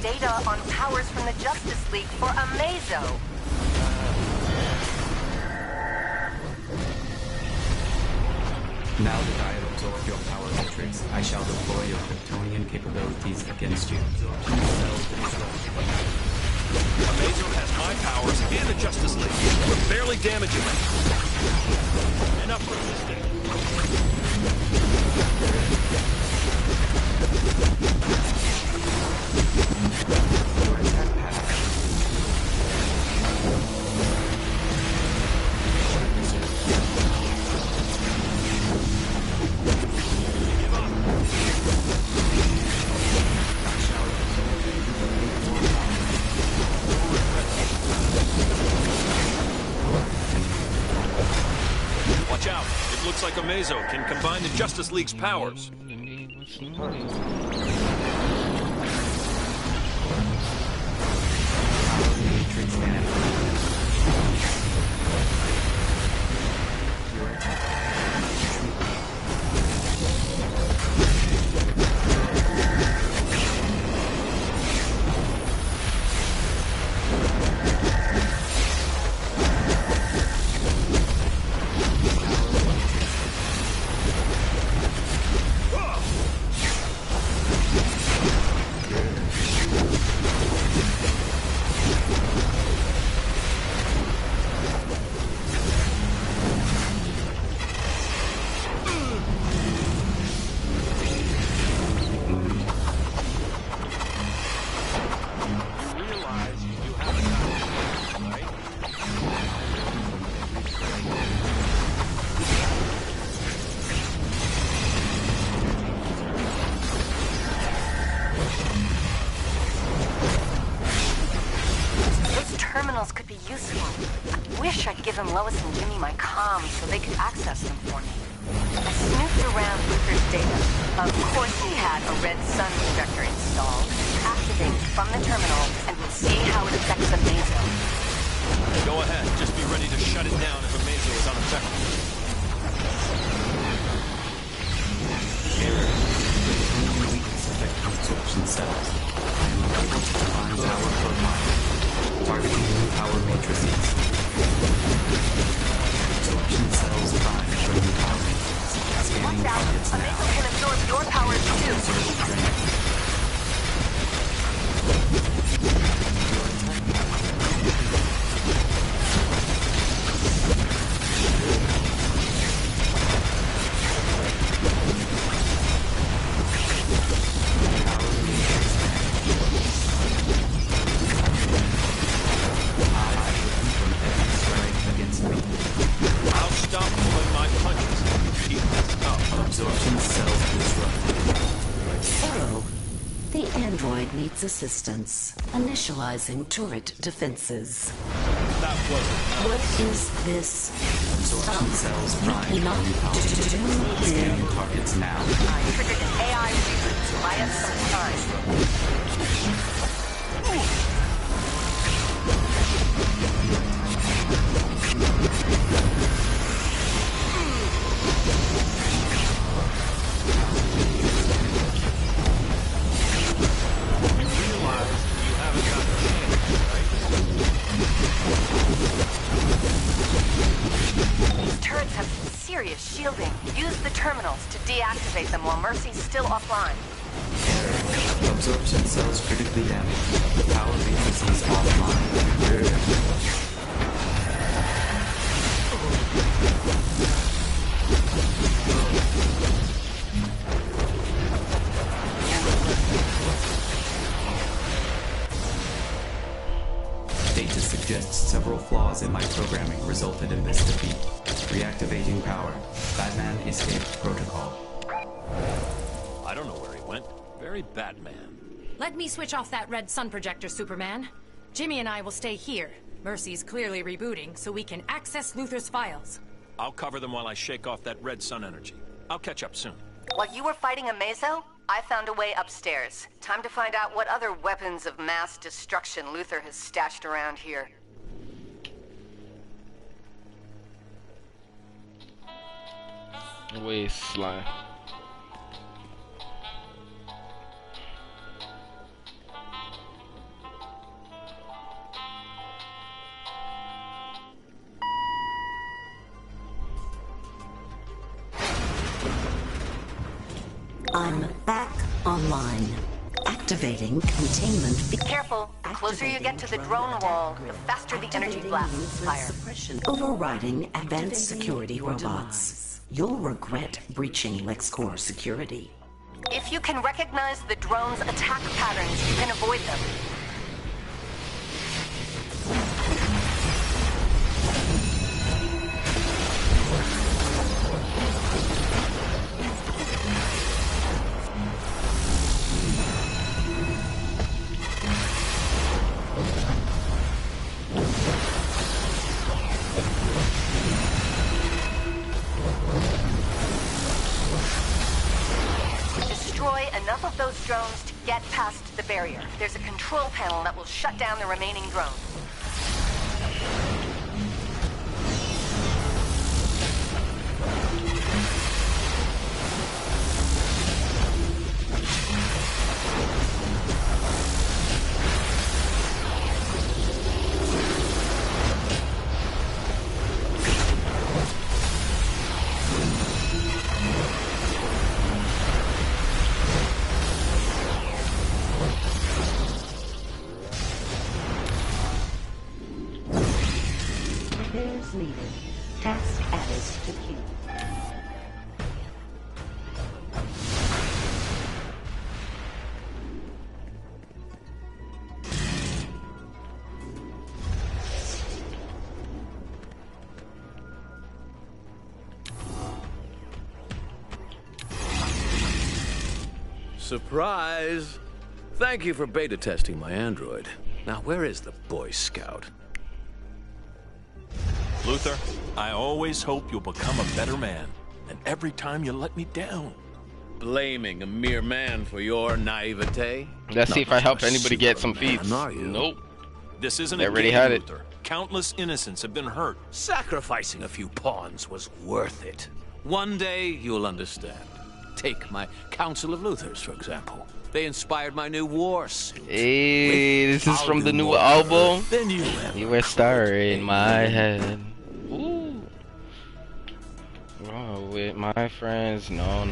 S7: data on powers from the Justice League for Amazo.
S9: Now that I have absorbed your power matrix, I shall deploy your Kryptonian capabilities against you.
S8: Amazo has my powers and the Justice League. We're barely damaging them. Enough for this day. Watch out. It looks like Amazo can combine the Justice League's powers.
S7: Could be useful. I wish I'd given Lois and Jimmy my comms so they could access them for me. I snooped around Luther's data. Of course he had a red sun projector installed. Activate from the terminal and we'll see how it affects Amazo.
S8: Go ahead. Just be ready to shut it down if Amazo is unaffected.
S9: Error. Weakness affecting absorption cells. I am unable to define power profile. Targeting new power matrices. Absorption cells prime for new power matrices. Scanning targets now.
S7: Amazo can absorb your powers too.
S2: Needs assistance. Initializing turret defenses.
S8: That wasn't.
S2: What is this?
S9: Absorption cells prime.
S2: Cannot do
S9: Scanning targets now.
S7: I triggered an AI reboot, so I have some time. Shielding. Use the terminals to deactivate them while Mercy's still offline.
S9: Absorption cells critically damaged. Power matrices offline. Data suggests several flaws in my programming resulted in this defeat. Reactivating power. Batman escaped protocol.
S8: I don't know where he went. Very Batman.
S6: Let me switch off that red sun projector, Superman. Jimmy and I will stay here. Mercy's clearly rebooting, so we can access Luther's files.
S8: I'll cover them while I shake off that red sun energy. I'll catch up soon.
S7: While you were fighting Amazo, I found a way upstairs. Time to find out what other weapons of mass destruction Luther has stashed around here.
S1: Wasteland.
S2: I'm back online. Activating containment.
S7: Be careful. The closer you get to the drone wall, the faster the energy blasts fire.
S2: Overriding advanced security robots. You'll regret breaching LexCorp security.
S7: If you can recognize the drone's attack patterns, you can avoid them. Destroy enough of those drones to get past the barrier. There's a control panel that will shut down the remaining drones.
S2: Repairs needed. Task added to queue.
S10: Surprise! Thank you for beta testing my android. Now, where is the Boy Scout?
S8: Luther, I always hope you'll become a better man. And every time you let me down.
S10: Blaming a mere man for your naivete?
S1: Let's see if I help anybody get some feeds.
S10: Are you?
S1: Nope.
S8: This isn't
S1: They
S8: a
S1: already
S8: game,
S1: had it.
S8: Luther. Countless innocents have been hurt.
S10: Sacrificing a few pawns was worth it. One day you'll understand. Take my Council of Luthers, for example. They inspired my new war suit.
S1: Hey, this is
S10: I'll
S1: from
S10: do
S1: the new
S10: more
S1: album.
S10: than you
S1: You were a star in my head. Ooh. Oh, with my friends, no.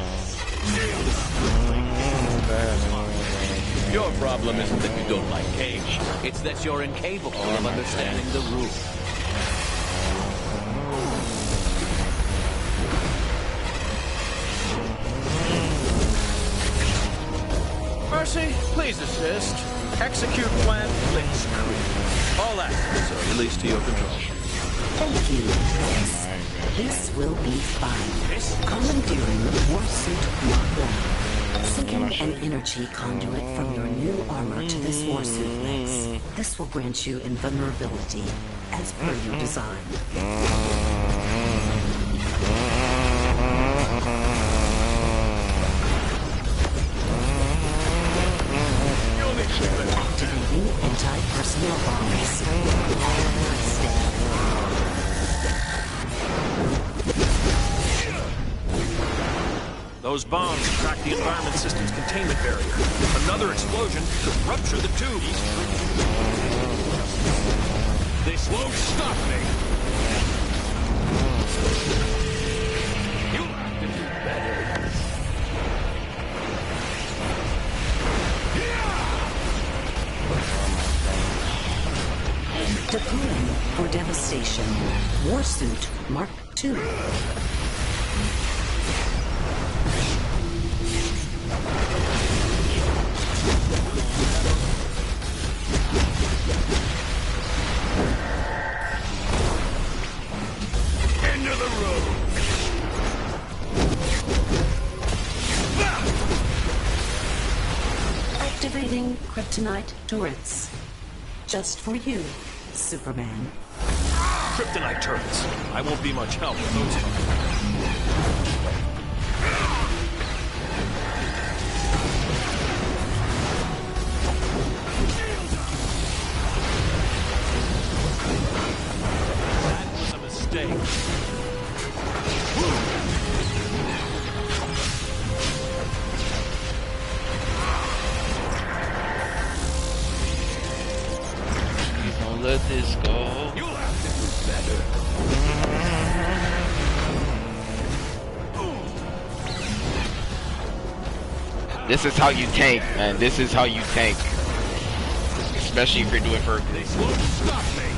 S10: Your problem isn't that you don't like cake. It's that you're incapable of understanding the rules. Mercy, please assist. Execute plan Blitzkrieg. All assets are released to your control.
S2: Thank you, Rex. This will be fun. Commandeering the Warsuit Mark 1. Syncing an energy conduit from your new armor to this Warsuit, Lex. This will grant you invulnerability, as per your design. Activating anti-personnel bombs.
S8: Those bombs crack the environment system's containment barrier. Another explosion could rupture the tubes.
S10: This won't stop me. You have to do better.
S2: Deploying for devastation. Warsuit Mark 2.
S10: End of the road.
S2: Activating kryptonite turrets. Just for you, Superman.
S8: Kryptonite turrets. I won't be much help with those. That was a mistake.
S1: Don't let this go.
S10: You'll have to do better.
S1: This is how you tank, man. This is how you tank. Especially if you're doing for a group.
S8: Stop me!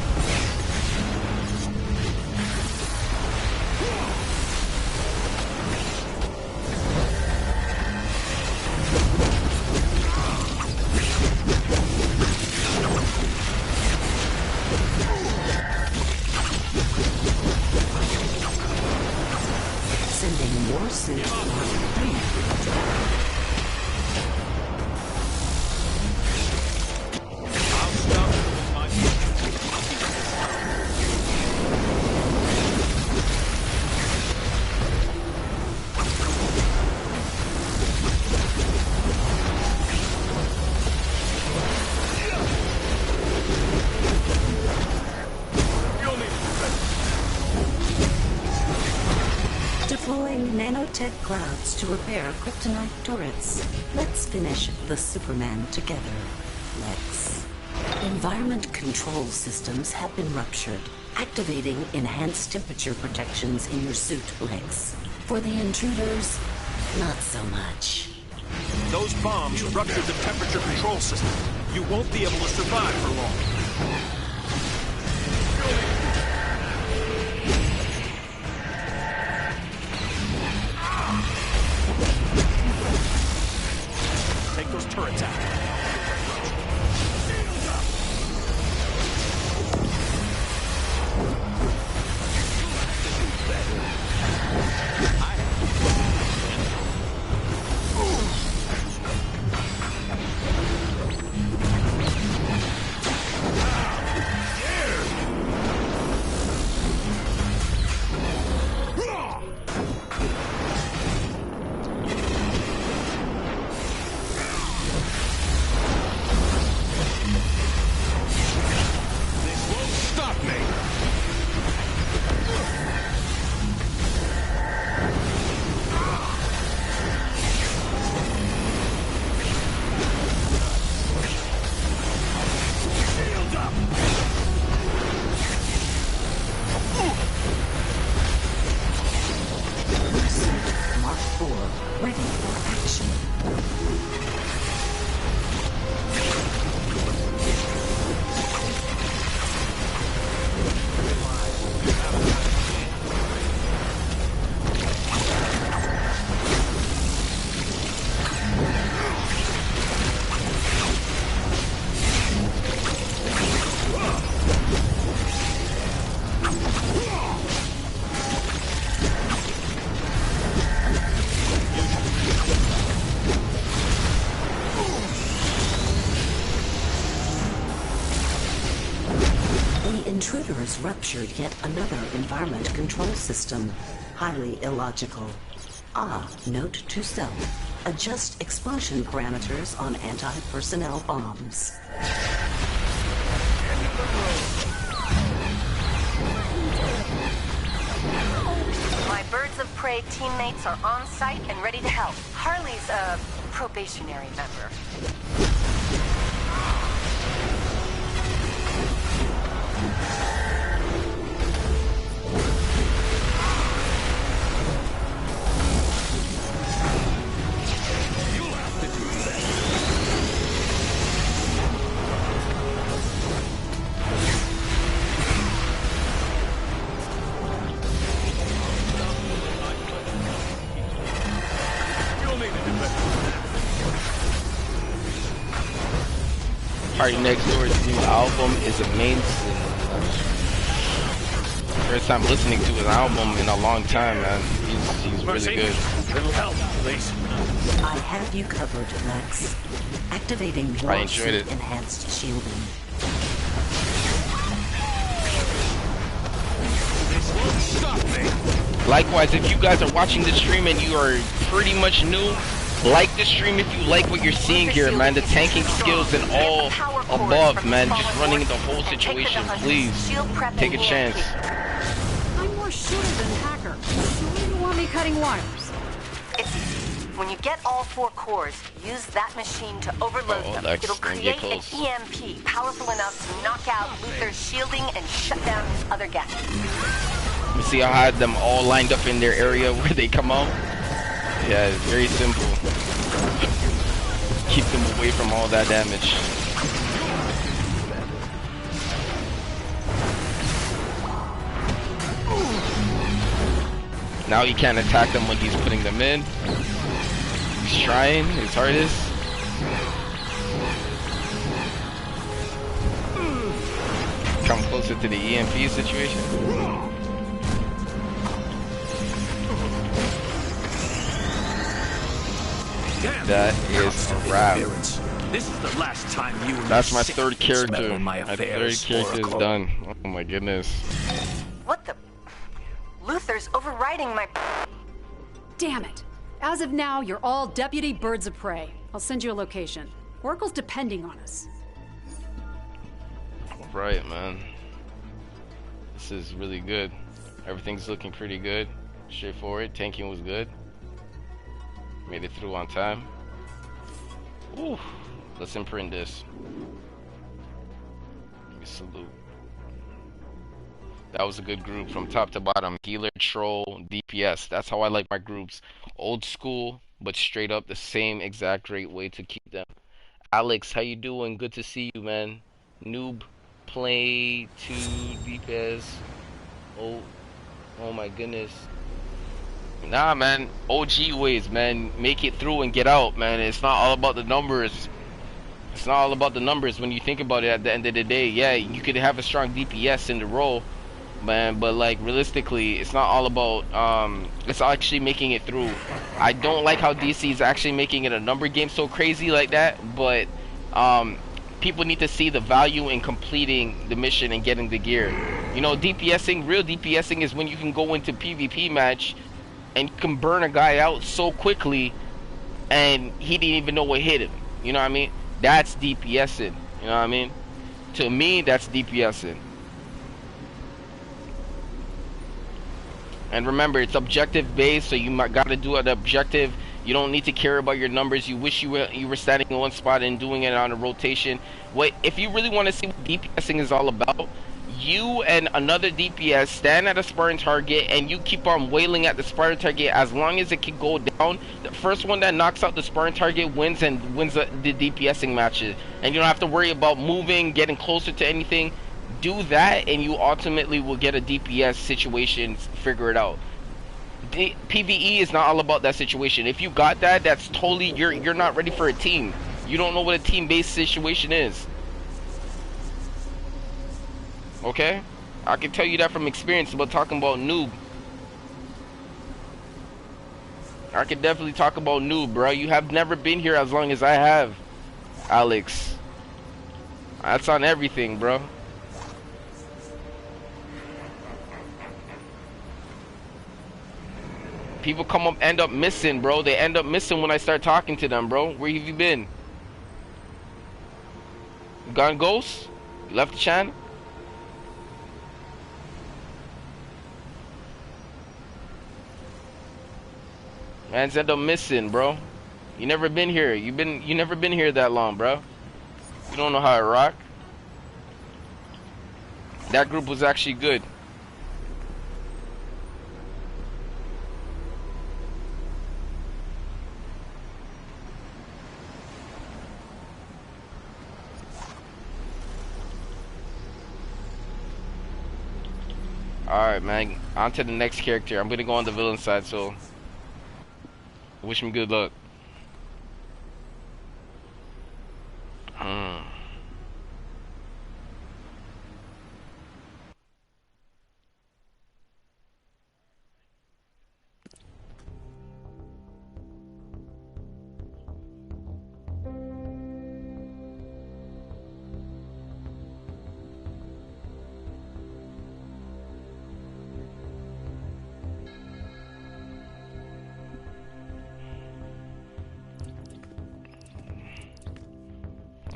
S2: Sending more suits on. Deploying nanotech clouds to repair kryptonite turrets. Let's finish the Superman together, Lex. Environment control systems have been ruptured, activating enhanced temperature protections in your suit, Lex. For the intruders, not so much.
S8: Those bombs ruptured the temperature control system. You won't be able to survive for long. Take those turrets out.
S2: Mark 4, ready for action. The intruders ruptured yet another environment control system. Highly illogical. Ah, note to self. Adjust explosion parameters on anti-personnel bombs.
S7: My Birds of Prey teammates are on site and ready to help. Harley's a probationary member.
S1: Party Next Door's new album is amazing. First time listening to his album in a long time, man. He's really good.
S8: Little help, please.
S2: I have you covered, Lex. Activating
S1: I enjoyed it.
S2: enhanced shielding.
S8: Stop me!
S1: Likewise, if you guys are watching the stream and you are pretty much new, like the stream if you like what you're seeing here, man. The tanking skills and all above, man. Just running the whole situation, please. Take a chance.
S11: I'm more shooter than hacker. So why do you want me cutting wires?
S7: When you get all 4 cores, use that machine to overload them.
S1: Lex,
S7: It'll
S1: don't get
S7: create an
S1: close.
S7: EMP powerful enough to knock out Luther's shielding and shut down his other gadgets.
S1: You see, I had them all lined up in their area where they come out. Yeah, it's very simple. keep them away from all that damage. Now he can't attack them when he's putting them in. He's trying his hardest. Come closer to the EMP situation. That is a wrap.
S10: This is the last time you.
S1: That's my third character.
S10: My
S1: third character is done. Oh my goodness.
S7: What the? Luther's overriding my.
S11: Damn it. As of now, you're all deputy birds of prey. I'll send you a location. Oracle's depending on us.
S1: Right, man. This is really good. Everything's looking pretty good. Straightforward. Tanking was good. Made it through on time. Ooh. Let's imprint this. Give me a salute. That was a good group from top to bottom. Healer, troll, DPS. That's how I like my groups. Old school, but straight up the same exact great way to keep them. Alex, how you doing? Good to see you, man. Noob, play to DPS. Oh my goodness. Nah, man. OG ways, man. Make it through and get out, man. It's not all about the numbers. It's not all about the numbers when you think about it at the end of the day. Yeah, you could have a strong DPS in the role, man, but like realistically, it's not all about it's actually making it through. I don't like how DC is actually making it a number game so crazy like that, but people need to see the value in completing the mission and getting the gear. You know, DPSing, real DPSing is when you can go into PvP match and you can burn a guy out so quickly and he didn't even know what hit him. You know what I mean? That's DPSing. You know what I mean? To me, that's DPSing. And remember, it's objective based, so you gotta do an objective. You don't need to care about your numbers. You wish you were standing in one spot and doing it on a rotation. If you really want to see what DPSing is all about, you and another DPS stand at a Spartan target and you keep on wailing at the Spartan target as long as it can go down. The first one that knocks out the Spartan target wins and wins the DPSing matches. And you don't have to worry about moving, getting closer to anything. Do that and you ultimately will get a DPS situation, figure it out. PvE is not all about that situation. If you got that, that's totally, you're not ready for a team. You don't know what a team-based situation is. Okay? I can tell you that from experience about talking about noob. I can definitely talk about noob, bro. You have never been here as long as I have, Alex. That's on everything, bro. People end up missing, bro. They end up missing when I start talking to them, bro. Where have you been? You gone ghost? You left the channel? Man's end up missing, bro. You never been here. You never been here that long, bro. You don't know how to rock. That group was actually good. Alright, man. On to the next character. I'm gonna go on the villain side, so wish him good luck.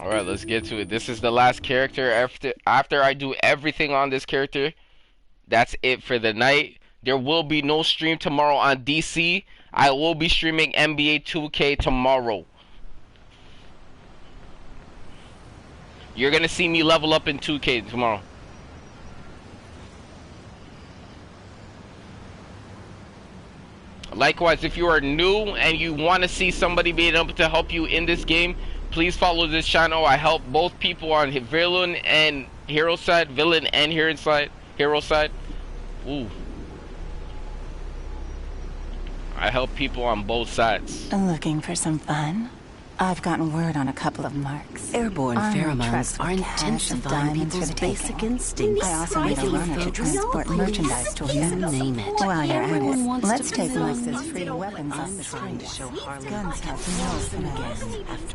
S1: Alright, let's get to it. This is the last character. After I do everything on this character, that's it for the night. There will be no stream tomorrow on DC. I will be streaming NBA 2K tomorrow. You're gonna see me level up in 2K tomorrow. Likewise, if you are new and you want to see somebody being able to help you in this game, please follow this channel. I help both people on villain and hero side, hero side. Ooh. I help people on both sides.
S21: Looking for some fun? I've gotten word on a couple of marks.
S2: Airborne pheromones are intensifying people's basic instincts.
S21: I also need a runner to transport merchandise to a
S2: You
S21: center.
S2: name it.
S21: While you're at
S2: Everyone
S21: it,
S2: wants
S21: let's
S2: to
S21: take
S2: belong.
S21: Lex's free weapons off the
S2: Trying to
S21: street.
S2: show Harlem
S21: Guns have no finesse.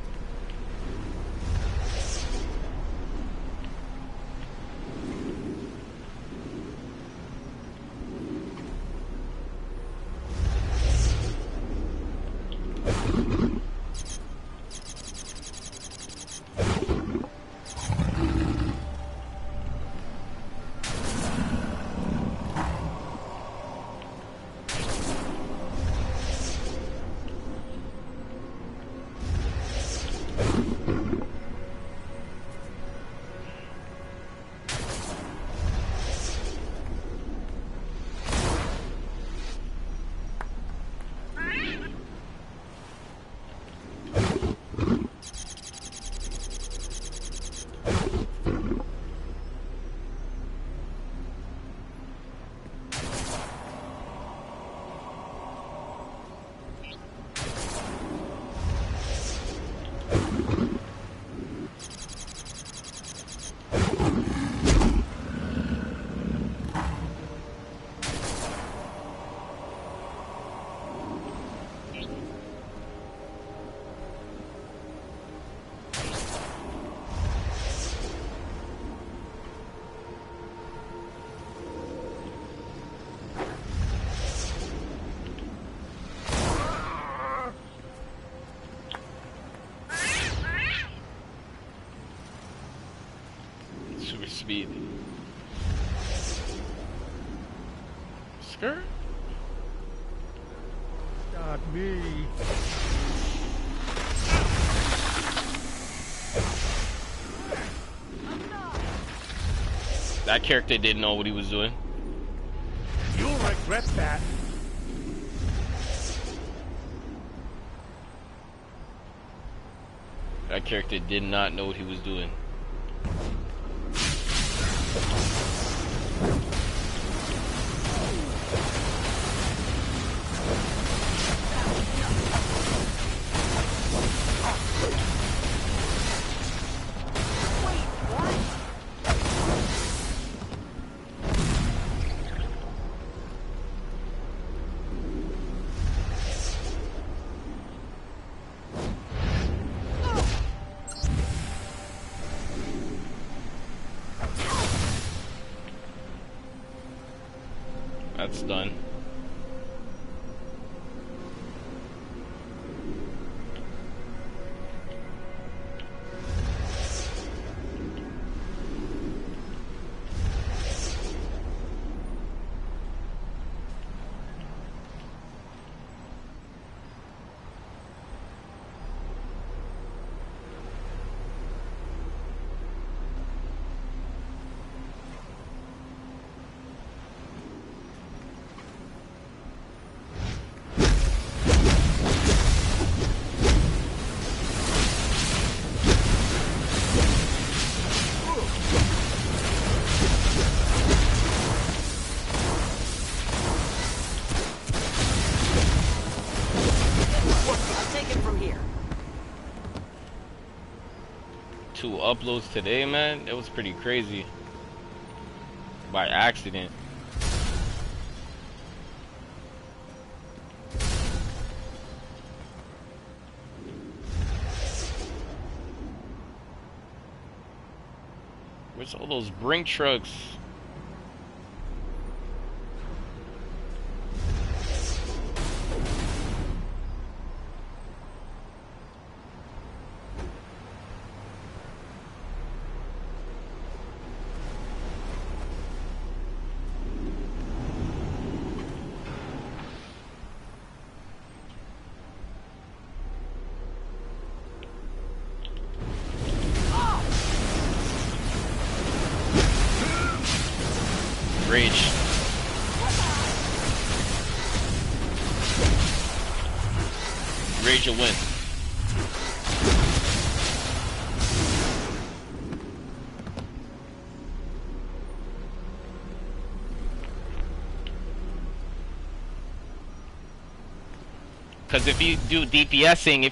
S2: after
S1: super speed. Skirt?
S15: Not me.
S1: That character didn't know what he was doing.
S15: You'll regret that.
S1: That character did not know what he was doing. That's done. Uploads today, man, it was pretty crazy. By accident. Where's all those brink trucks? Rage. Rage will win. Because if you do DPSing,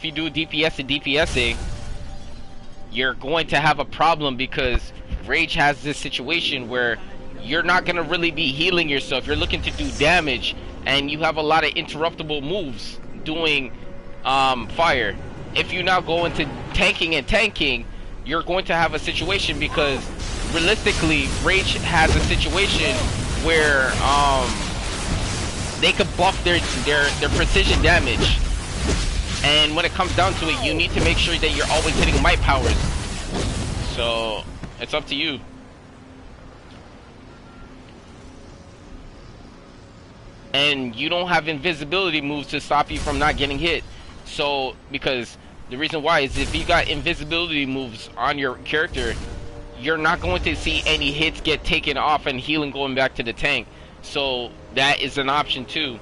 S1: you're going to have a problem because Rage has this situation where you're not going to really be healing yourself. You're looking to do damage, and you have a lot of interruptible moves doing fire. If you now go into tanking, you're going to have a situation because realistically, Rage has a situation where they could buff their precision damage. And when it comes down to it, you need to make sure that you're always hitting might powers. So, it's up to you. And you don't have invisibility moves to stop you from not getting hit. So, because the reason why is if you got invisibility moves on your character, you're not going to see any hits get taken off and healing going back to the tank. So, that is an option too.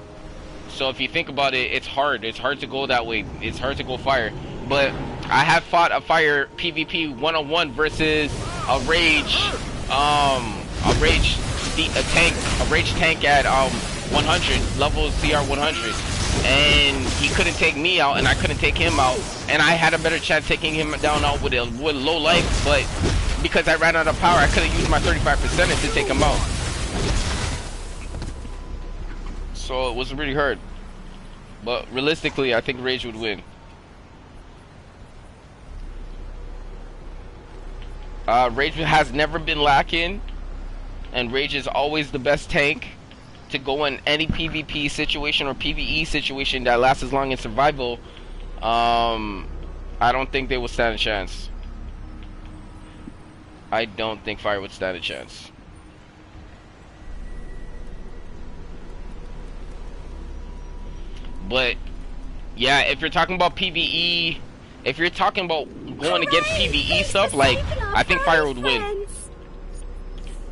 S1: So if you think about it, it's hard. It's hard to go that way. It's hard to go fire. But I have fought a fire PvP 1-on-1 versus a rage tank at 100 level CR 100, and he couldn't take me out, and I couldn't take him out, and I had a better chance taking him down out with low life. But because I ran out of power, I could have used my 35% to take him out. So it was really hard. But realistically, I think Rage would win. Rage has never been lacking, and Rage is always the best tank to go in any PvP situation or PvE situation that lasts as long as survival. I don't think they would stand a chance. I don't think Fire would stand a chance. But yeah, if you're talking about PvE, if you're talking about going against PvE stuff, like I think Fire would win.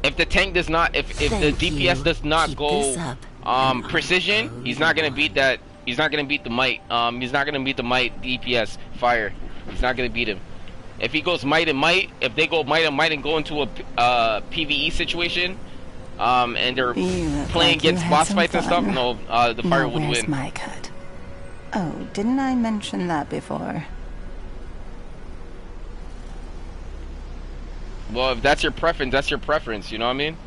S1: If the tank does not, if the DPS does not go precision, he's not gonna beat that. He's not gonna beat the might. He's not gonna beat the might DPS Fire. He's not gonna beat him. If he goes might and might, if they go might and might and go into a PvE situation, and they're playing against boss fights and stuff, no, the Fire would win.
S21: Where's my cut? Oh, didn't I mention that before?
S1: Well, if that's your preference, that's your preference. You know what I mean?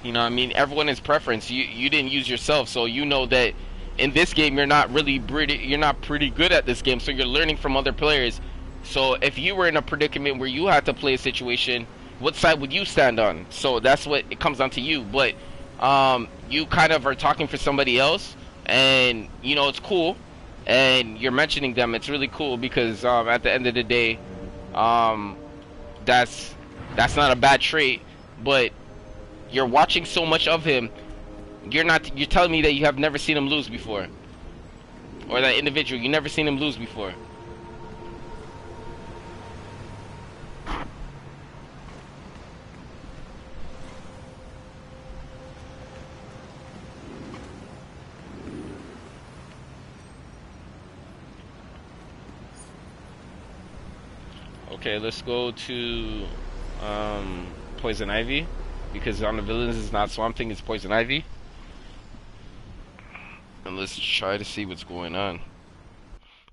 S1: You know what I mean? Everyone has preference. You didn't use yourself, so you know that in this game you're not really pretty good at this game. So you're learning from other players. So if you were in a predicament where you had to play a situation, what side would you stand on? So that's what it comes down to you. But you kind of are talking for somebody else, and you know it's cool, and you're mentioning them. It's really cool because at the end of the day, that's not a bad trait. But you're watching so much of him, you're telling me that you have never seen him lose before, or that individual you never seen him lose before. Okay, let's go to Poison Ivy, because on the villains it's not Swamp Thing, it's Poison Ivy. And let's try to see what's going on.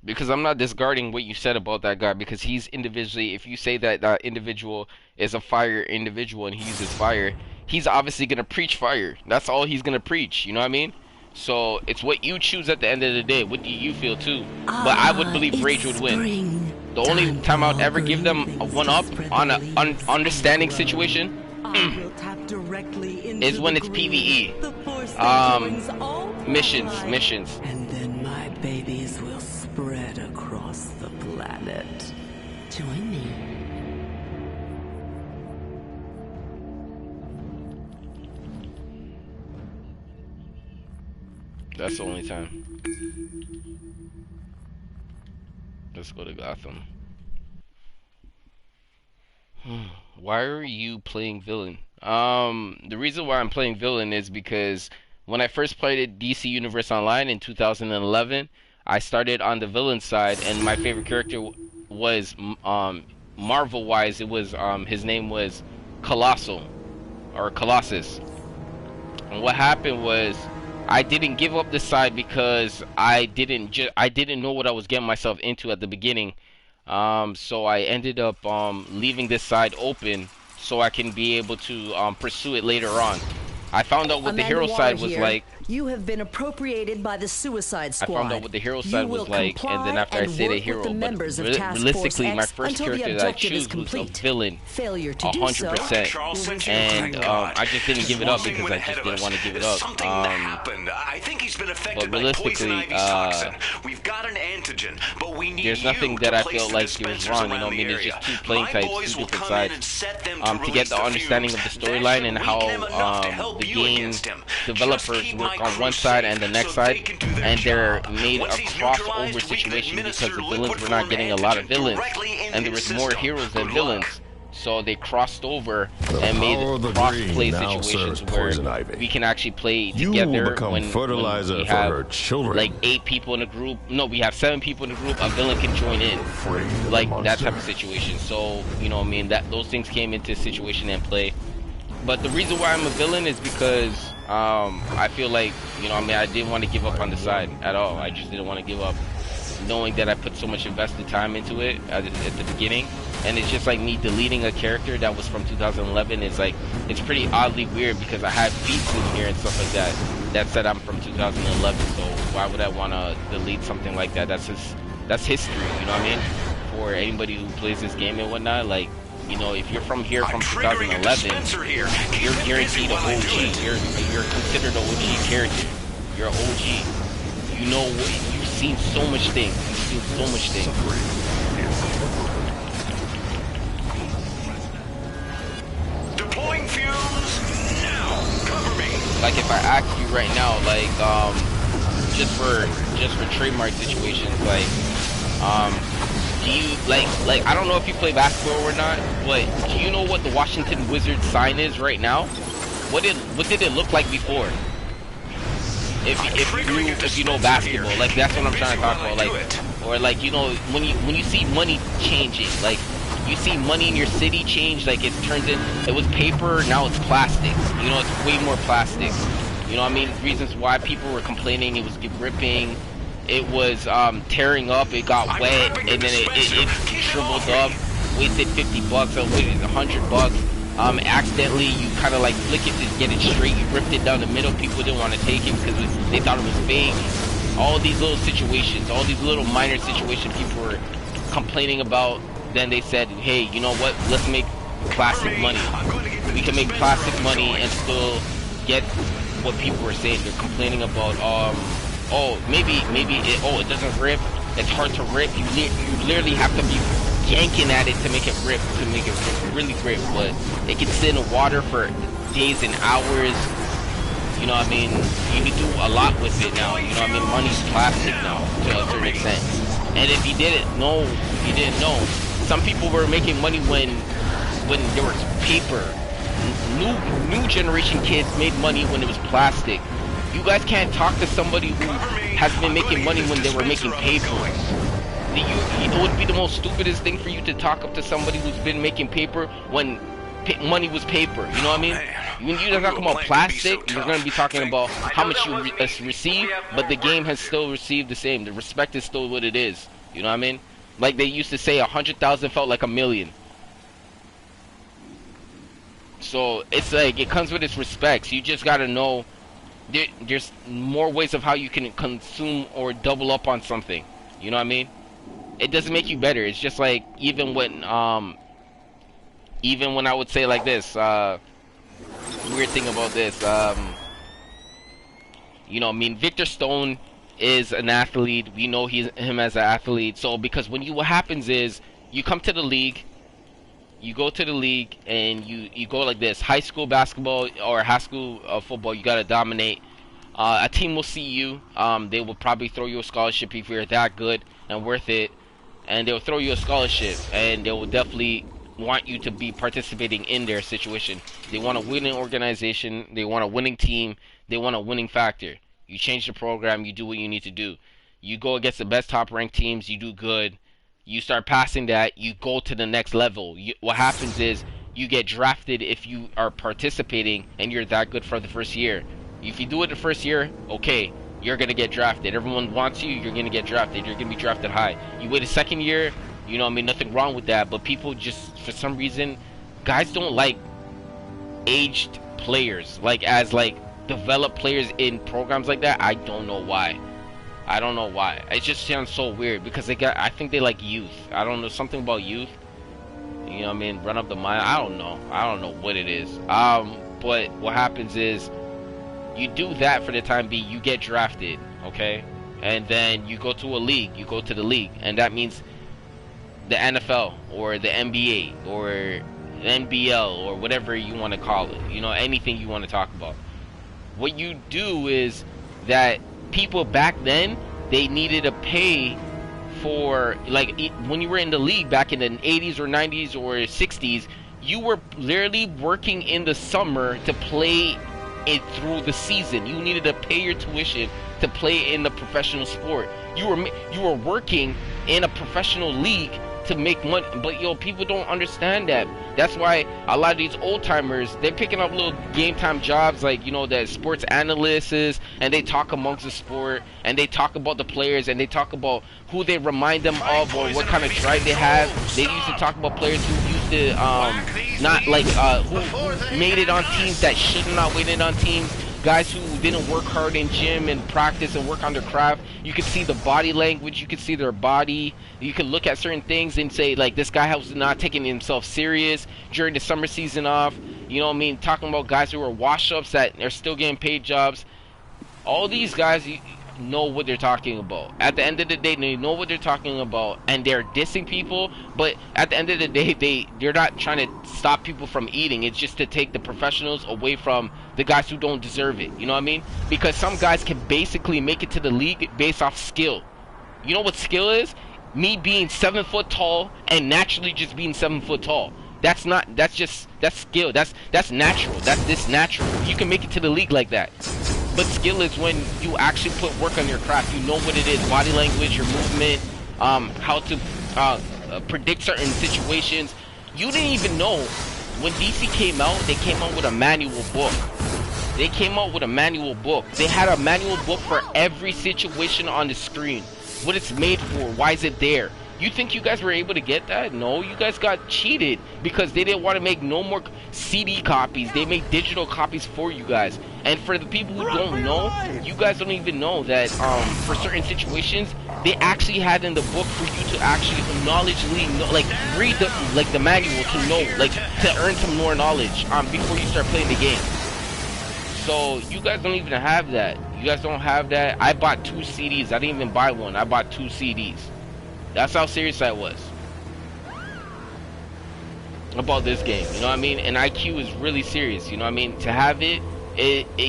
S1: Because I'm not discarding what you said about that guy, because he's individually, if you say that that individual is a fire individual and he uses fire, he's obviously going to preach fire. That's all he's going to preach, you know what I mean? So it's what you choose at the end of the day. What do you feel too? But I would believe Rage would win. The only time I'd ever give them a 1-up on an understanding situation is when it's PvE. Missions.
S2: And then my babies will spread across the planet. Join me.
S1: That's the only time. Let's go to Gotham. Why are you playing villain? The reason why I'm playing villain is because when I first played it DC Universe Online in 2011, I started on the villain side, and my favorite character was Marvel-wise. It was his name was Colossal or Colossus. And what happened was I didn't give up the side because I didn't know what I was getting myself into at the beginning. So I ended up leaving this side open so I can be able to pursue it later on. I found out what the hero side was like.
S16: You have been appropriated by the Suicide Squad.
S1: I found out what the hero side was like, and then after I say the hero, but realistically, my first character that I choose was a villain, 100%, and I just didn't give it up because I just didn't want to give it up.
S12: I think he's been affected by poison ivy's toxin. We've got an antigen, but we need
S1: there's nothing that I feel like it was wrong. You know, I mean, there's just two playing types, two different sides. To get the understanding of the storyline and how the game developers work on one side and the next side, and they're made a crossover situation because the villains were not getting a lot of villains, and there was more heroes than villains. So they crossed over and made cross-play situations where we can actually play together when we have like 8 people in a group. No, we have 7 people in a group. A villain can join in, like that type of situation. So you know, I mean, that those things came into situation and play. But the reason why I'm a villain is because I feel like, you know, I mean, I didn't want to give up on the side at all. I just didn't want to give up, knowing that I put so much invested time into it at the beginning. And it's just like me deleting a character that was from 2011. It's like, it's pretty oddly weird because I have beats in here and stuff like that that said I'm from 2011. So why would I want to delete something like that? That's history, you know what I mean? For anybody who plays this game and whatnot, like, you know, if you're from here from 2011, you're guaranteed an OG. You're considered an OG character. You're an OG. You know, you've seen so much things. You've seen so much things.
S12: Deploying fumes now. Cover me.
S1: Like if I ask you right now, like just for trademark situations, like do you like I don't know if you play basketball or not, but do you know what the Washington Wizards sign is right now? What did it look like before? If you know basketball, like that's what I'm trying to talk about, like, or like, you know, when you see money changing, like you see money in your city change, like it turns in, it was paper, now it's plastic. You know, it's way more plastic. You know what I mean? Reasons why people were complaining, it was ripping. It was tearing up, it got wet, and then it shriveled up, wasted $50 or wasted $100. Accidentally, you kind of like flick it to get it straight, you ripped it down the middle, people didn't want to take it because they thought it was fake. All these little situations, all these little minor situations people were complaining about, then they said, hey, you know what, let's make plastic money. We can make plastic money and still get what people were saying. They're complaining about, oh, maybe it doesn't rip, it's hard to rip, you literally have to be yanking at it to make it rip, really rip, but it can sit in the water for days and hours. You know what I mean? You can do a lot with it now. You know what I mean? Money's plastic now to a certain extent. And if you didn't know, some people were making money when there was paper. New generation kids made money when it was plastic. You guys can't talk to somebody who has been making money when they were making paper. It would be the most stupidest thing for you to talk up to somebody who's been making paper when money was paper. You know what I mean? When you're talking about plastic, you're going to be talking about how much you receive, but the game has still received the same. The respect is still what it is. You know what I mean? Like they used to say, 100,000 felt like a million. So it's like, it comes with its respects. You just got to know there's more ways of how you can consume or double up on something. You know what I mean? It doesn't make you better. It's just like, even when I would say like this, weird thing about this, you know, I mean, Victor Stone is an athlete. We know him as an athlete. So because what happens is, you come to the league, you go to the league, and you go like this: high school basketball or high school football, you gotta dominate. A team will see you. They will probably throw you a scholarship if you're that good and worth it, and they'll throw you a scholarship, and they will definitely want you to be participating in their situation. They want a winning organization, they want a winning team, they want a winning factor. You change the program, you do what you need to do. You go against the best top-ranked teams, you do good. You start passing that, you go to the next level. What happens is you get drafted if you are participating and you're that good for the first year. If you do it the first year, okay, you're going to get drafted. Everyone wants you, you're going to get drafted. You're going to be drafted high. You wait a second year, you know what I mean, nothing wrong with that. But people just, for some reason, guys don't like aged players. Like, as, like, developed players in programs like that. I don't know why. I don't know why. It just sounds so weird because I think they like youth. I don't know, something about youth. You know what I mean? Run up the mile. I don't know what it is. But what happens is you do that for the time being. You get drafted, okay? And then you go to a league. You go to the league. And that means the NFL or the NBA or NBL or whatever you want to call it. You know, anything you want to talk about. What you do is that people back then, they needed to pay for, like, when you were in the league back in the 80s or 90s or 60s, you were literally working in the summer to play it through the season. You needed to pay your tuition to play in the professional sport. You were working in a professional league to make money. But yo, people don't understand that. That's why a lot of these old timers, they're picking up little game time jobs, like, you know, that sports analysts, and they talk amongst the sport, and they talk about the players, and they talk about who they remind them of or what kind of drive they have. They used to talk about players who used to not like who made it on teams that should not made it on teams. Guys who didn't work hard in gym and practice and work on their craft. You could see the body language. You could see their body. You could look at certain things and say, like, this guy was not taking himself serious during the summer season off. You know what I mean? Talking about guys who are wash-ups that are still getting paid jobs. All these guys know what they're talking about. At the end of the day, they know what they're talking about, and they're dissing people. But at the end of the day, they're not trying to stop people from eating. It's just to take the professionals away from the guys who don't deserve it. You know what I mean? Because some guys can basically make it to the league based off skill. You know what skill is? Me being 7 foot tall and naturally just being 7 foot tall. That's skill. That's natural. That's natural. You can make it to the league like that. But skill is when you actually put work on your craft. You know what it is, body language, your movement, how to predict certain situations. You didn't even know when DC came out, they came out with a manual book. They came out with a manual book. They had a manual book for every situation on the screen. What it's made for, why is it there? You think you guys were able to get that? No, you guys got cheated because they didn't want to make no more CD copies. They made digital copies for you guys. And for the people who don't know, you guys don't even know that for certain situations, they actually had in the book for you to actually knowledgeably know, like, read the manual to know, like, to earn some more knowledge before you start playing the game. So you guys don't even have that. You guys don't have that. I bought 2 CDs. I didn't even buy one. I bought 2 CDs. That's how serious I was about this game, you know what I mean? And IQ is really serious, you know what I mean? To have it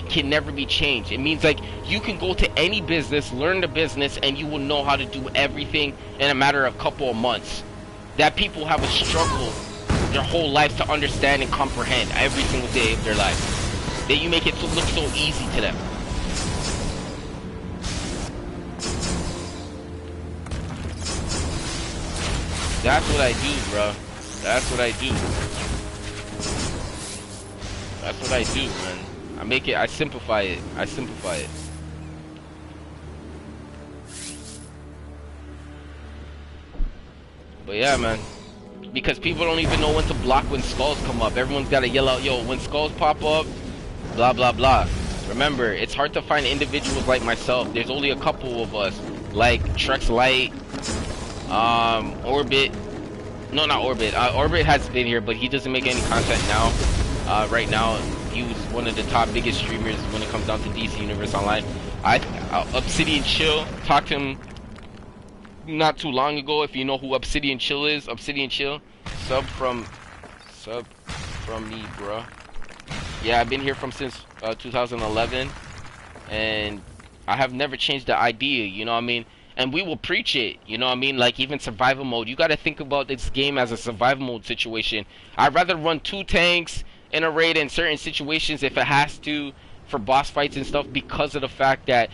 S1: can never be changed. It means, like, you can go to any business, learn the business, and you will know how to do everything in a matter of a couple of months. That people have a struggle their whole lives to understand and comprehend every single day of their life. That you make it look so easy to them. That's what I do, bro. That's what I do. That's what I do, man. I simplify it. I simplify it. But yeah, man. Because people don't even know when to block when skulls come up. Everyone's got to yell out, yo, when skulls pop up, blah, blah, blah. Remember, it's hard to find individuals like myself. There's only a couple of us. Like Trex Light, Orbit. No, not Orbit. Orbit has been here, but he doesn't make any content now. Right now, he was one of the top biggest streamers when it comes down to DC Universe Online. Obsidian Chill, talked to him not too long ago. If you know who Obsidian Chill is, Obsidian Chill, sub from me, bro. Yeah, I've been here since 2011, and I have never changed the idea. You know what I mean? And we will preach it, you know what I mean? Like, even survival mode. You got to think about this game as a survival mode situation. I'd rather run 2 tanks in a raid in certain situations if it has to, for boss fights and stuff, because of the fact that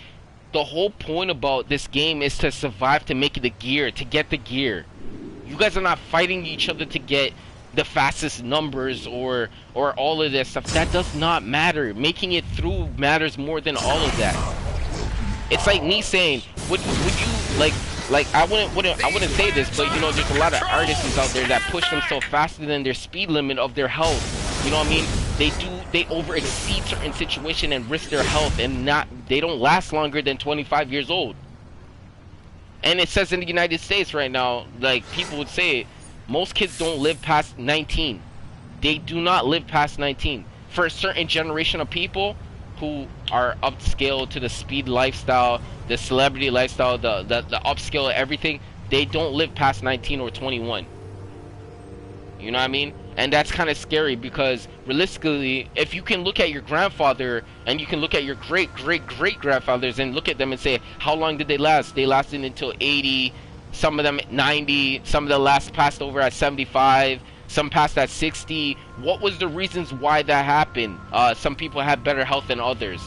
S1: The whole point about this game is to survive, to make the gear, to get the gear. You guys are not fighting each other to get the fastest numbers or all of this stuff. That does not matter. Making it through matters more than all of that. It's like me saying, would you like I wouldn't say this, but you know, there's a lot of artists out there that push themselves faster than their speed limit of their health. You know what I mean? They over exceed certain situation and risk their health, and they don't last longer than 25 years old. And it says in the United States right now, like people would say, most kids don't live past 19. They do not live past 19. For a certain generation of people who are upscale to the speed lifestyle, the celebrity lifestyle, the upscale everything, they don't live past 19 or 21. You know what I mean? And that's kind of scary, because realistically, if you can look at your grandfather and you can look at your great-great-great-grandfathers and look at them and say, how long did they last? They lasted until 80, some of them at 90, some of the last passed over at 75, some passed at 60. What was the reasons why that happened? Some people had better health than others.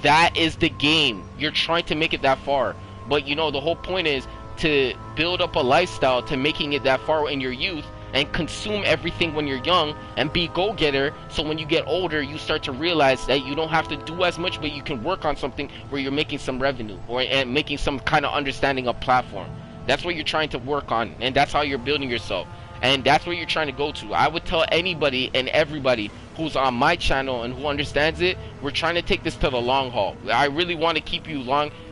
S1: That is the game. You're trying to make it that far. But you know, the whole point is to build up a lifestyle to making it that far in your youth, and consume everything when you're young and be go-getter, so when you get older you start to realize that you don't have to do as much, but you can work on something where you're making some revenue and making some kind of understanding of platform. That's what you're trying to work on, and that's how you're building yourself, and that's where you're trying to go to. I would tell anybody and everybody who's on my channel and who understands it, we're trying to take this to the long haul. I really want to keep you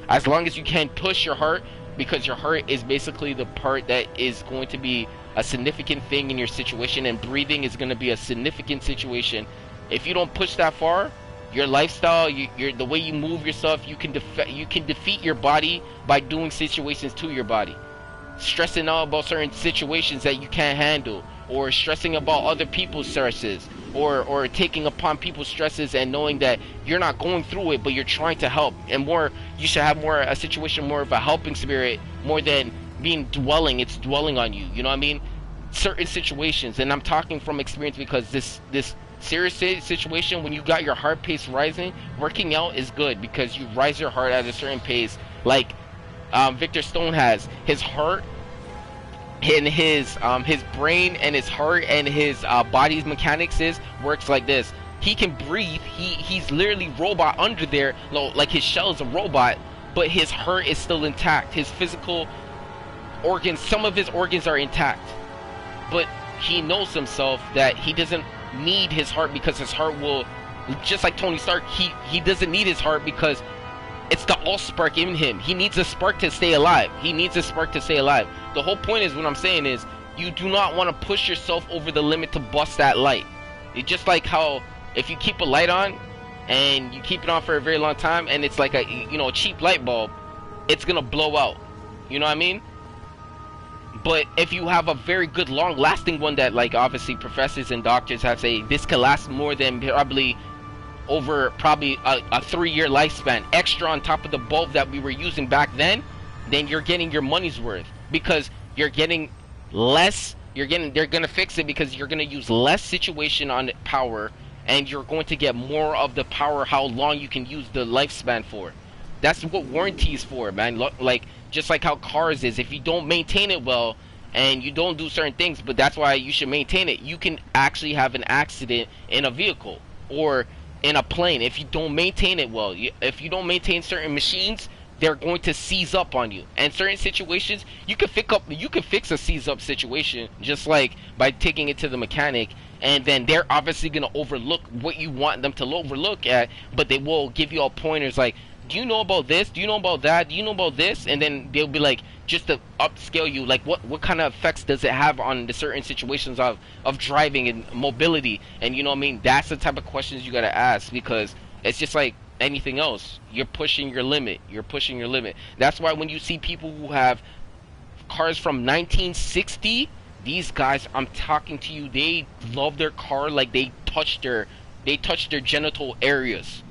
S1: as long as you can push your heart, because your heart is basically the part that is going to be a significant thing in your situation, and breathing is going to be a significant situation. If you don't push that far, your lifestyle, the way you move yourself, you can defeat your body by doing situations to your body, stressing out about certain situations that you can't handle, or stressing about other people's stresses, or taking upon people's stresses and knowing that you're not going through it, but you're trying to help. And you should have a situation more of a helping spirit, more than being it's dwelling on you. You know what I mean? Certain situations, and I'm talking from experience, because this serious situation, when you got your heart pace rising, working out is good, because you rise your heart at a certain pace. Like Victor Stone has his heart and his brain and his heart and his body's mechanics works like this. He can breathe. He's literally robot under there, like his shell is a robot, but his heart is still intact. His physical organs, some of his organs are intact, but he knows himself that he doesn't need his heart, because his heart will, just like Tony Stark, he doesn't need his heart because it's the all-spark in him. He needs a spark to stay alive. The whole point is, what I'm saying is, you do not want to push yourself over the limit to bust that light. It's just like how if you keep a light on and you keep it on for a very long time, and it's like a cheap light bulb, it's gonna blow out. You know what I mean? But if you have a very good long-lasting one that, like, obviously professors and doctors have say this could last more than probably a 3-year lifespan extra on top of the bulb that we were using back then you're getting your money's worth, because you're getting less. They're gonna fix it because you're gonna use less situation on power, and you're going to get more of the power how long you can use the lifespan for. That's what warranty is for, man. Like, just like how cars is, if you don't maintain it well and you don't do certain things, but that's why you should maintain it. You can actually have an accident in a vehicle or in a plane if you don't maintain it well. If you don't maintain certain machines, they're going to seize up on you. And certain situations, you can fix a seize up situation just like by taking it to the mechanic, and then they're obviously going to overlook what you want them to overlook at, but they will give you all pointers like, do you know about this? Do you know about that? Do you know about this? And then they'll be like, just to upscale you, like what kind of effects does it have on the certain situations of driving and mobility? And you know what I mean? That's the type of questions you gotta ask, because it's just like anything else. You're pushing your limit. That's why when you see people who have cars from 1960, these guys, I'm talking to you, they love their car like they touch their genital areas.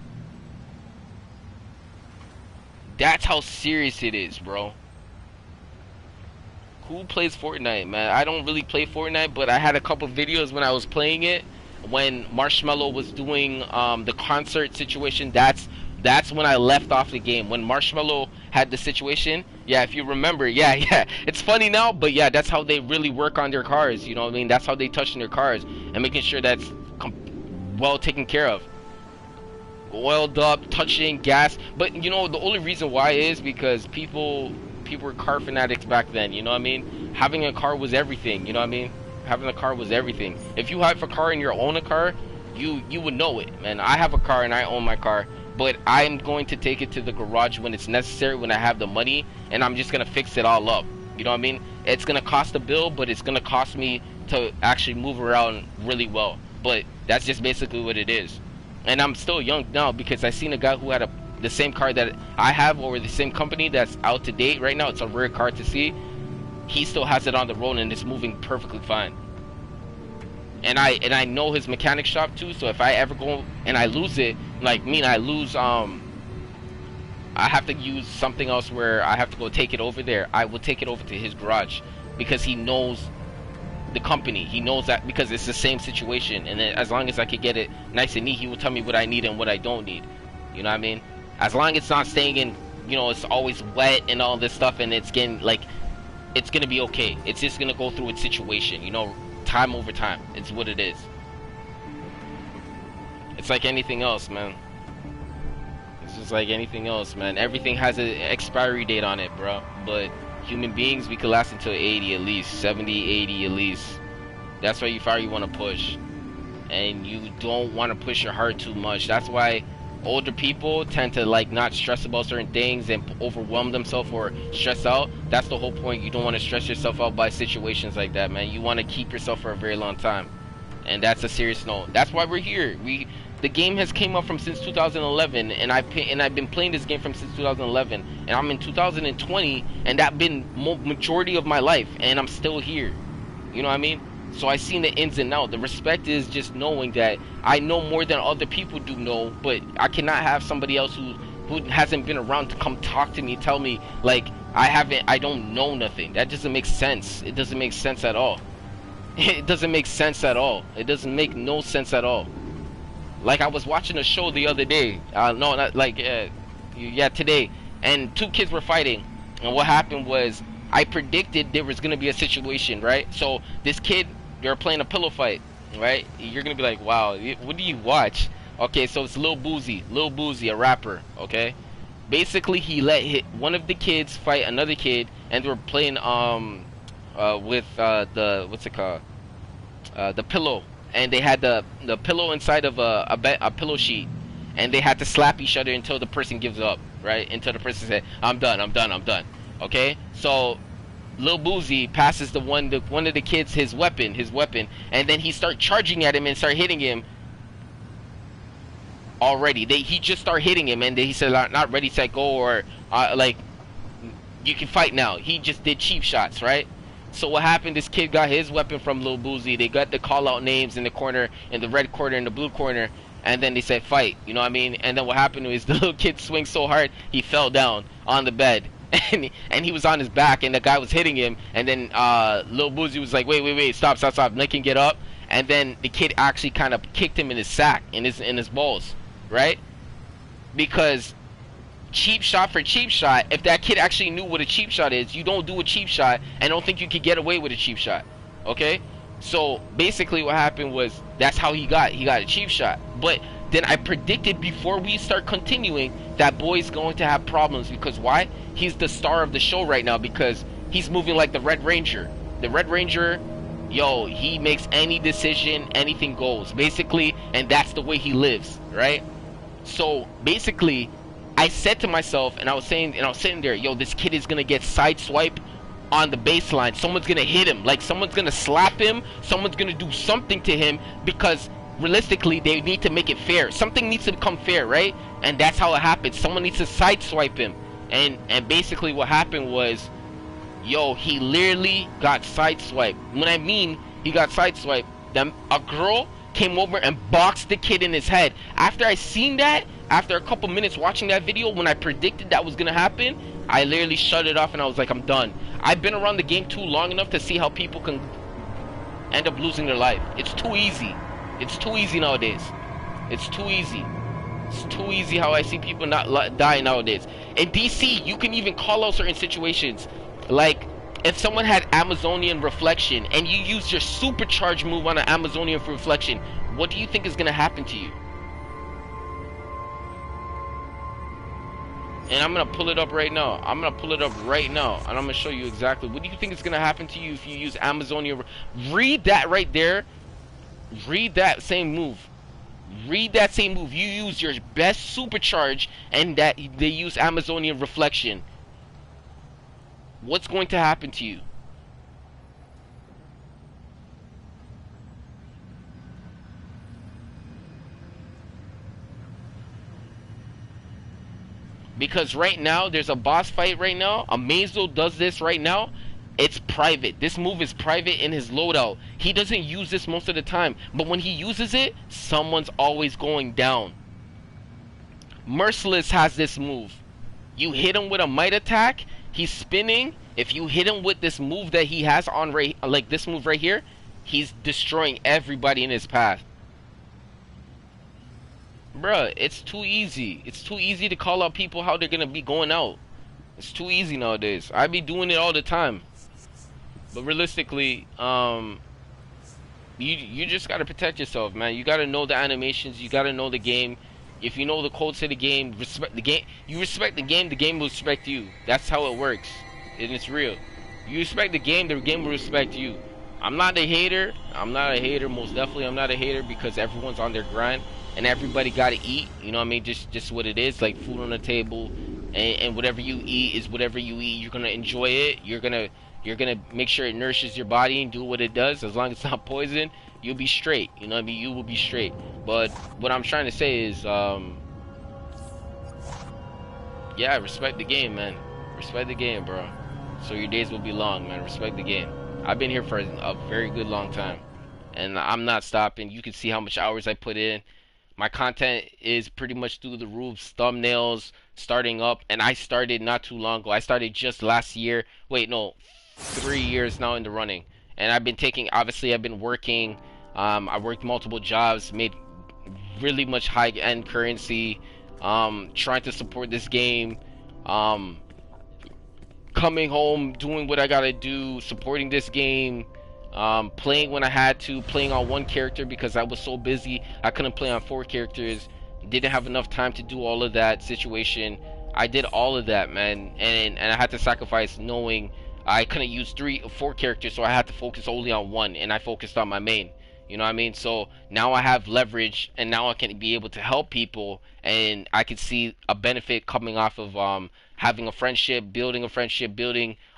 S1: That's how serious it is, bro. Who plays Fortnite, man? I don't really play Fortnite, but I had a couple videos when I was playing it. When Marshmello was doing the concert situation, that's That's when I left off the game. When Marshmallow had the situation, yeah, if you remember, yeah. It's funny now, but yeah, that's how they really work on their cars. You know what I mean? That's how they touch in their cars and making sure that's well taken care of. Oiled up, touching, gas. But you know, the only reason why is because people were car fanatics back then. You know what I mean? Having a car was everything. You know what I mean? Having a car was everything. If you have a car and you own a car, you would know it, man. I have a car and I own my car, but I'm going to take it to the garage when it's necessary, when I have the money, and I'm just gonna fix it all up. You know what I mean? It's gonna cost a bill, but it's gonna cost me to actually move around really well. But that's just basically what it is. And I'm still young now because I seen a guy who had the same car that I have, or the same company that's out to date right now. It's a rare car to see. He still has it on the road and it's moving perfectly fine. And I know his mechanic shop too, so if I ever go and I lose it, like me, I lose I have to use something else where I have to go take it over there, I will take it over to his garage because he knows the company. He knows that because it's the same situation, and then as long as I could get it nice and neat, he will tell me what I need and what I don't need. You know what I mean? As long as it's not staying in, you know, it's always wet and all this stuff, and it's getting like, it's gonna be okay. It's just gonna go through its situation, you know, time over time. It's what it is. It's like anything else, man. It's just like anything else, man. Everything has an expiry date on it, bro. But human beings, we could last until 80 at least, 70, 80 at least. That's why you far you want to push, and you don't want to push your heart too much. That's why older people tend to like not stress about certain things and overwhelm themselves or stress out. That's the whole point. You don't want to stress yourself out by situations like that, man. You want to keep yourself for a very long time, and that's a serious note. That's why we're here. The game has came up from since 2011, and I've been playing this game from since 2011, and I'm in 2020, and that's been majority of my life, and I'm still here. You know what I mean? So I seen the ins and outs. The respect is just knowing that I know more than other people do know, but I cannot have somebody else who hasn't been around to come talk to me, tell me like I don't know nothing. That doesn't make sense. It doesn't make sense at all. It doesn't make sense at all. It doesn't make no sense at all. Like I was watching a show the other day. No, not like yeah, today, and two kids were fighting, and what happened was I predicted there was gonna be a situation, right? So this kid, they're playing a pillow fight, right? You're gonna be like, wow, what do you watch? Okay, so it's Lil Boozy, a rapper, okay? Basically, he let one of the kids fight another kid, and they were playing with the what's it called? The pillow, and they had the pillow inside of a pillow sheet, and they had to slap each other until the person gives up, right? Until the person said, I'm done. Okay, so Lil Boozy passes one of the kids his weapon, and then he start charging at him and start hitting him. Already, he just start hitting him, and he said, "Not ready, set, go," or like, "You can fight now." He just did cheap shots, right? So what happened? This kid got his weapon from Lil Boozy. They got the call out names in the corner, in the red corner, in the blue corner, and then they said fight. You know what I mean? And then what happened was the little kid swing so hard he fell down on the bed. And he was on his back, and the guy was hitting him, and then Lil Boozy was like, wait, stop, Nick can get up, and then the kid actually kind of kicked him in his sack, in his balls, right? Because cheap shot for cheap shot, if that kid actually knew what a cheap shot is, you don't do a cheap shot and don't think you could get away with a cheap shot, okay? So basically what happened was that's how he got a cheap shot. But then I predicted before we start continuing that boy's going to have problems, because why? He's the star of the show right now because he's moving like the Red Ranger. The Red Ranger, yo, he makes any decision, anything goes, basically, and that's the way he lives, right? So basically, I said to myself, and I was sitting there, yo, this kid is gonna get sideswiped on the baseline. Someone's gonna hit him, like someone's gonna slap him, someone's gonna do something to him, because realistically they need to make it fair. Something needs to become fair, right? And that's how it happens. Someone needs to sideswipe him. And basically what happened was, yo, he literally got sideswiped. When I mean he got sideswiped, a girl came over and boxed the kid in his head. After I seen that, after a couple minutes watching that video, when I predicted that was gonna happen, I literally shut it off and I was like, I'm done. I've been around the game too long enough to see how people can end up losing their life. It's too easy. It's too easy nowadays. It's too easy. It's too easy how I see people not die nowadays. In DC, you can even call out certain situations. Like, if someone had Amazonian reflection and you use your supercharge move on an Amazonian reflection, what do you think is going to happen to you? And I'm going to pull it up right now. I'm going to pull it up right now. And I'm going to show you exactly. What do you think is going to happen to you if you use Amazonian? Read that right there. Read that same move. Read that same move. You use your best supercharge and that they use Amazonian reflection. What's going to happen to you? Because right now, there's a boss fight right now. Amazo does this right now. It's private. This move is private in his loadout. He doesn't use this most of the time. But when he uses it, someone's always going down. Merciless has this move. You hit him with a might attack. He's spinning. If you hit him with this move that he has on right, like this move right here, he's destroying everybody in his path. Bruh, it's too easy. It's too easy to call out people how they're gonna be going out. It's too easy nowadays. I be doing it all the time. But realistically, you just gotta protect yourself, man. You gotta know the animations. You gotta know the game. If you know the codes to the game, respect the game. You respect the game will respect you. That's how it works, and it's real. You respect the game will respect you. I'm not a hater. I'm not a hater. Most definitely, I'm not a hater because everyone's on their grind. And everybody gotta eat, you know what I mean? Just what it is, like food on the table, and whatever you eat is whatever you eat. You're gonna enjoy it. You're gonna make sure it nourishes your body and do what it does. As long as it's not poison, you'll be straight. You know what I mean? You will be straight. But what I'm trying to say is, yeah, respect the game, man. Respect the game, bro. So your days will be long, man. Respect the game. I've been here for a very good long time, and I'm not stopping. You can see how much hours I put in. My content is pretty much through the roofs, thumbnails, starting up, and I started not too long ago. I started just last year. Wait, no, 3 years now in the running. And I've been obviously I've been working. I worked multiple jobs, made really much high-end currency, trying to support this game, coming home, doing what I gotta do, supporting this game, playing when I had to, playing on one character because I was so busy I couldn't play on 4 characters, didn't have enough time to do all of that situation. I did all of that, man, and I had to sacrifice knowing I couldn't use 3 or 4 characters, so I had to focus only on one, and I focused on my main. You know what I mean? So now I have leverage, and now I can be able to help people, and I can see a benefit coming off of having a friendship, building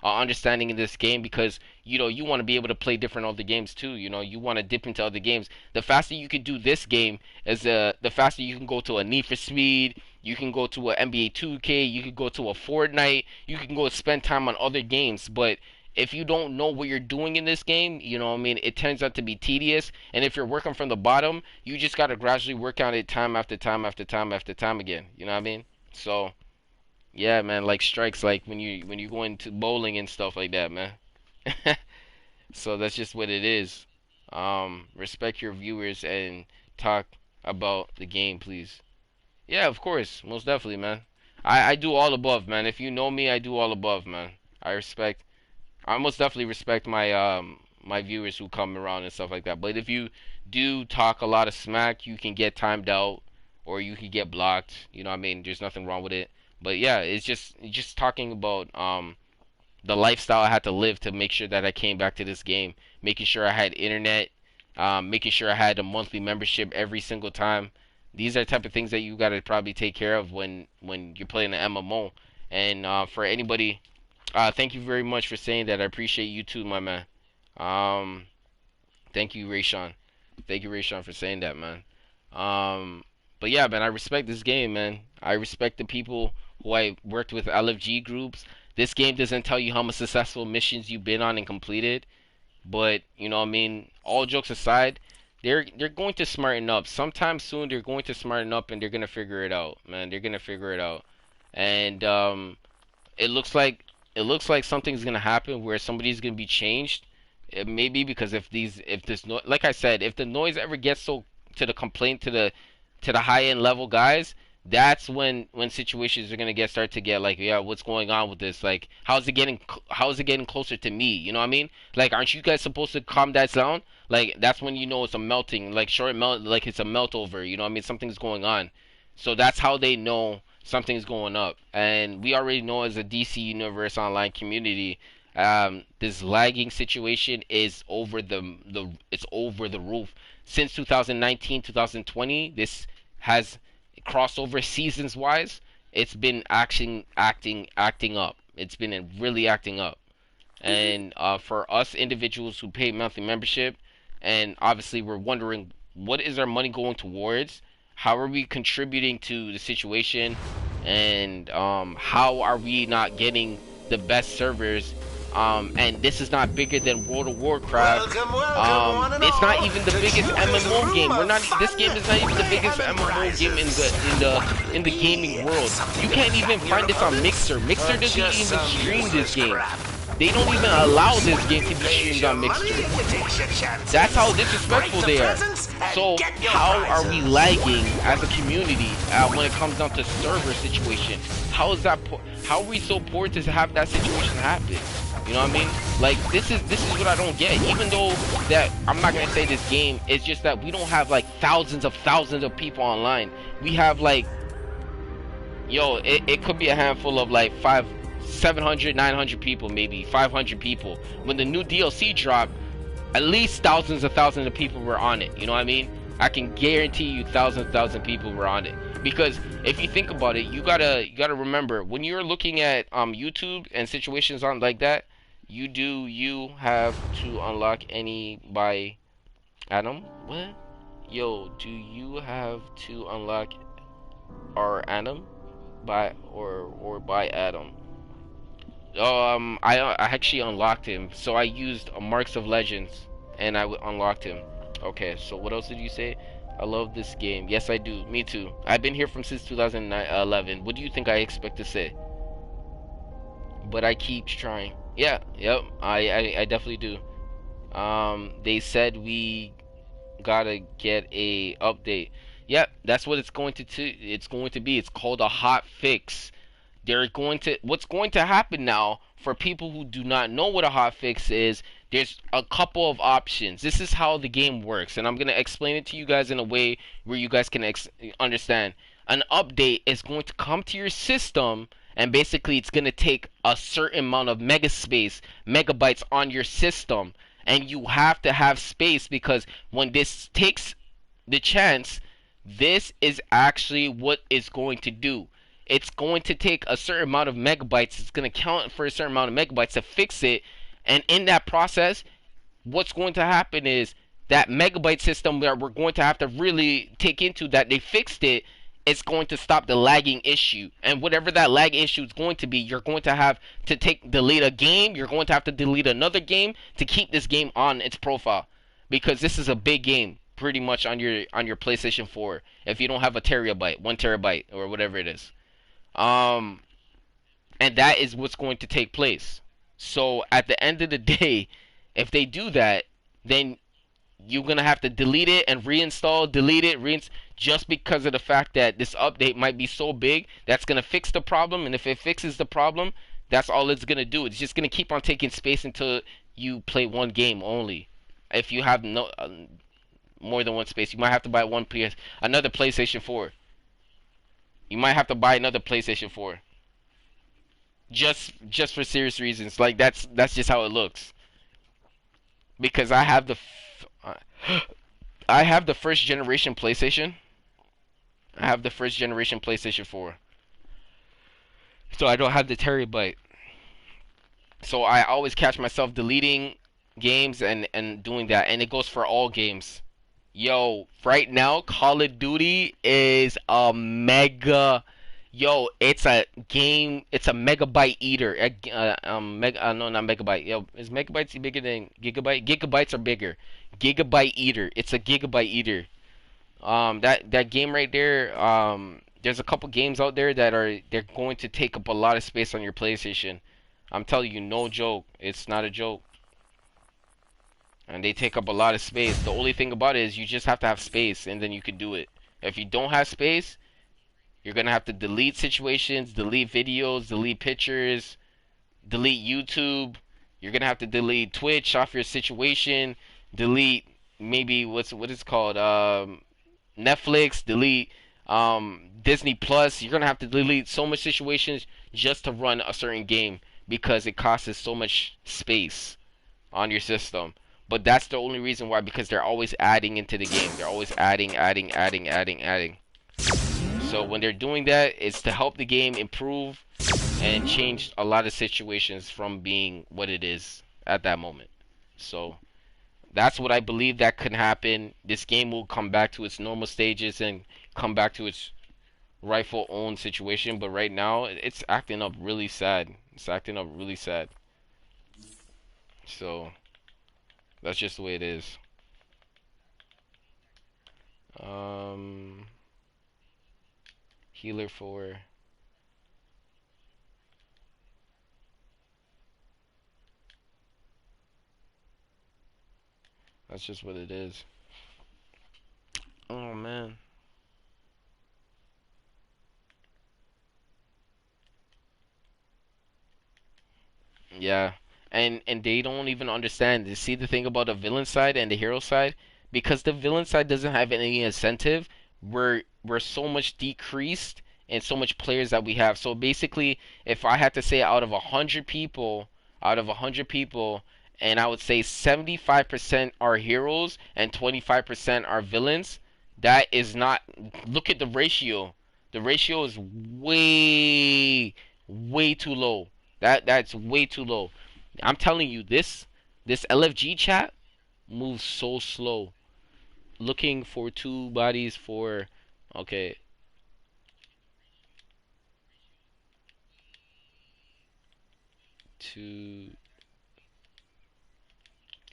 S1: understanding in this game, because you know you want to be able to play different other games too. You know, you want to dip into other games. The faster you can do this game, the faster you can go to a Need for Speed. You can go to a NBA 2K. You can go to a Fortnite. You can go spend time on other games, but if you don't know what you're doing in this game, you know what I mean, it turns out to be tedious. And if you're working from the bottom, you just got to gradually work on it time after time after time after time again. You know what I mean? So, yeah, man, like strikes, like when you go into bowling and stuff like that, man. So that's just what it is. Respect your viewers and talk about the game, please. Yeah, of course, most definitely, man. I do all above, man. If you know me, I do all above, man. I most definitely respect my my viewers who come around and stuff like that. But if you do talk a lot of smack, you can get timed out or you can get blocked. You know what I mean? There's nothing wrong with it. But yeah, it's just talking about the lifestyle I had to live to make sure that I came back to this game, making sure I had internet, making sure I had a monthly membership every single time. These are the type of things that you got to probably take care of when you're playing an MMO. And for anybody, thank you very much for saying that. I appreciate you too, my man. Thank you, Rayshawn. Thank you, Rayshawn, for saying that, man. But yeah, man, I respect this game, man. I respect the people who I worked with LFG groups. This game doesn't tell you how much successful missions you've been on and completed, but you know what I mean, all jokes aside, they're going to smarten up. Sometime soon they're going to smarten up and they're going to figure it out, man. They're going to figure it out. And it looks like something's going to happen where somebody's going to be changed. It may be because if this like I said, if the noise ever gets so to the complaint to the high end level guys, that's when situations are gonna start to get like, yeah, what's going on with this? Like, how is it getting closer to me? You know what I mean? Like, aren't you guys supposed to calm that down? Like, that's when you know it's a melting, like short melt, like it's a melt over. You know what I mean? Something's going on. So that's how they know something's going up. And we already know as a DC Universe Online community, this lagging situation is over it's over the roof. Since 2019, 2020, this has crossover seasons wise, it's been acting up. It's been really acting up. And for us individuals who pay monthly membership, and obviously we're wondering what is our money going towards, how are we contributing to the situation, and how are we not getting the best servers. And this is not bigger than World of Warcraft. It's not even the biggest MMO game. We're not. This game is not even the biggest MMO game in the gaming world. You can't even find this on Mixer. Mixer doesn't even stream this game. They don't even allow this game to be streamed on Mixer. That's how disrespectful they are. So how are we lagging as a community when it comes down to server situation? How is that? How are we so poor to have that situation happen? You know what I mean? Like, this is what I don't get. Even though that I'm not gonna say this game, it's just that we don't have like thousands of people online. We have like, yo, it could be a handful of like 700, 900 people, maybe 500 people. When the new DLC dropped, at least thousands of people were on it. You know what I mean? I can guarantee you thousands people were on it. Because if you think about it, you gotta remember, when you're looking at YouTube and situations on like that, you have to unlock any by Adam? What? Yo, do you have to unlock our Adam by or by Adam? I actually unlocked him, so I used Marks of Legends and I unlocked him. Okay, so what else did you say? I love this game. Yes, I do. Me too. I've been here since 2011. What do you think I expect to say? But I keep trying. Yeah, yep. I definitely do. They said we gotta get a update. Yep, that's what it's going to it's going to be. It's called a hot fix. What's going to happen now for people who do not know what a hot fix is, there's a couple of options. This is how the game works, and I'm going to explain it to you guys in a way where you guys can understand. An update is going to come to your system, and basically it's going to take a certain amount of megabytes on your system, and you have to have space, because when this takes the chance, this is actually what it's going to do. It's going to take a certain amount of megabytes. It's going to count for a certain amount of megabytes to fix it. And in that process, what's going to happen is that megabyte system that we're going to have to really take into that they fixed it, it's going to stop the lagging issue. And whatever that lag issue is going to be, you're going to have to delete a game. You're going to have to delete another game to keep this game on its profile. Because this is a big game, pretty much on your PlayStation 4. If you don't have a terabyte, 1 terabyte, or whatever it is. And that is what's going to take place. So at the end of the day, if they do that, then you're gonna have to delete it and reinstall, delete it, just because of the fact that this update might be so big that's gonna fix the problem. And if it fixes the problem, that's all it's gonna do. It's just gonna keep on taking space until you play one game only. If you have no more than one space, you might have to buy another PlayStation 4. You might have to buy another PlayStation 4. Just for serious reasons. Like, that's just how it looks. Because I have the first generation PlayStation. I have the first generation PlayStation 4. So I don't have the terabyte. So I always catch myself deleting games and doing that. And it goes for all games. Yo, right now, Call of Duty is a mega... Yo, it's a game. It's a megabyte eater. No, not megabyte. Yo, is megabytes bigger than gigabyte? Gigabytes are bigger. Gigabyte eater. It's a gigabyte eater. That game right there. There's a couple games out there they're going to take up a lot of space on your PlayStation. I'm telling you, no joke. It's not a joke. And they take up a lot of space. The only thing about it is you just have to have space, and then you can do it. If you don't have space, You're gonna have to delete situations, delete videos, delete pictures, delete YouTube. You're gonna have to delete Twitch off your situation. Delete maybe what is called Netflix. Delete Disney Plus. You're gonna have to delete so much situations just to run a certain game because it costs so much space on your system. But that's the only reason why, because they're always adding into the game. They're always adding. So when they're doing that, it's to help the game improve and change a lot of situations from being what it is at that moment. So that's what I believe that could happen. This game will come back to its normal stages and come back to its rightful own situation. But right now, it's acting up really sad. It's acting up really sad. So that's just the way it is. Healer 4. That's just what it is. Oh man. Yeah. And they don't even understand. You see the thing about the villain side and the hero side? Because the villain side doesn't have any incentive, we're so much decreased and so much players that we have. So basically, if I had to say out of 100 people, and I would say 75% are heroes and 25% are villains, that is not, look at the ratio. The ratio is way too low. That's way too low. I'm telling you, this LFG chat moves so slow. Looking for two bodies for, okay, two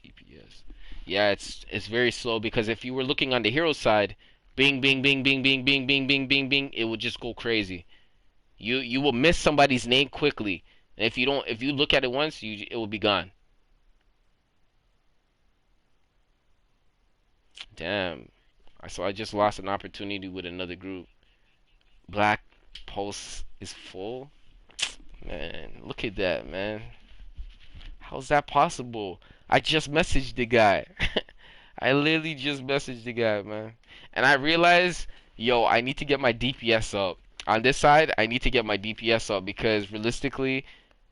S1: DPS. Yeah, it's very slow because if you were looking on the hero side, bing bing bing bing bing bing bing bing bing bing, it would just go crazy. You will miss somebody's name quickly. And if you look at it once, it will be gone. Damn. So I just lost an opportunity with another group. Black Pulse is full. Man, look at that, man. How's that possible? I just messaged the guy. I literally just messaged the guy, man. And I realized, yo, I need to get my DPS up. On this side, I need to get my DPS up because realistically,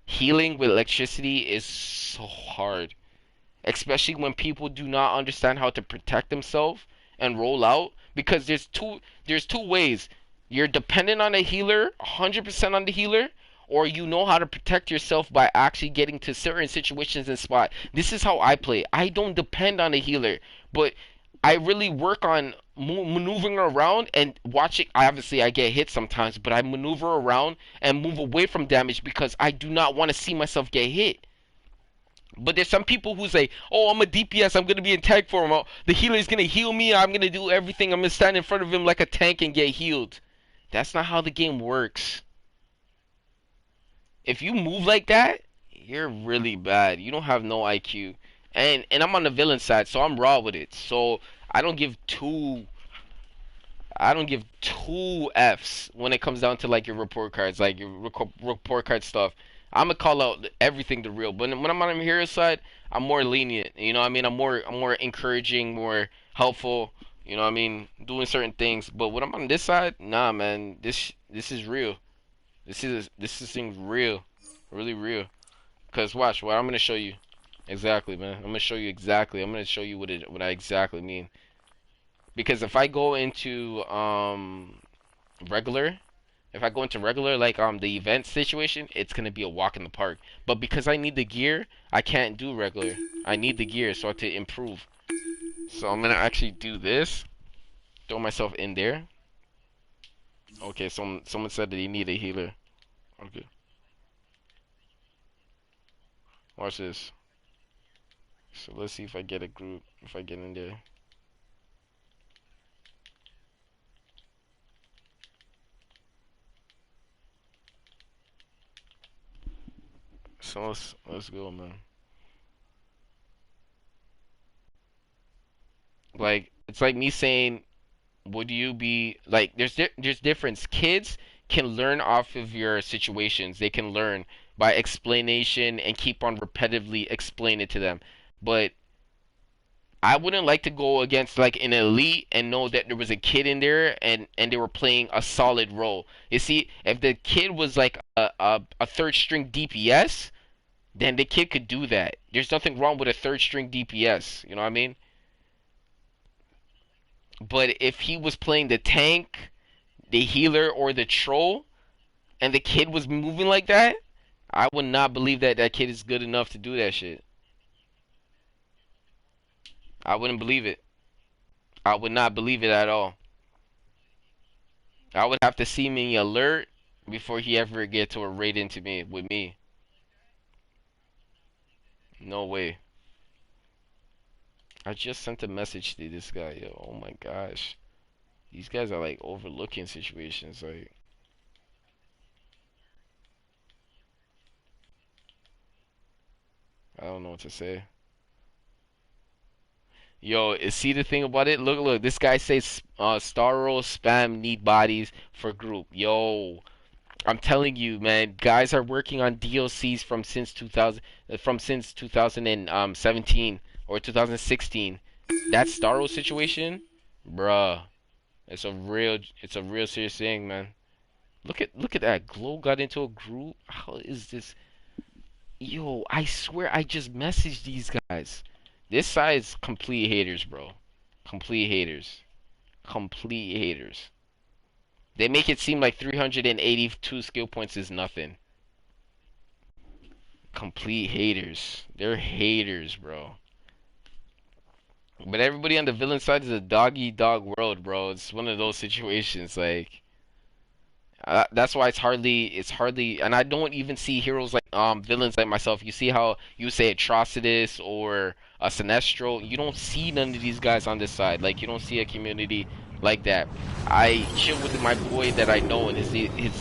S1: healing with electricity is so hard. Especially when people do not understand how to protect themselves and roll out. Because there's two ways. You're dependent on a healer, 100% on the healer, or you know how to protect yourself by actually getting to certain situations and spot. This is how I play. I don't depend on a healer, but I really work on maneuvering around and watching. Obviously, I get hit sometimes, but I maneuver around and move away from damage because I do not want to see myself get hit. But there's some people who say, "Oh, I'm a DPS. I'm gonna be in tank for him. Oh, the healer is gonna heal me. I'm gonna do everything. I'm gonna stand in front of him like a tank and get healed." That's not how the game works. If you move like that, you're really bad. You don't have no IQ. And I'm on the villain side, so I'm raw with it. So I don't give two Fs when it comes down to like your report cards, like your report card stuff. I'm gonna call out everything the real. But when I'm on the hero side, I'm more lenient. You know what I mean? I'm more encouraging, more helpful. You know what I mean? Doing certain things. But when I'm on this side, nah, man. This is real. This is things real, really real. Cause watch what I'm gonna show you. Exactly, man. I'm gonna show you exactly. I'm gonna show you what I exactly mean. Because if I go into regular, if I go into regular like the event situation, it's gonna be a walk in the park. But because I need the gear, I can't do regular. I need the gear so to improve. So I'm gonna actually do this. Throw myself in there. Okay, someone said that he need a healer. Okay. Watch this. So let's see if I get a group. If I get in there. So let's go, man. Like it's like me saying would you be like? There's difference. Kids can learn off of your situations. They can learn by explanation and keep on repetitively explain it to them. But I wouldn't like to go against like an elite and know that there was a kid in there and they were playing a solid role. You see, if the kid was like a third string DPS, then the kid could do that. There's nothing wrong with a third string DPS. You know what I mean? But if he was playing the tank, the healer, or the troll, and the kid was moving like that, I would not believe that that kid is good enough to do that shit. I wouldn't believe it. I would not believe it at all. I would have to see me alert before he ever get to a raid into me with me. No way. I just sent a message to this guy, yo. Oh my gosh. These guys are like overlooking situations, like. I don't know what to say. Yo, see the thing about it? Look, this guy says star roll spam need bodies for group. Yo, I'm telling you, man, guys are working on DLCs from since 2017 or 2016. That star roll situation, bruh, it's a real serious thing, man. Look at that. Glow got into a group. How is this? Yo, I swear I just messaged these guys. This side is complete haters, bro. Complete haters. Complete haters. They make it seem like 382 skill points is nothing. Complete haters. They're haters, bro. But everybody on the villain side is a dog-eat-dog world, bro. It's one of those situations, like... that's why it's hardly, and I don't even see heroes like villains like myself. You see how you say Atrocitus or a Sinestro, you don't see none of these guys on this side. Like, you don't see a community like that. I chill with my boy that I know, and his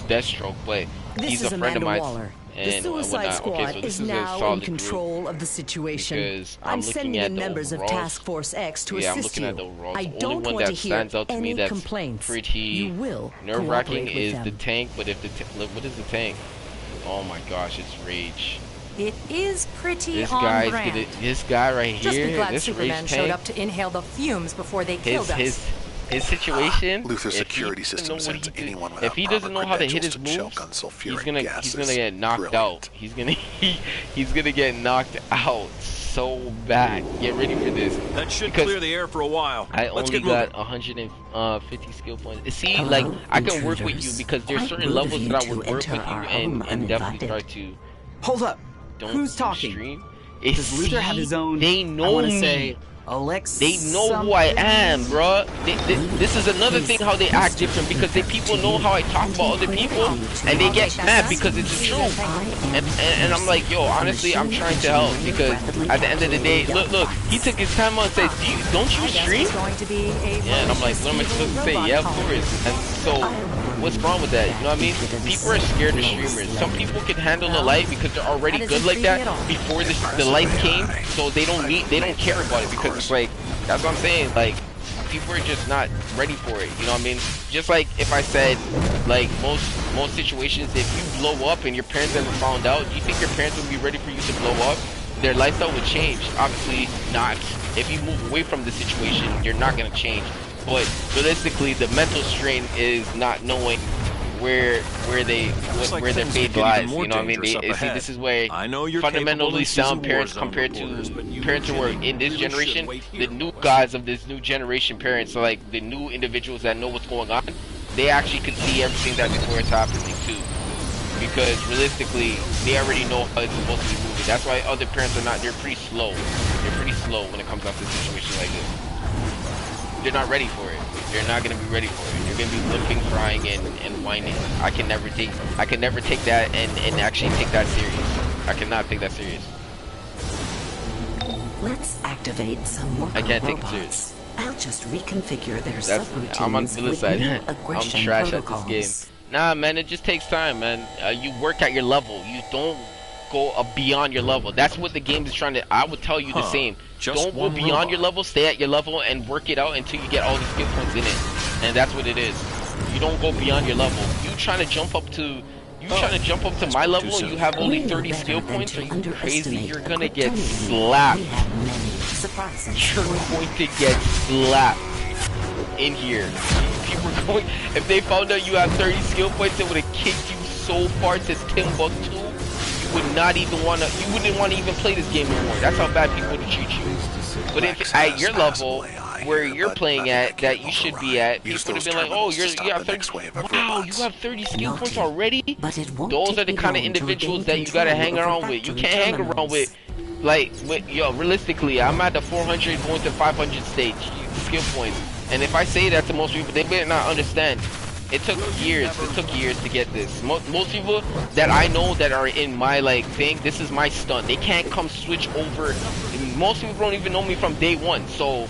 S1: Deathstroke, but he's a friend of mine.
S16: Waller.
S1: And
S16: the Suicide Squad
S1: so
S16: is now in control of the situation. I'm sending in members of Task Force X to assist you. I don't want to hear any complaints. You will
S1: nerve-wracking
S16: cooperate
S1: is
S16: with
S1: the
S16: them.
S1: tank, but if look, what is the tank? Oh my gosh, it's Rage.
S6: It is pretty
S1: This
S6: on
S1: guy's
S6: brand.
S1: this guy right here.
S6: Just be glad
S1: this
S6: Superman
S1: Rage
S6: showed
S1: tank,
S6: up to inhale the fumes before they killed us.
S1: His situation.
S12: Luther's security system sends anyone without
S1: if he doesn't know how to hit his
S12: credentials to
S1: moves,
S12: choke on
S1: he's
S12: sulfuric
S1: gonna
S12: gases.
S1: get knocked
S12: Brilliant.
S1: out. He's gonna get knocked out so bad. Get ready for this.
S8: That should
S1: Because
S8: clear the air for a while.
S1: I
S8: Let's
S1: only
S8: get moving.
S1: got 150 skill points. See, like I can work with you because there's
S2: Quite
S1: certain
S2: rude of
S1: levels
S2: you
S1: that I
S2: to
S1: would work with
S2: enter
S1: you
S2: our
S1: and
S2: home
S1: definitely try
S2: uninvited.
S1: to.
S5: Hold up.
S1: Don't
S5: Who's talking?
S1: stream.
S5: Does Luther have his own?
S1: They
S5: I
S1: know
S5: want to
S1: me.
S5: say Alex.
S1: They know who I am, bruh. This is another thing how they act different because people know how I talk about other people and they get mad because it's the truth. And I'm like, yo, honestly, I'm trying to help because at the end of the day, look, he took his time on and says, don't you stream? Yeah, and I'm like, what am I supposed to say? Yeah, of course. And so, what's wrong with that? You know what I mean? People are scared of streamers. Some people can handle the light because they're already good like that before the lights came, so they don't care about it because it's like, that's what I'm saying, like, people are just not ready for it, you know what I mean? Just like if I said, like, most situations, if you blow up and your parents haven't found out, do you think your parents would be ready for you to blow up? Their lifestyle would change. Obviously not. If you move away from the situation, you're not going to change. But realistically, the mental strain is not knowing where their fate lies. You know what I mean? See, this is where fundamentally sound parents compared to parents who are in this generation, the new guys of this new generation parents, so like the new individuals that know what's going on, they actually could see everything that before it's happening too. Because realistically, they already know how it's supposed to be moving. That's why other parents are not. They're pretty slow. They're pretty slow when it comes down to a situation like this. They're not ready for it. They're not gonna be ready for it. They're gonna be limping, crying, and whining. I can never take that and actually take that serious. I cannot take that serious.
S2: Let's activate some more
S1: I can't take it
S2: robots.
S1: serious.
S2: I'll just reconfigure their subroutines
S1: I'm on the villain
S2: with
S1: side.
S2: new
S1: I'm
S2: aggression
S1: trash
S2: protocols.
S1: at this game. Nah, man, it just takes time, man. You work at your level. You don't go beyond your level. That's what the game is trying to. I would tell you the same. Don't go beyond your level. Stay at your level and work it out until you get all the skill points in it. And that's what it is. You don't go beyond your level. You trying to jump up to my level and you have only 30 skill points? Are you crazy? You're gonna get slapped. You're going to get slapped in here. If they found out you have 30 skill points, they would have kicked you so far to Timbuktu. You wouldn't want to even play this game anymore. That's how bad people would treat you. But if at your level, where you're playing at, that you should be at, people would have been like, oh, you have 30, wow, you have 30 skill points already? Those are the kind of individuals that you gotta hang around with. You can't hang around with, yo, realistically, I'm at the 400 going to 500 stage, skill points. And if I say that to most people, they better not understand. It took years to get this. Most people that I know that are in my thing, this is my stunt. They can't come switch over. Most people don't even know me from day one. So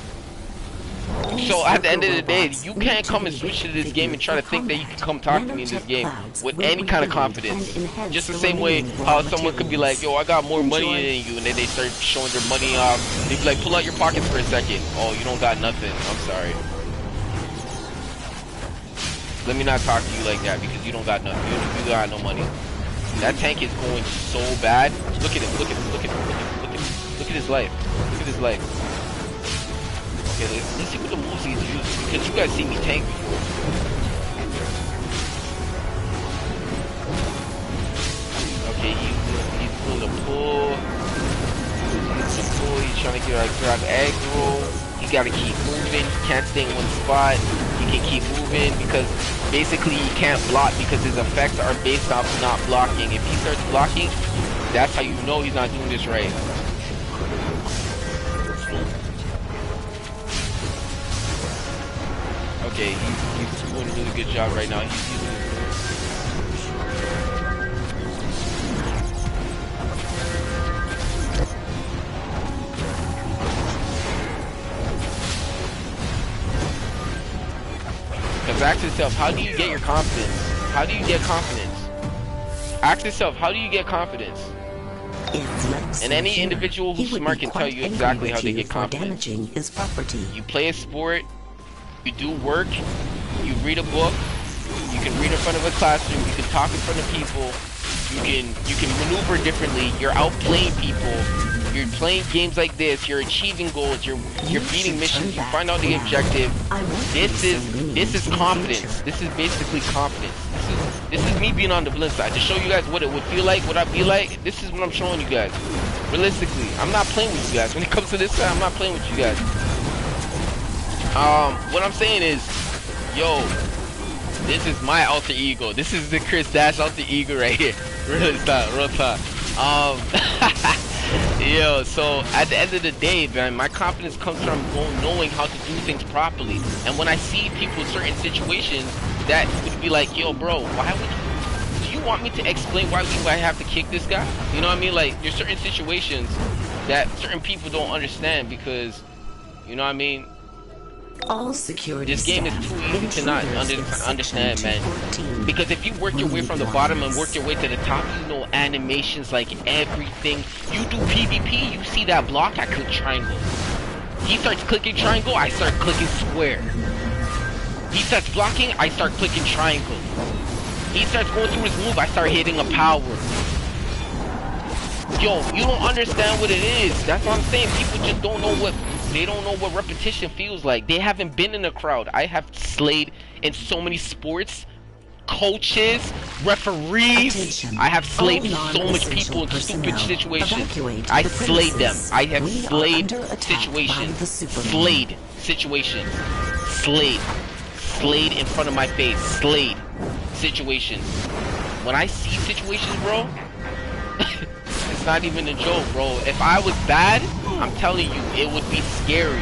S1: at the end of the day, you can't come and switch to this game and try to think that you can come talk to me in this game with any kind of confidence. Just the same way how someone could be like, yo, I got more money than you, and then they start showing their money off. They'd be like, pull out your pockets for a second. Oh, you don't got nothing. I'm sorry. Let me not talk to you like that because you don't got nothing. You got no money. That tank is going so bad. Look at him. Look at him. Look at him. Look at him. Look at his life. Look at his life. Okay, let's see what the moves he's using because you guys see me tank before. Okay, he's doing the pull. He's trying to grab aggro. He gotta keep moving. He can't stay in one spot. He can keep moving because basically he can't block because his effects are based off not blocking. If he starts blocking, that's how you know he's not doing this right. Okay, he's doing a really good job right now. He's using his because ask yourself, how do you get your confidence? How do you get confidence? Ask yourself, how do you get confidence? And any individual who's smart can tell you exactly how they get confidence. You play a sport, you do work, you read a book, you can read in front of a classroom, you can talk in front of people, you can maneuver differently, you're outplaying people, you're playing games like this, you're achieving goals, you're beating missions, you find out the objective. This is confidence. This is basically confidence. This is me being on the villain side to show you guys what it would feel like, what I'd be like. This is what I'm showing you guys. Realistically, I'm not playing with you guys. When it comes to this side, I'm not playing with you guys. What I'm saying is, yo, this is my alter ego. This is the Chris Dash alter ego right here. Real talk. Yo, so at the end of the day, man, my confidence comes from knowing how to do things properly. And when I see people in certain situations that would be like, yo, bro, why would do you want me to explain why I have to kick this guy? You know what I mean? Like, there's certain situations that certain people don't understand because, you know what I mean?
S2: All security
S1: this game is too easy to not understand, man. Because if you work your way from the bottom and work your way to the top, you know animations like everything. You do PvP, you see that block, I click triangle. He starts clicking triangle, I start clicking square. He starts blocking, I start clicking triangle. He starts going through his move, I start hitting a power. Yo, you don't understand what it is. That's what I'm saying. People just don't know what repetition feels like. They haven't been in a crowd. I have slayed in so many sports, coaches, referees. I have slayed so much people in stupid situations. I slayed them. I have slayed situations. Slayed situations. Slayed in front of my face. Slayed situations. When I see situations, bro, it's not even a joke, bro. If I was bad, I'm telling you, it would be scary.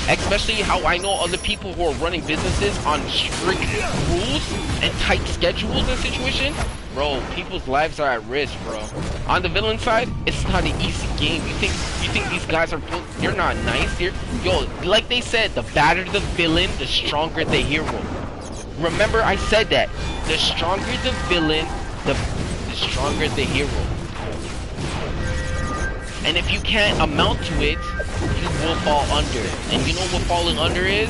S1: Especially how I know other people who are running businesses on strict rules and tight schedules and situations. Bro, people's lives are at risk, bro. On the villain side, it's not an easy game. You think these guys are built? They're not nice. Yo, like they said, the badder the villain, the stronger the hero. Remember, I said that. The stronger the villain, the stronger the hero. And if you can't amount to it, you will fall under. And you know what falling under is?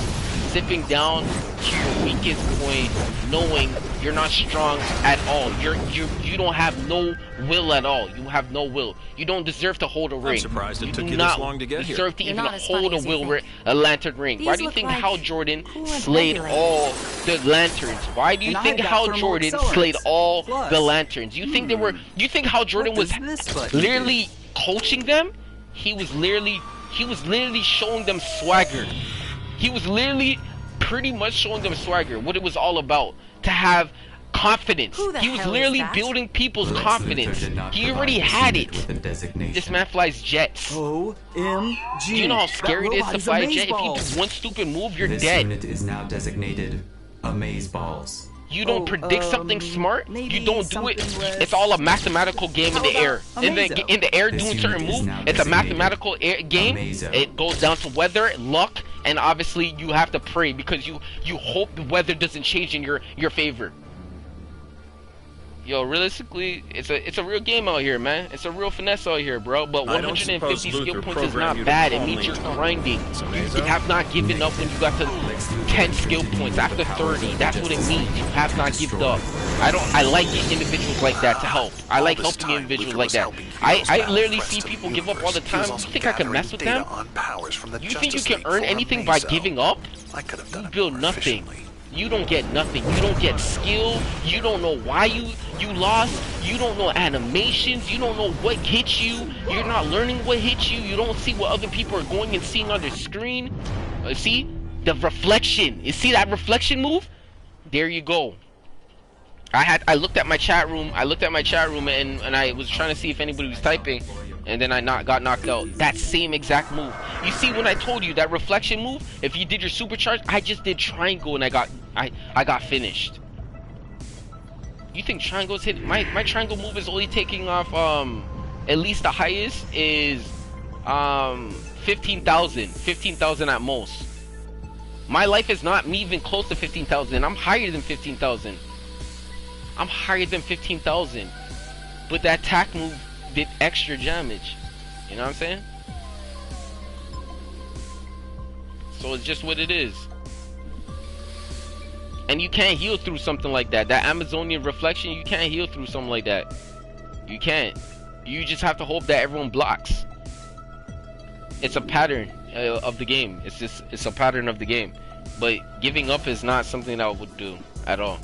S1: sipping down to your weakest point, knowing you're not strong at all. You don't have no will at all. You have no will. You don't deserve to hold a ring.
S8: I'm surprised it took you
S1: not
S8: this long to get here.
S1: deserve to even hold a lantern ring. Why do you think Hal Jordan slayed all the lanterns? Why do you think Hal Jordan slayed all the lanterns? You think you think Hal Jordan was literally coaching them? He was literally showing them swagger. He was literally pretty much showing them swagger, what it was all about. To have confidence. He was literally building people's confidence. He already had it. This man flies jets.
S5: OMG.
S1: Do you know how scary it is to fly a jet? If you do one stupid move, you're dead.
S9: Unit is now designated Amazeballs.
S1: You don't predict something smart, you don't do it. It's all a mathematical game in the air. In the air, doing certain moves, it's a mathematical game. It goes down to weather, luck, and obviously you have to pray because you hope the weather doesn't change in your favor. Yo, realistically, it's a real game out here, man. It's a real finesse out here, bro. But 150 skill points is not bad. It means you're grinding. You have not given up when you got to 10 skill points after 30. That's what it means. You have not given up. I like individuals like that to help. I like helping individuals like that. I literally see people give up all the time. You think I can mess with them? You think you can earn anything by giving up? You build nothing. You don't get nothing. You don't get skill. You don't know why you lost. You don't know animations. You don't know what hit you. You're not learning what hit you. You don't see what other people are going and seeing on their screen. See? The reflection. You see that reflection move? There you go. I looked at my chat room. And I was trying to see if anybody was typing. And then I got knocked out. That same exact move. You see, when I told you that reflection move, if you did your supercharge, I just did triangle and I got finished. You think triangles hit? My triangle move is only taking off at least the highest is 15,000 at most. My life is not me even close to 15,000. I'm higher than 15,000. I'm higher than 15,000. But that attack move did extra damage. You know what I'm saying? So it's just what it is. And you can't heal through something like that. That Amazonian reflection, you can't heal through something like that. You can't. You just have to hope that everyone blocks. It's a pattern of the game. It's a pattern of the game. But giving up is not something that I would do at all.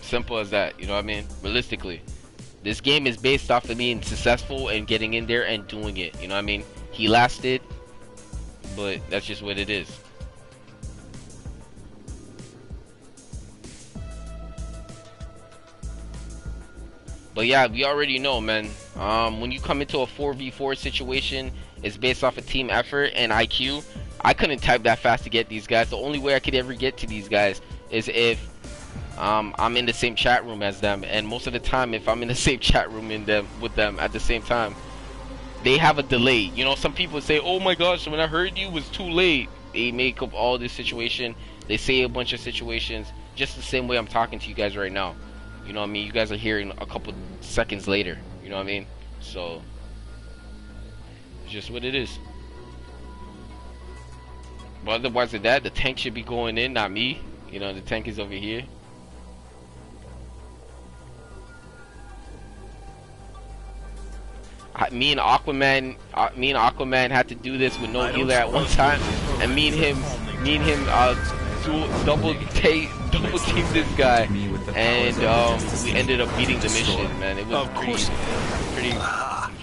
S1: Simple as that, you know what I mean? Realistically, this game is based off of being successful and getting in there and doing it, you know what I mean? He lasted, but that's just what it is. But yeah, we already know, man. When you come into a 4v4 situation, it's based off of team effort and IQ. I couldn't type that fast to get these guys. The only way I could ever get to these guys is if I'm in the same chat room as them, and most of the time if I'm in the same chat room with them at the same time, they have a delay. You know, some people say, oh my gosh, when I heard you it was too late. They make up all this situation, they say a bunch of situations just the same way I'm talking to you guys right now. You know what I mean? You guys are hearing a couple seconds later, you know what I mean? So it's just what it is. But otherwise than that, the tank should be going in, not me. You know, the tank is over here. Me and Aquaman had to do this with no healer at one time, and me and him double team this guy, and we ended up beating the mission, man. It was pretty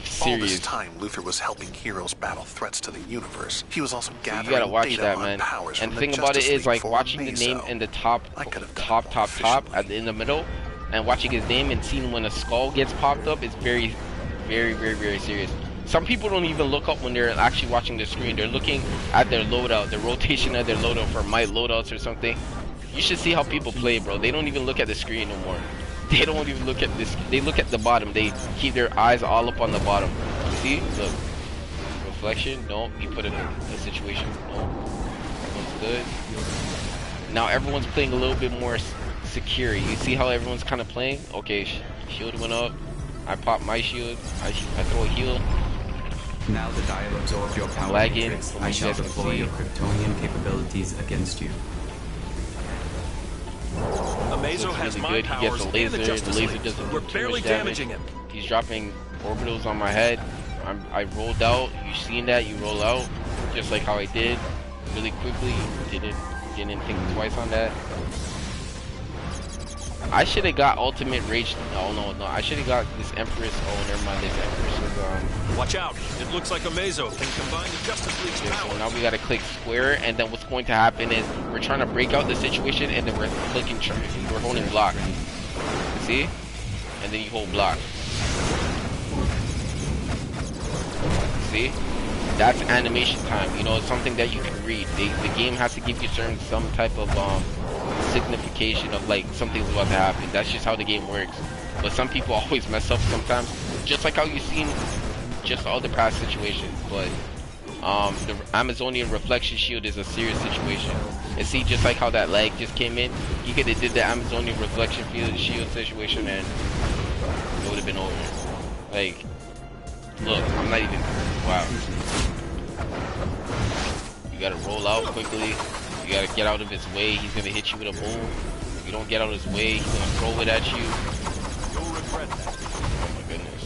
S1: serious.
S12: All this time, Luther was helping heroes battle threats to the universe. He was also gathering
S1: you gotta watch
S12: data
S1: that,
S12: on
S1: man.
S12: powers
S1: And the
S12: from
S1: thing about it is, like, watching the
S12: Mazo.
S1: name in the top in the middle, and watching his name and seeing when a skull gets popped up is very serious. Some people don't even look up when they're actually watching the screen. They're looking at their loadout, the rotation of their loadout for might loadouts or something. You should see how people play, bro. They don't even look at the screen no more. They don't even look at this. They look at the bottom. They keep their eyes all up on the bottom. See? Look. Reflection. No. He put it in a situation. No. One's good. Now everyone's playing a little bit more secure. You see how everyone's kind of playing? Okay. Shield went up. I pop my shield. I throw a heal.
S9: Now that I have absorbed your power matrix, I shall deploy your Kryptonian capabilities against you.
S1: Amazo has really good. He gets a laser. The laser doesn't do too much damage. He's dropping orbitals on my head. I rolled out. You seen that? You roll out just like how I did, really quickly. Didn't think twice on that. I should have got ultimate rage. No. I should have got this Empress. Oh, never mind. This Empress is
S8: Watch out! It looks like Amazo can combine the Justice League's power.
S1: So now we gotta click square, and then what's going to happen is we're trying to break out the situation, and then we're clicking. We're holding block. See? And then you hold block. See? That's animation time. You know, it's something that you can read. The game has to give you some type of signification of like something's about to happen. That's just how the game works. But some people always mess up sometimes, just like how you've seen just all the past situations. But the Amazonian reflection shield is a serious situation. And see, just like how that lag just came in, you could have did the Amazonian reflection shield situation, and it would have been over. Like, look, I'm not even. Wow. You gotta roll out quickly. You gotta get out of his way. He's gonna hit you with a boom. If you don't get out of his way, he's gonna throw it at you.
S8: You'll regret that.
S1: Oh my goodness.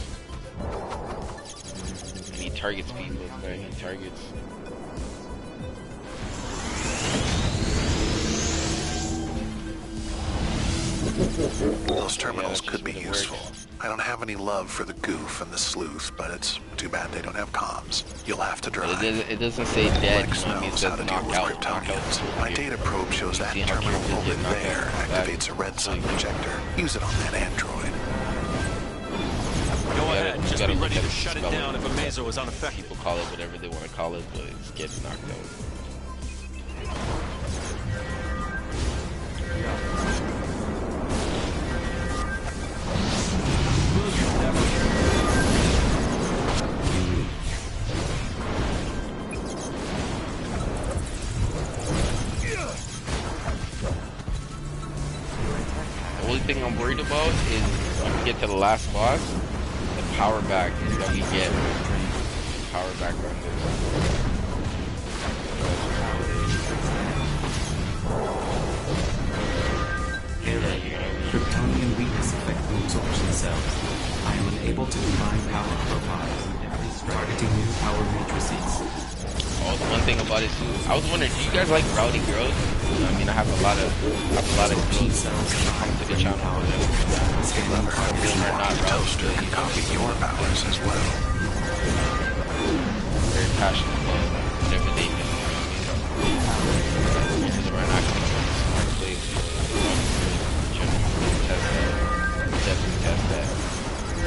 S1: And he targets people, man. He targets.
S12: Those terminals could be useful. I don't have any love for the goof and the sleuth, but it's too bad they don't have comms. You'll have to drive.
S1: It doesn't say dead.
S12: Lex knows how to deal with Kryptonians. My data probe shows that terminal over there activates a red sun projector. Use it on that android.
S8: Go ahead. Just be ready to shut it down if Amazo is unaffected.
S1: People call it whatever they want to call it, but it gets knocked out. The only thing I'm worried about is when we get to the last boss, the power back that we get. Power back on this.
S9: Kryptonian weakness affecting absorption cells. I am unable to define power profiles. Targeting new power matrices.
S1: Oh, the one thing about it too, I was wondering, do you guys like rowdy girls? I mean, I have a lot of girls come to the channel. Some are not rowdy,
S12: can copy your powers as well.
S1: Very passionate about whatever they do. Most of them are not going to play definitely test that.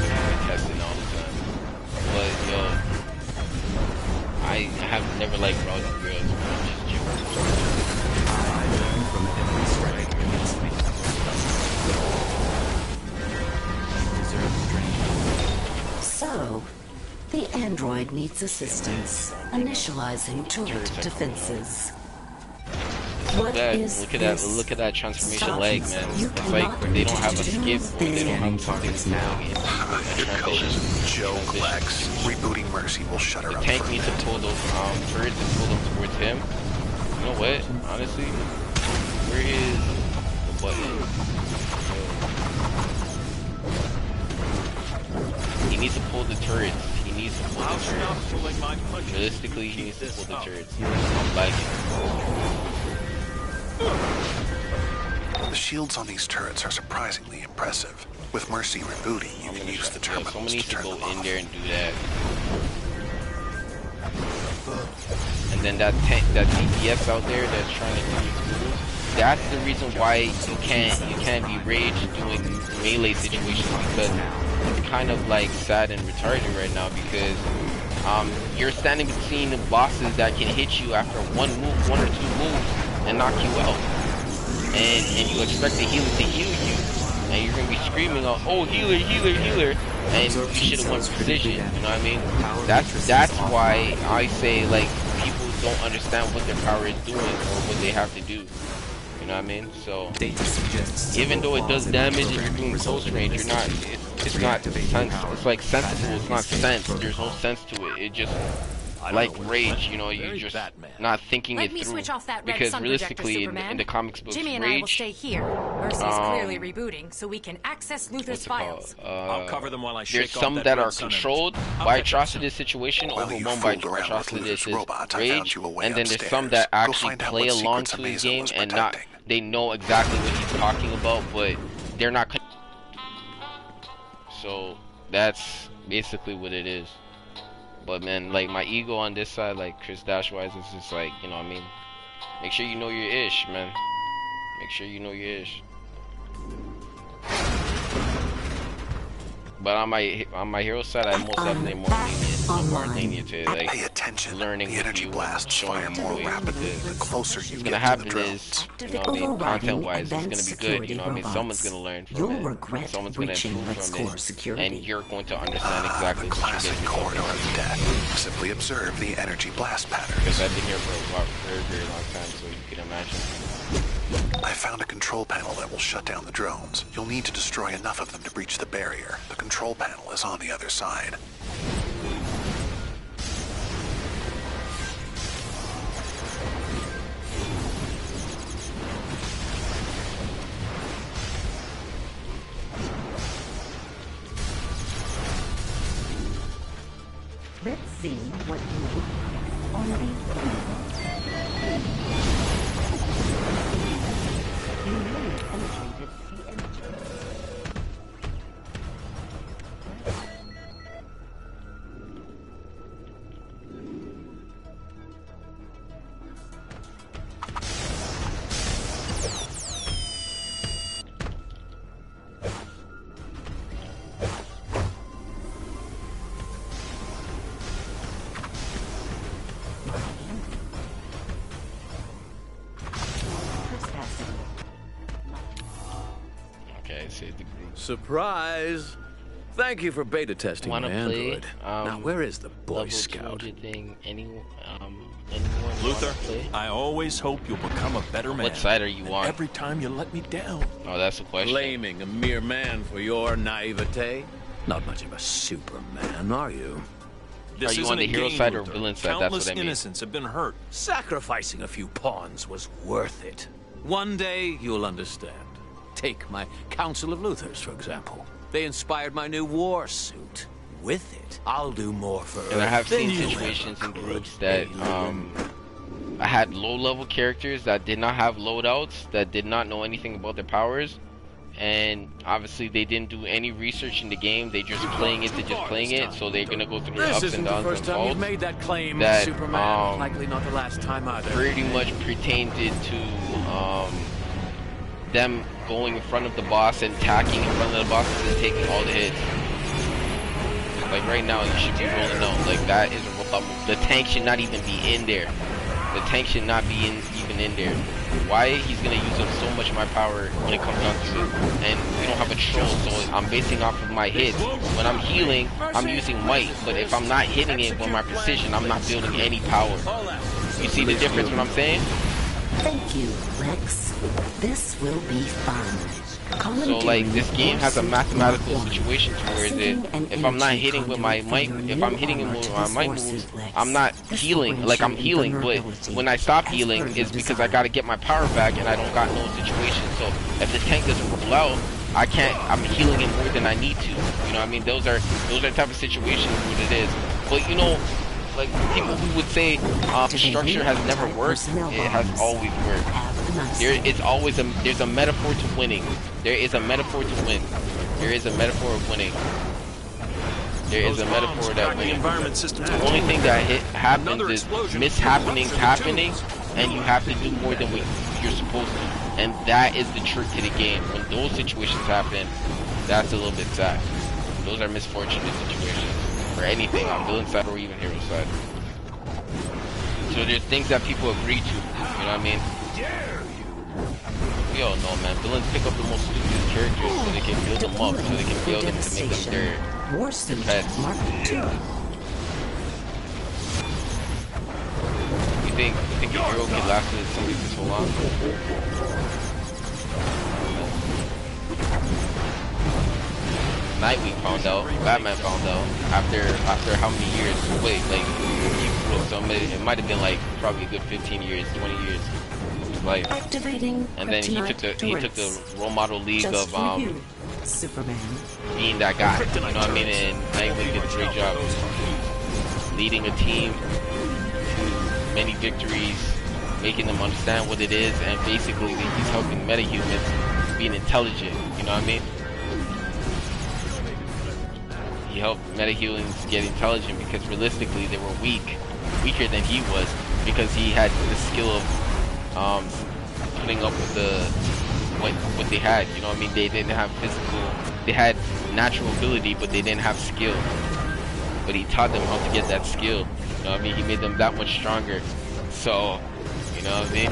S1: I test it all the time. But yo, I have never liked rowdy girls. Just
S2: So, the android needs assistance initializing turret defenses.
S1: Look at that transformation leg, man. It's like they don't have a skip or they don't have something now.
S12: Your code is Joe Lex. Rebooting Mercy will shut her up.
S1: The tank needs to pull those turrets and pull them towards him. You know what? Honestly, where is the button? He needs to pull the turrets. He needs to pull the turrets. Realistically, he needs to pull the turrets. I'm liking
S12: The shields on these turrets are surprisingly impressive. With Mercy rebooting, you can use the terminals
S1: to turn them off. Someone needs to go in there and do that. And then that DPS out there that's trying to do moves, that's the reason why you can't be rage doing melee situations, because it's kind of like sad and retarded right now, because you're standing between the bosses that can hit you after one or two moves and knock you out, and you expect the healer to heal you, and you're gonna be screaming out, "Oh, healer, healer, healer!" and you should have won precision. You know what I mean? That's why I say, like, people don't understand what their power is doing or what they have to do. You know what I mean? So even though it does damage and you're doing close range, you're not. it's not sense. It's like sensible. It's not sense. There's no sense to it. It just like rage. You know, you're just not thinking it through. Because realistically, in the comics books,
S6: Jimmy and
S1: rage.
S6: I will stay here. Mercy's clearly rebooting, so we can access Luther's files.
S8: I'll cover them while I shake
S1: There's some that are controlled by Atrocitus situation, overwhelmed by Atrocitus' rage, and then there's some that actually play along to his game and not. They know exactly what he's talking about, but they're not. So that's basically what it is. But man, like my ego on this side, like Chris Dash-wise, is just like, you know what I mean? Make sure you know your ish, man. Make sure you know your ish. But on my hero side, I most definitely more lenient to like
S12: pay attention.
S1: Learning
S12: the energy blasts fire more rapidly the closer you get to the drones.
S1: You know what I mean? Content-wise, it's gonna be good. You know what I mean? Someone's gonna learn from it. Someone's gonna improve from it, and you're going to understand exactly
S12: the
S1: what
S12: classic corridor of death. Simply observe the energy blast patterns.
S1: Because I've been here for a very, very long time, so you can imagine.
S12: I found a control panel that will shut down the drones. You'll need to destroy enough of them to breach the barrier. The control panel is on the other side.
S2: Let's see what you on the
S10: Surprise! Thank you for beta testing my android. Now, where is the Boy Scout?
S8: Luther, I always hope you'll become a better man.
S1: What side are you on?
S8: Every time you let me down.
S1: Oh, that's the question.
S10: Blaming a mere man for your naivete? Not much of a Superman, are you?
S8: This
S1: are you on the hero side or villain side?
S8: Countless
S1: That's what I mean.
S8: innocents have been hurt.
S10: Sacrificing a few pawns was worth it. One day you'll understand. Take my Council of Luthers, for example. They inspired my new war suit. With it, I'll do more for Earth.
S1: And I have seen situations in groups that I had low-level characters that did not have loadouts, that did not know anything about their powers, and obviously they didn't do any research in the game. They just playing it to just playing it, so they're gonna go through the ups and downs and faults.
S10: Made that claim,
S1: that
S10: Superman. Likely not the last time either.
S1: Pretty much pertained to them going in front of the boss and attacking in front of the boss and taking all the hits. Like right now, you should be rolling out. Like that is the tank should not even be in there. The tank should not be even in there. Why? He's gonna use up so much of my power when it comes down to it. And we don't have a troll, so I'm basing off of my hits. When I'm healing, I'm using might. But if I'm not hitting it with my precision, I'm not building any power. You see the difference? What I'm saying?
S2: Thank you, Lex. This will be fun.
S1: So like this game has a mathematical situation to where if I'm not hitting with my might, if I'm hitting him with my might moves, I'm not healing. Like I'm healing, but when I stop healing, it's because I gotta get my power back and I don't got no situation. So if the tank doesn't roll out, I can't. I'm healing it more than I need to. You know what I mean? Those are type of situations what it is. But you know, like people who would say structure has never worked, it has always worked. There's a metaphor to winning. There is a metaphor to win. There is a metaphor of winning. There is a metaphor that winning. The only thing that happens is mishappenings happening, and you have to do more than what you're supposed to. And that is the trick to the game. When those situations happen, that's a little bit sad. Those are misfortunate situations for anything on villain side or even hero side. So there's things that people agree to. You know what I mean? We all know, man. Villains pick up the most stupid characters so they can build them up, so they can build them to make them their pets. You think a hero can last with somebody for so long? Nightwing found out, Batman found out after how many years? Wait, like so it might have been like probably a good 15 years, 20 years of his life.
S2: Activating
S1: and then he took the role model league
S2: just
S1: of
S2: Superman,
S1: being that guy. You know what I mean? And Nightwing did a great job leading a team to many victories, making them understand what it is, and basically he's helping metahumans being intelligent. You know what I mean? He helped metahumans get intelligent because realistically they were weaker than he was, because he had the skill of putting up with what they had. You know what I mean? They didn't have they had natural ability, but they didn't have skill. But he taught them how to get that skill. You know what I mean? He made them that much stronger. So, you know what I mean?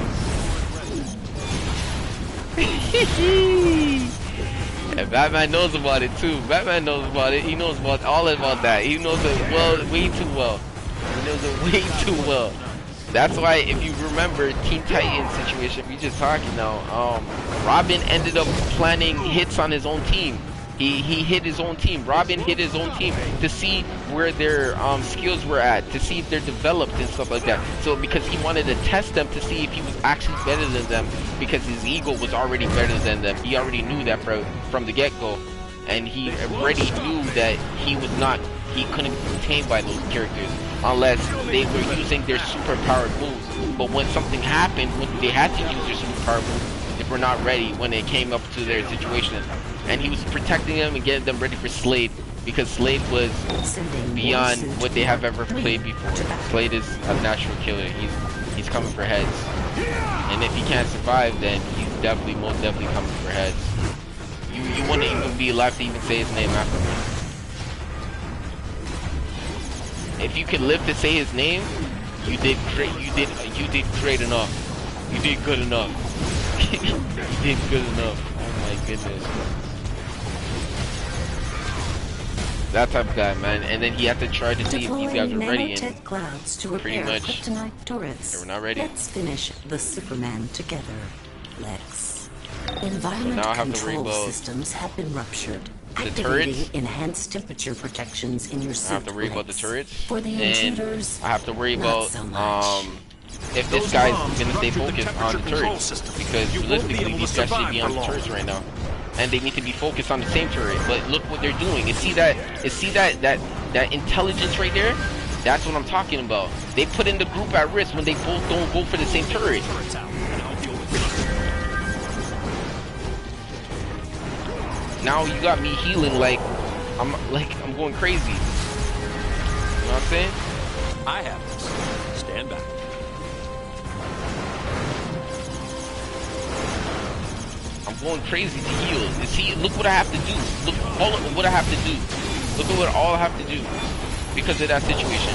S1: And Batman knows about it too. Batman knows about it. He knows about all about that. He knows it way too well. He knows it way too well. That's why, if you remember Teen Titans situation, we just talking now. Robin ended up planning hits on his own team. He hit his own team. Robin hit his own team to see where their skills were at, to see if they're developed and stuff like that. So because he wanted to test them to see if he was actually better than them, because his ego was already better than them. He already knew that from the get-go, and he already knew that he couldn't be contained by those characters unless they were using their superpowered moves. But when something happened, when they had to use their superpowered moves, they were not ready when it came up to their situation. And he was protecting them and getting them ready for Slade, because Slade was beyond what they have ever played before. Slade is a natural killer. He's coming for heads. And if he can't survive, then he's most definitely coming for heads. You wouldn't even be alive to even say his name afterwards. If you could live to say his name, you did great enough. You did good enough. You did good enough. Oh my goodness. That type of guy, man. And then he had to try to see if these guys were ready, and
S2: clouds to
S1: pretty much
S2: kryptonite turrets.
S1: they were not ready.
S2: Let's finish the Superman together, Lex. Environment
S1: now I have to worry
S2: control
S1: about
S2: systems have been ruptured.
S1: the turrets.
S2: Enhanced temperature protections in your suit.
S1: I have to worry about the turrets.
S2: For the
S1: and
S2: intruders,
S1: I have to worry about
S2: so much.
S1: if this guy's gonna stay focused on the turrets, because realistically these guys should be on the turrets right now, and they need to be focused on the same turret. But look what they're doing. You see that intelligence right there? That's what I'm talking about. They put in the group at risk when they both don't go for the same turret. Now you got me healing like I'm going crazy. You know what I'm saying?
S8: I have this. Stand back.
S1: I'm going crazy to heal. You see, look what I have to do. Look what I have to do. Look at what all I have to do because of that situation.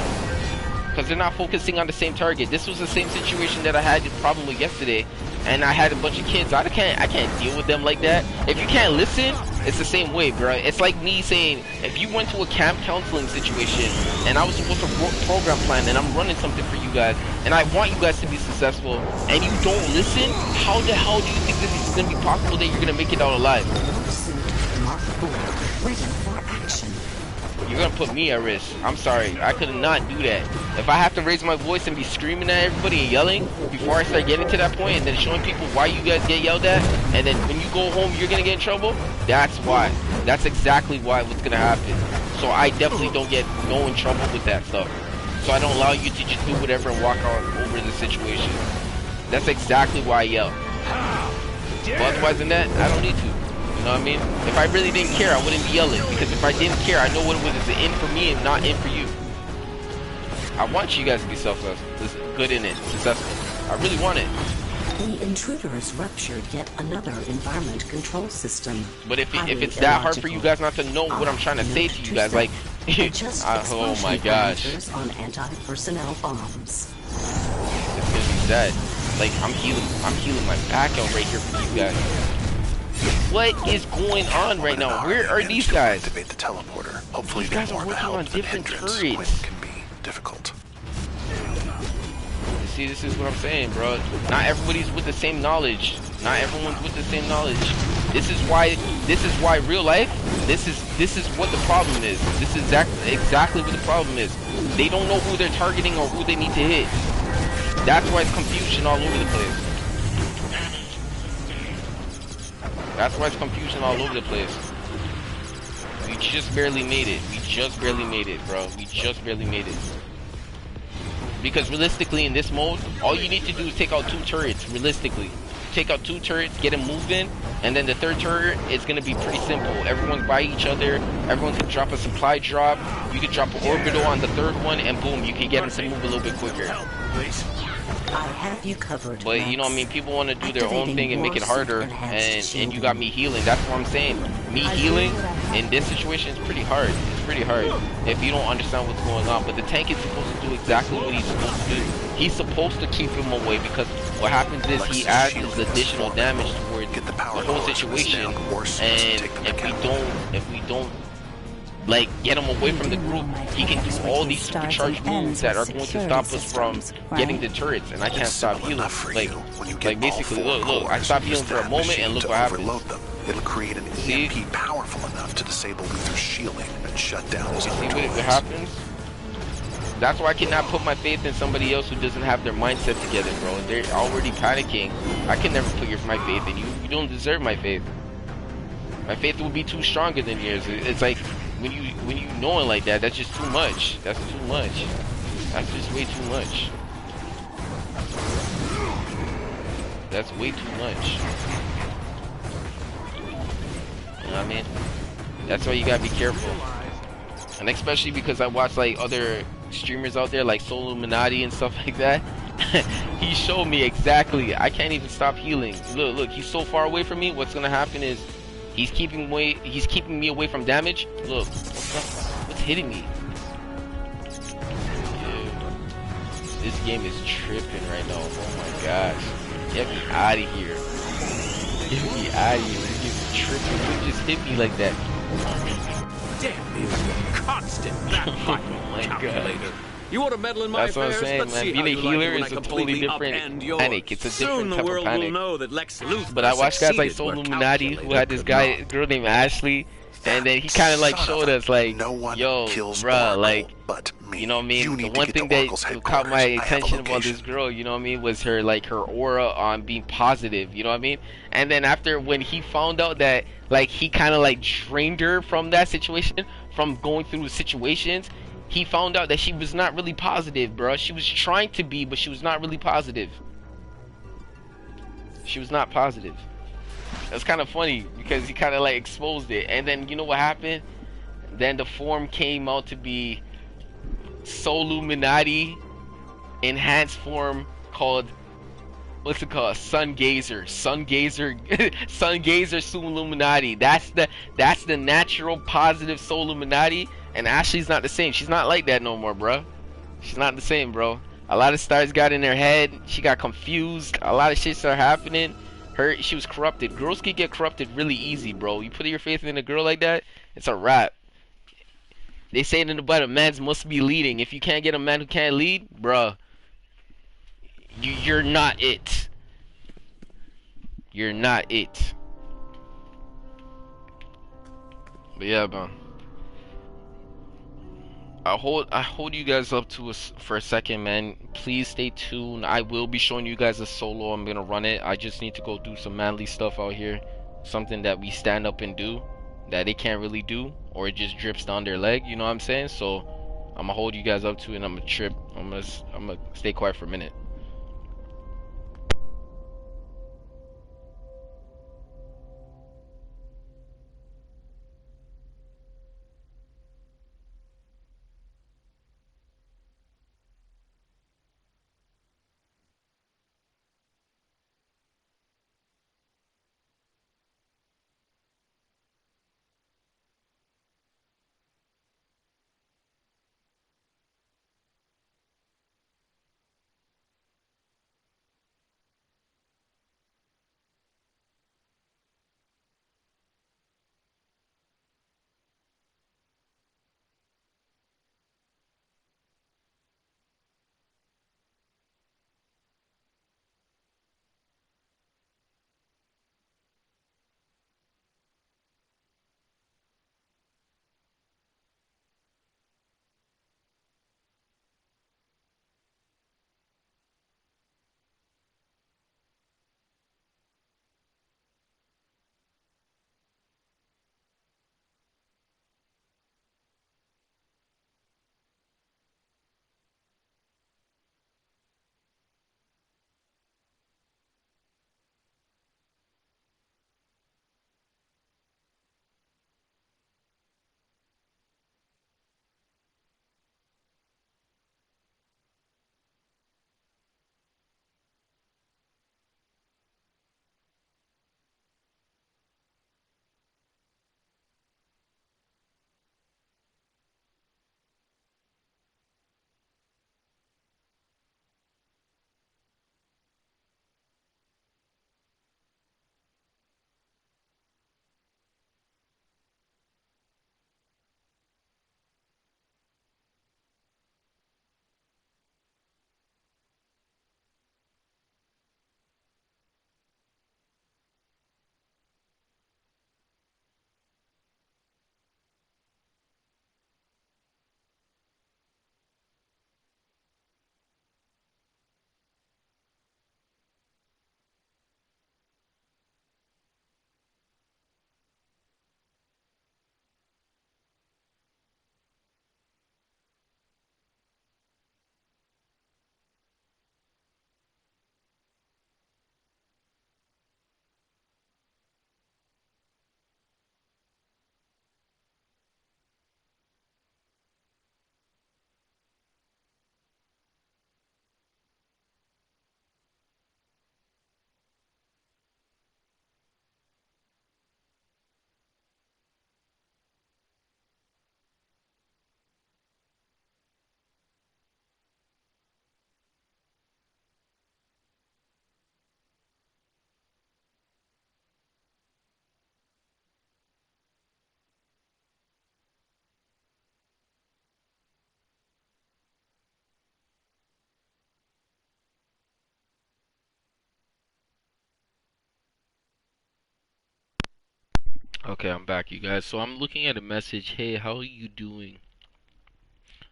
S1: Because they're not focusing on the same target. This was the same situation that I had probably yesterday, and I had a bunch of kids. I can't deal with them like that. If you can't listen, it's the same way, bro. It's like me saying, if you went to a camp counseling situation and I was supposed to program plan and I'm running something for you guys and I want you guys to be successful and you don't listen, how the hell do you think this is going to be possible that you're going to make it out alive?
S2: Ready for action.
S1: You're going to put me at risk. I'm sorry. I could not do that. If I have to raise my voice and be screaming at everybody and yelling before I start getting to that point and then showing people why you guys get yelled at, and then when you go home you're going to get in trouble, that's why. That's exactly what's going to happen. So I definitely don't go in trouble with that stuff. So I don't allow you to just do whatever and walk over the situation. That's exactly why I yell. But otherwise than that, I don't need to. You know what I mean? If I really didn't care, I wouldn't be yelling. Because if I didn't care, I know what it was in for me and not in for you. I want you guys to be good in it, successful. I really want it.
S2: The intruders ruptured yet another environment control system.
S1: But if it's that hard for you guys not to know what I'm trying to say to you guys, like, oh my gosh.
S2: On anti-personnel bombs.
S1: It's gonna be sad. Like, I'm healing my back out right here for you guys. What is going on right now? Where are these guys?
S12: Activate the teleporter. Hopefully
S1: these guys are working on different turrets.
S12: Can be difficult.
S1: You see, this is what I'm saying, bro. Not everybody's with the same knowledge. Not everyone's with the same knowledge. This is why real life. This is what the problem is. This is exactly what the problem is. They don't know who they're targeting or who they need to hit. That's why it's confusion all over the place. That's why it's confusion all over the place. We just barely made it. We just barely made it, bro. We just barely made it. Because realistically, in this mode, all you need to do is take out 2 turrets. Realistically, take out 2 turrets, get them moving, and then the 3rd turret is gonna be pretty simple. Everyone's by each other. Everyone can drop a supply drop. You can drop an orbital on the 3rd one, and boom, you can get them to move a little bit quicker.
S2: I have you covered.
S1: But you know what I mean, people want to do their own thing and make it harder, and you got me healing. That's what I'm saying. Me healing in this situation is pretty hard. It's pretty hard if you don't understand what's going on. But the tank is supposed to do exactly what he's supposed to do. He's supposed to keep him away, because what happens is he adds additional damage towards the whole situation. And if we don't like get him away from the group, he can do all these supercharged moves that are going to stop us from getting the turrets, and I can't stop healing. Like basically, look, I stopped healing for a moment, and look what happens.
S12: It'll create an EMP powerful enough to disable Luther's shielding and shut down his other
S1: what happens? That's why I cannot put my faith in somebody else who doesn't have their mindset together, bro. They're already panicking. I can never put my faith in you. You don't deserve my faith. My faith will be too stronger than yours. It's like when you know it like that, that's just too much. That's too much. That's just way too much. That's way too much. You know what I mean? That's why you gotta be careful. And especially because I watch like other streamers out there like Soul Illuminati and stuff like that. He showed me exactly. I can't even stop healing. Look, he's so far away from me. What's gonna happen is he's keeping me away from damage. Look, what's hitting me? Dude, this game is tripping right now. Oh my gosh. Get me out of here. Get me out of here. This game is tripping. You just hit me like that.
S10: Damn you, constant
S1: oh my
S10: calculator. God. You want to meddle in my affairs?
S1: That's what I'm saying, man. Being a healer is a totally different panic. It's a different type of panic. But I watched guys like Soul Illuminati who had this girl named Ashley, and then he kind of like showed us like, yo, bruh, like, you know what I mean? The one thing that caught my attention about this girl, you know what I mean, was her aura on being positive, you know what I mean? And then after, when he found out that like he kind of like drained her from that situation, from going through the situations, he found out that she was not really positive, bro. She was trying to be, but she was not really positive. She was not positive. That's kind of funny because he kind of like exposed it. And then you know what happened? Then the form came out to be Soul Illuminati enhanced form called, what's it called? Sun Gazer. Sun Gazer Soul Illuminati. That's the natural positive Soul Illuminati. And Ashley's not the same. She's not like that no more, bro. She's not the same, bro. A lot of stars got in her head. She got confused. A lot of shit started happening. She was corrupted. Girls can get corrupted really easy, bro. You put your faith in a girl like that, it's a wrap. They say in the Bible, man must be leading. If you can't get a man who can't lead, bro, you're not it. You're not it. But yeah, man. I hold you guys up to us for a second, man. Please stay tuned. I will be showing you guys a solo. I'm gonna run it. I just need to go do some manly stuff out here, something that we stand up and do that they can't really do, or it just drips down their leg. You know what I'm saying? So I'm gonna hold you guys up to it, and I'm gonna trip. I'm gonna stay quiet for a minute. Okay, I'm back, you guys. So I'm looking at a message. Hey, how are you doing?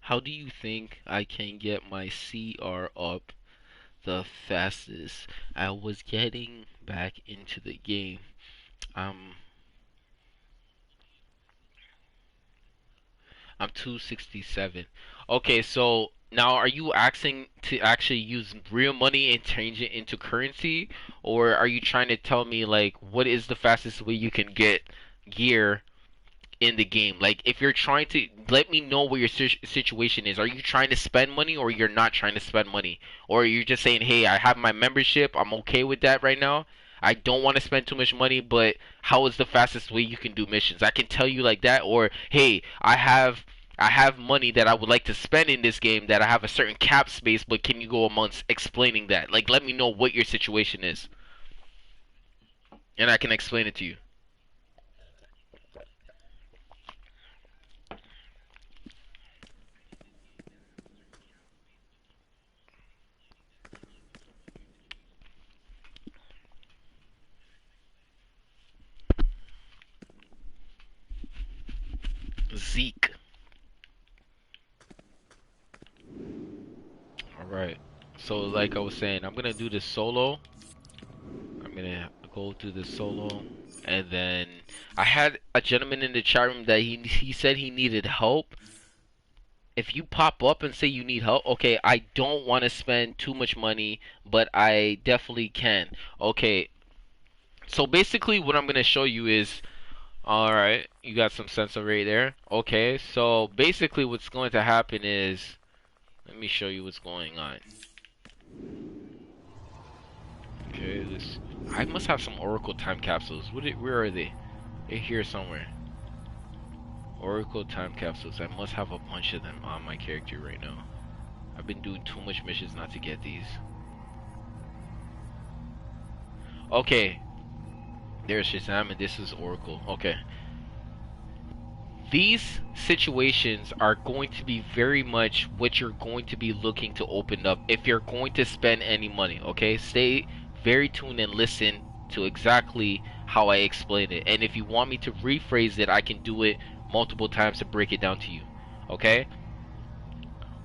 S1: How do you think I can get my CR up the fastest? I was getting back into the game. I'm 267. Okay, so now are you asking to actually use real money and change it into currency, or are you trying to tell me like what is the fastest way you can get gear in the game? Like, if you're trying to let me know what your situation is. Are you trying to spend money, or you're not trying to spend money, or you're just saying, hey, I have my membership, I'm okay with that right now, I don't want to spend too much money, but how is the fastest way you can do missions? I can tell you like that. Or hey, I have money that I would like to spend in this game, that I have a certain cap space, but can you go amongst explaining that? Like, let me know what your situation is, and I can explain it to you. Zeke. Alright. So like I was saying, I'm gonna do this solo. I'm gonna go through this solo. And then I had a gentleman in the chat room that he said he needed help. If you pop up and say you need help, okay, I don't want to spend too much money, but I definitely can. Okay. So basically what I'm gonna show you is, alright, you got some sensor right there. Okay, so basically what's going to happen is, let me show you what's going on. Okay, this, I must have some Oracle time capsules. Where are they? They're here somewhere. Oracle time capsules. I must have a bunch of them on my character right now. I've been doing too much missions not to get these. Okay. There's Shazam and this is Oracle. Okay. These situations are going to be very much what you're going to be looking to open up if you're going to spend any money, okay? Stay very tuned and listen to exactly how I explain it. And if you want me to rephrase it, I can do it multiple times to break it down to you, okay?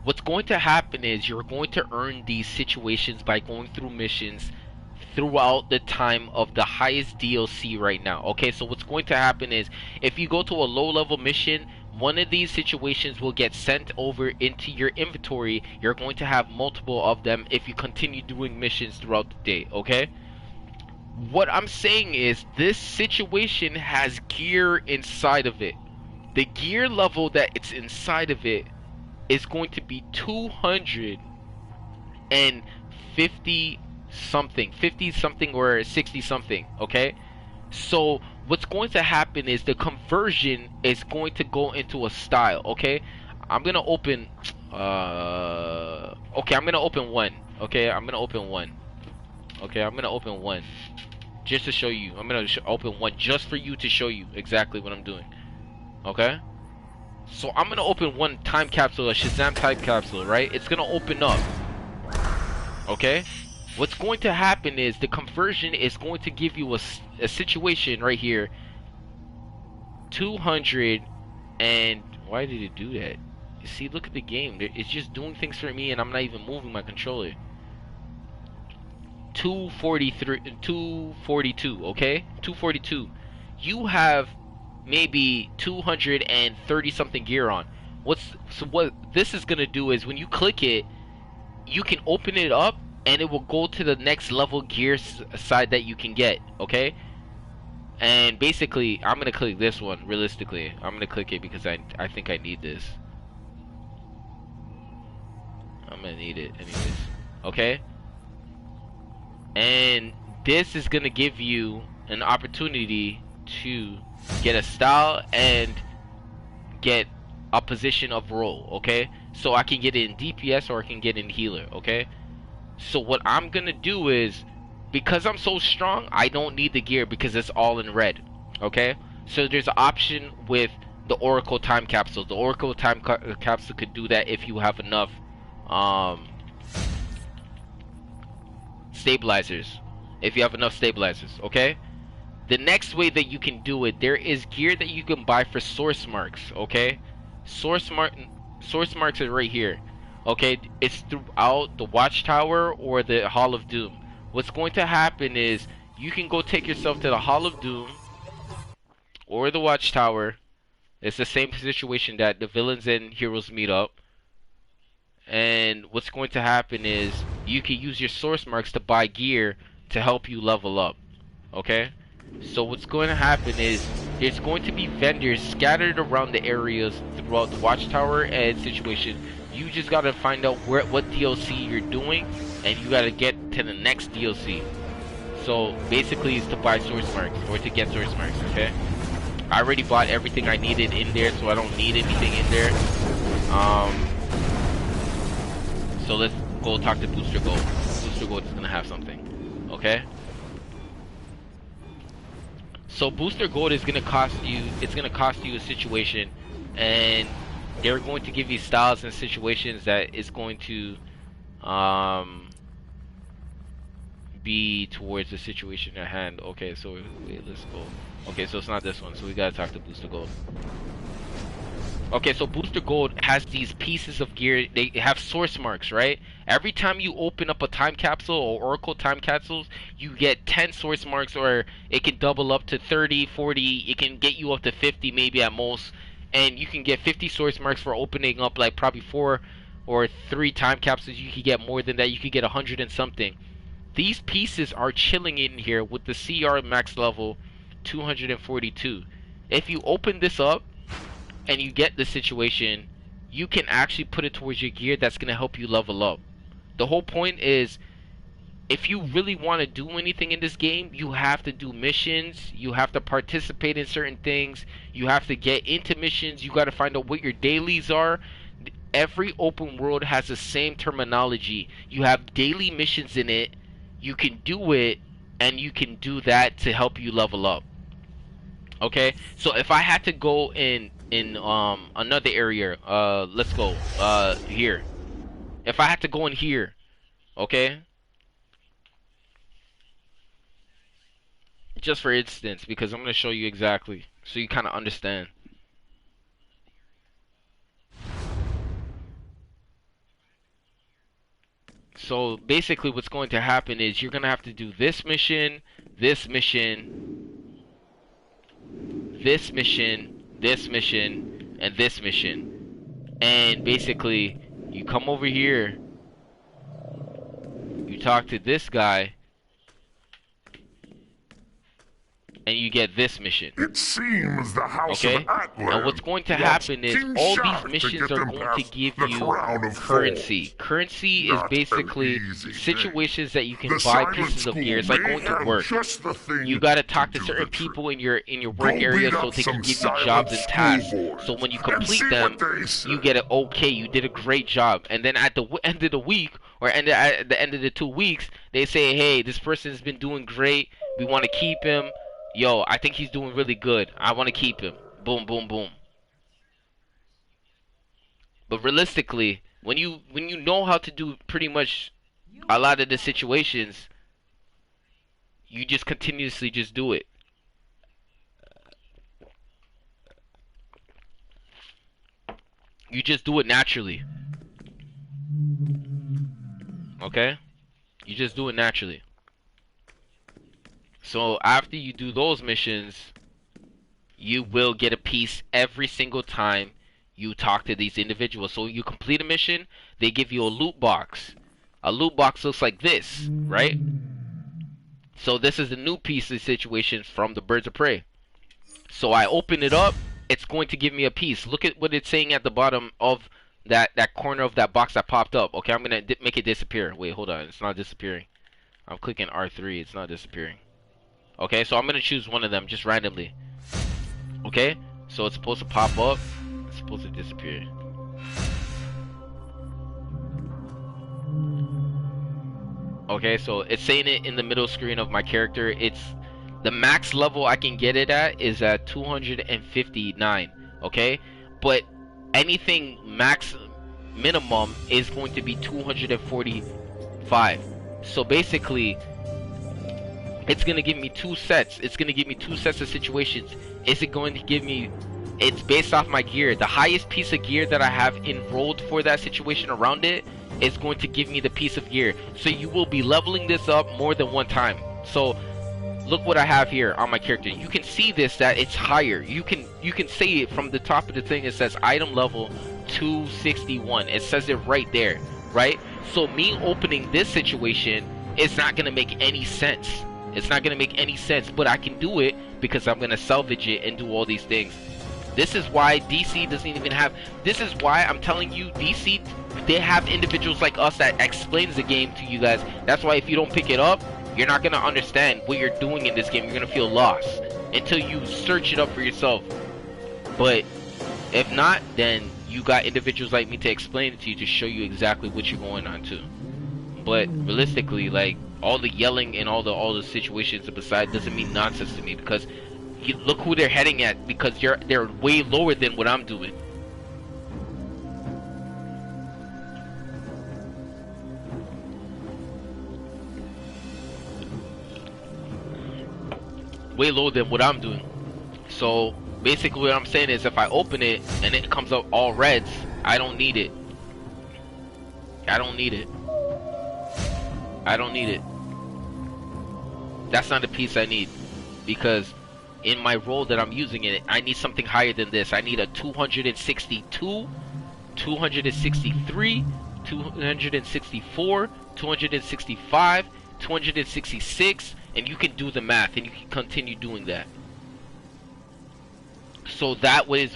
S1: What's going to happen is you're going to earn these situations by going through missions throughout the time of the highest DLC right now. Okay, so what's going to happen is if you go to a low level mission, one of these situations will get sent over into your inventory. You're going to have multiple of them if you continue doing missions throughout the day, okay? What I'm saying is this situation has gear inside of it. The gear level that it's inside of it is going to be 250 something, 50 something or 60 something, okay? So what's going to happen is the conversion is going to go into a style, okay? I'm gonna open okay, I'm gonna open one. Okay, I'm gonna open one. Okay, I'm gonna open one just to show you. I'm gonna open one just for you to show you exactly what I'm doing. Okay, so I'm gonna open one time capsule, a Shazam time capsule, right? It's gonna open up. Okay, what's going to happen is the conversion is going to give you a situation right here. 200 and why did it do that? You see, look at the game. It's just doing things for me and I'm not even moving my controller. 243, 242, okay? 242. You have maybe 230 something gear on. So what this is gonna do is when you click it, you can open it up and it will go to the next level gear side that you can get, okay? And basically, I'm gonna click this one. Realistically, I'm gonna click it because I think I need this. I'm gonna need it anyways. Okay? And this is gonna give you an opportunity to get a style and get a position of role, okay? So I can get it in DPS or I can get in healer, okay? So what I'm gonna do is, because I'm so strong, I don't need the gear because it's all in red, okay? So there's an option with the Oracle time capsule. The Oracle time capsule could do that if you have enough stabilizers. If you have enough stabilizers, okay? The next way that you can do it, there is gear that you can buy for source marks, okay? Source marks are right here, okay? It's throughout the Watchtower or the Hall of Doom. What's going to happen is you can go take yourself to the Hall of Doom or the Watchtower. It's the same situation that the villains and heroes meet up. And what's going to happen is you can use your source marks to buy gear to help you level up, okay? So what's going to happen is there's going to be vendors scattered around the areas throughout the Watchtower and situation. You just gotta find out what DLC you're doing, and you gotta get to the next DLC. So basically, it's to buy source marks or to get source marks. Okay. I already bought everything I needed in there, so I don't need anything in there. So let's go talk to Booster Gold. Booster Gold is gonna have something. Okay. So Booster Gold is gonna cost you. It's gonna cost you a situation, and they're going to give you styles and situations that is going to be towards the situation at hand. Okay, so wait, let's go. Okay, so it's not this one. So we gotta talk to Booster Gold. Okay, so Booster Gold has these pieces of gear. They have source marks, right? Every time you open up a time capsule or Oracle time capsules, you get 10 source marks, or it can double up to 30, 40. It can get you up to 50 maybe at most. And you can get 50 source marks for opening up like probably 4 or 3 time capsules. You could get more than that. You could get 100 and something. These pieces are chilling in here with the CR max level 242. If you open this up and you get the situation, you can actually put it towards your gear that's going to help you level up. The whole point is, if you really want to do anything in this game, you have to do missions, you have to participate in certain things, you have to get into missions, you got to find out what your dailies are. Every open world has the same terminology. You have daily missions in it, you can do it, and you can do that to help you level up. Okay, so if I had to go in another area, let's go here. If I had to go in here, okay, just for instance, because I'm going to show you exactly so you kind of understand. So basically what's going to happen is you're going to have to do this mission, this mission, this mission, this mission, and this mission. And basically you come over here, you talk to this guy, and you get this mission.
S13: It seems the House of Atlan.
S1: And what's going to happen is all these missions are going to give you currency. Currency is basically situations that you can buy pieces of gear. It's like going to work. You gotta talk to certain people in your work area so they can give you jobs and tasks. So when you complete them, you get an okay, you did a great job. And then at the end of the week, or at the end of the 2 weeks, they say, hey, this person's been doing great. We want to keep him. Yo, I think he's doing really good. I want to keep him. Boom, boom, boom. But realistically, when you know how to do pretty much a lot of the situations, you just continuously just do it. You just do it naturally. Okay? You just do it naturally. So after you do those missions, you will get a piece every single time you talk to these individuals. So you complete a mission, they give you a loot box. A loot box looks like this, right? So this is the new piece of situation from the Birds of Prey. So I open it up, it's going to give me a piece. Look at what it's saying at the bottom of that corner of that box that popped up. Okay, I'm going to make it disappear. Wait, hold on. It's not disappearing. I'm clicking R3. It's not disappearing. Okay, so I'm going to choose one of them just randomly. Okay, so it's supposed to pop up. It's supposed to disappear. Okay, so it's saying it in the middle screen of my character. It's the max level I can get it at is at 259. Okay, but anything minimum is going to be 245. So basically, it's gonna give me 2 sets. It's gonna give me 2 sets of situations. Is it going to give me? It's based off my gear. The highest piece of gear that I have enrolled for that situation around it is going to give me the piece of gear. So you will be leveling this up more than one time. So look what I have here on my character. You can see this, that it's higher. You can see it from the top of the thing. It says item level 261. It says it right there, right? So me opening this situation is not gonna make any sense. It's not gonna make any sense, but I can do it because I'm gonna salvage it and do all these things. This is why DC doesn't even have. This is why I'm telling you, DC, they have individuals like us that explains the game to you guys. That's why if you don't pick it up, you're not gonna understand what you're doing in this game. You're gonna feel lost until you search it up for yourself. But if not, then you got individuals like me to explain it to you, to show you exactly what you're going on to. But realistically, like, all the yelling and all the situations beside doesn't mean nonsense to me, because you look who they're heading at, because they're way lower than what I'm doing. Way lower than what I'm doing. So basically what I'm saying is, if I open it and it comes up all reds, I don't need it. I don't need it. I don't need it. That's not the piece I need, because in my role that I'm using it, I need something higher than this. I need a 262, 263, 264, 265, 266, and you can do the math and you can continue doing that. So that's what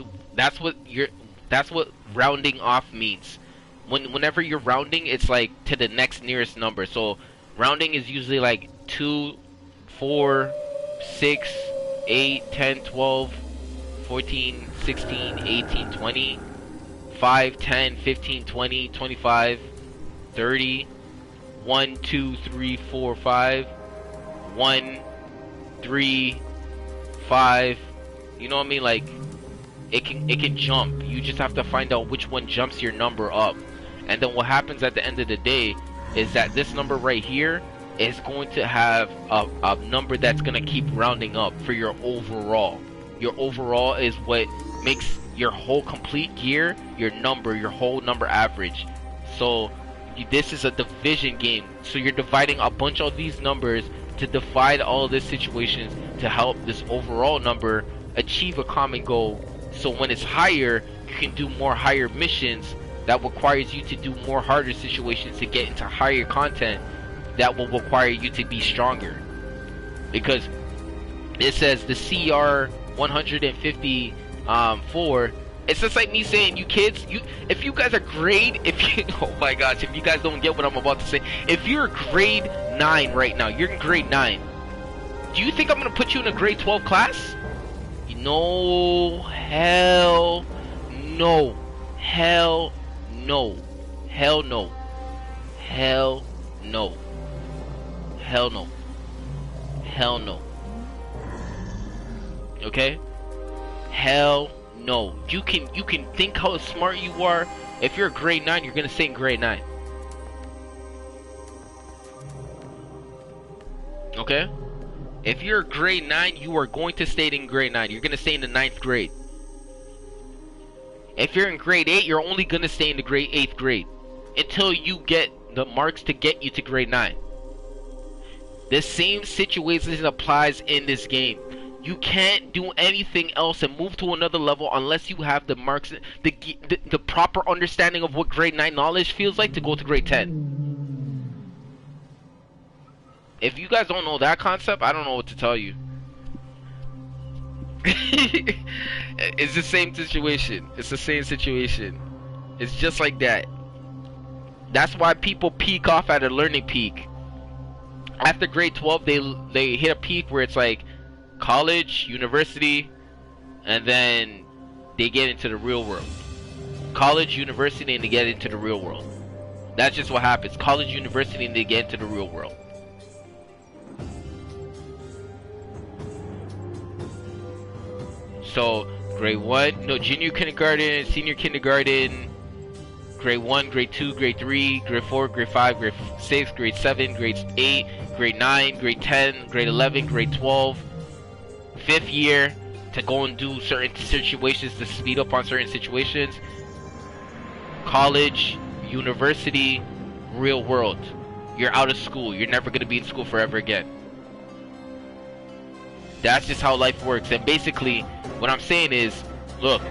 S1: rounding off means. Whenever you're rounding, it's like to the next nearest number. So rounding is usually like 2, 4, 6, 8, 10, 12, 14, 16, 18, 20, 5, 10, 15, 20, 25, 30, 1, 2, 3, 4, 5, 1, 3, 5. You know what I mean? Like, it can jump. You just have to find out which one jumps your number up. And then what happens at the end of the day is that this number right here is going to have a number that's going to keep rounding up for your overall. Your overall is what makes your whole complete gear, your whole number average. So this is a division game. So you're dividing a bunch of these numbers to divide all of these situations to help this overall number achieve a common goal. So when it's higher, you can do more higher missions that requires you to do more harder situations to get into higher content that will require you to be stronger. Because it says the CR 154, it's just like me saying, you kids, if you guys are oh my gosh, if you guys don't get what I'm about to say, if you're grade 9 right now, you're in grade 9, do you think I'm gonna put you in a grade 12 class? No, hell no, hell no, hell no, hell no, hell no, hell no. Okay? Hell no. You can think how smart you are. If you're grade 9, you're gonna stay in grade 9. Okay? If you're grade 9, you are going to stay in grade 9. You're gonna stay in the 9th grade. If you're in grade 8, you're only gonna stay in the grade 8th grade until you get the marks to get you to grade 9. The same situation applies in this game. You can't do anything else and move to another level unless you have the marks, the proper understanding of what grade 9 knowledge feels like to go to grade 10. If you guys don't know that concept, I don't know what to tell you. It's the same situation. It's the same situation. It's just like that. That's why people peak off at a learning peak. After grade 12, they hit a peak where it's like college, university, and then they get into the real world. College, university, and they get into the real world. That's just what happens. College, university, and they get into the real world. So grade 1, no, junior kindergarten, senior kindergarten, grade 1, grade 2, grade 3, grade 4, grade 5, grade 6, grade 7, grade 8, grade 9, grade 10, grade 11, grade 12, 5th year to go and do certain situations to speed up on certain situations, college, university, real world. You're out of school. You're never going to be in school forever again. That's just how life works. And basically, what I'm saying is, look,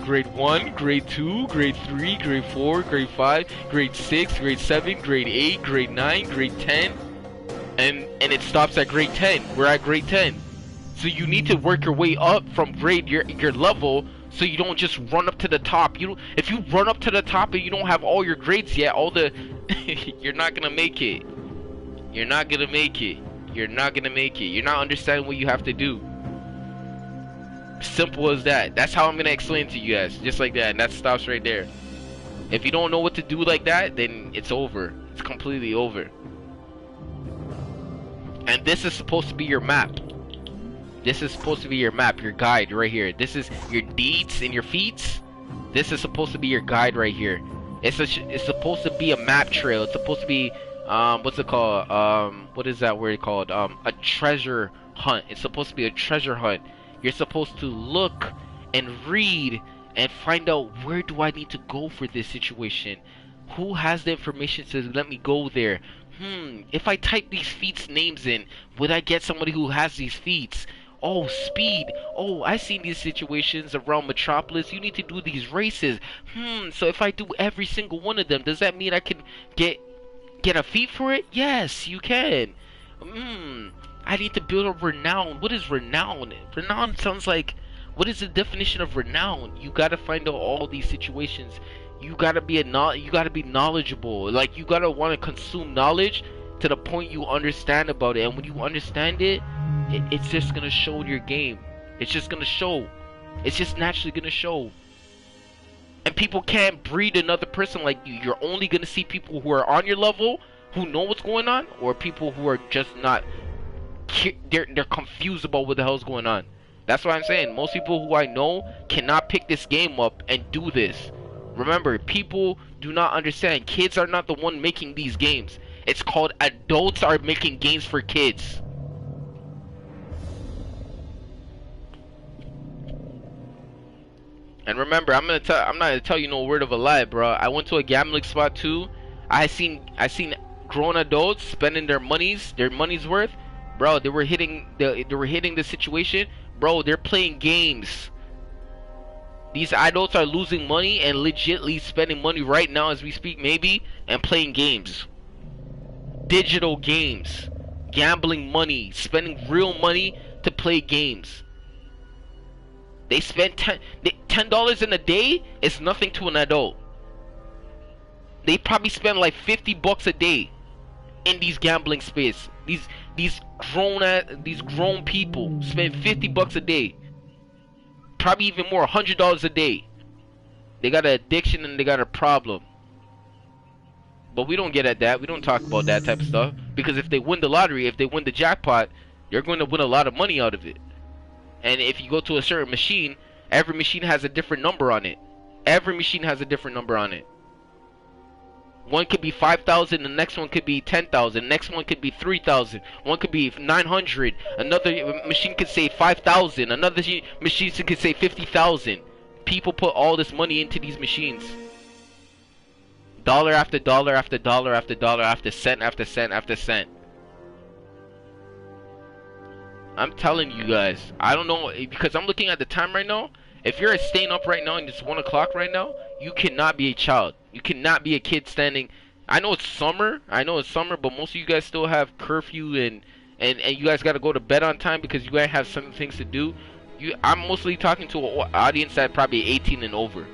S1: grade 1, grade 2, grade 3, grade 4, grade 5, grade 6, grade 7, grade 8, grade 9, grade 10, and it stops at grade 10. We're at grade 10. So you need to work your way up from grade your level, so you don't just run up to the top. If you run up to the top and you don't have all your grades yet, you're not gonna make it. You're not gonna make it. You're not gonna make it. You're not understanding what you have to do. Simple as that. That's how I'm gonna explain to you guys, just like that, and that stops right there. If you don't know what to do like that, then it's over. It's completely over. And this is supposed to be your map. This is supposed to be your map, your guide right here. This is your deeds and your feats. This is supposed to be your guide right here. It's supposed to be a map trail. It's supposed to be what's it called? What is that word called? A treasure hunt. It's supposed to be a treasure hunt. You're supposed to look and read and find out, where do I need to go for this situation? Who has the information to let me go there? If I type these feats names in, would I get somebody who has these feats? Oh, speed. Oh, I've seen these situations around Metropolis. You need to do these races. So if I do every single one of them, does that mean I can get a feat for it? Yes, you can. I need to build a renown. What is renown? Renown sounds like, what is the definition of renown? You gotta find out all these situations. You gotta be knowledgeable. Like, you gotta want to consume knowledge to the point you understand about it. And when you understand it, it's just gonna show in your game. It's just gonna show. It's just naturally gonna show. And people can't breed another person like you. You're only gonna see people who are on your level, who know what's going on, or people who are just not. They're confused about what the hell's going on. That's what I'm saying. Most people who I know cannot pick this game up and do this. Remember, people do not understand. Kids are not the one making these games. It's called adults are making games for kids. And remember, I'm not gonna tell you no word of a lie, bro. I went to a gambling spot too. I seen grown adults spending their money's worth. Bro, they were hitting the situation. Bro, they're playing games. These adults are losing money and legitly spending money right now as we speak, maybe, and playing games. Digital games. Gambling money. Spending real money to play games. They spend $10 in a day is nothing to an adult. They probably spend like $50 a day in these gambling space. These grown people spend $50 a day. Probably even more, $100 a day. They got an addiction and they got a problem. But we don't get at that. We don't talk about that type of stuff. Because if they win the lottery, if they win the jackpot, you're going to win a lot of money out of it. And if you go to a certain machine, every machine has a different number on it. Every machine has a different number on it. One could be 5,000, the next one could be 10,000, the next one could be 3,000, one could be 900, another machine could say 5,000, another machine could say 50,000. People put all this money into these machines. Dollar after dollar after dollar after dollar after cent after cent after cent. I'm telling you guys, I don't know, because I'm looking at the time right now. If you're staying up right now and it's 1 o'clock right now, you cannot be a child. You cannot be a kid standing. I know it's summer, but most of you guys still have curfew and you guys got to go to bed on time because you guys have some things to do. I'm mostly talking to an audience that probably 18 and over.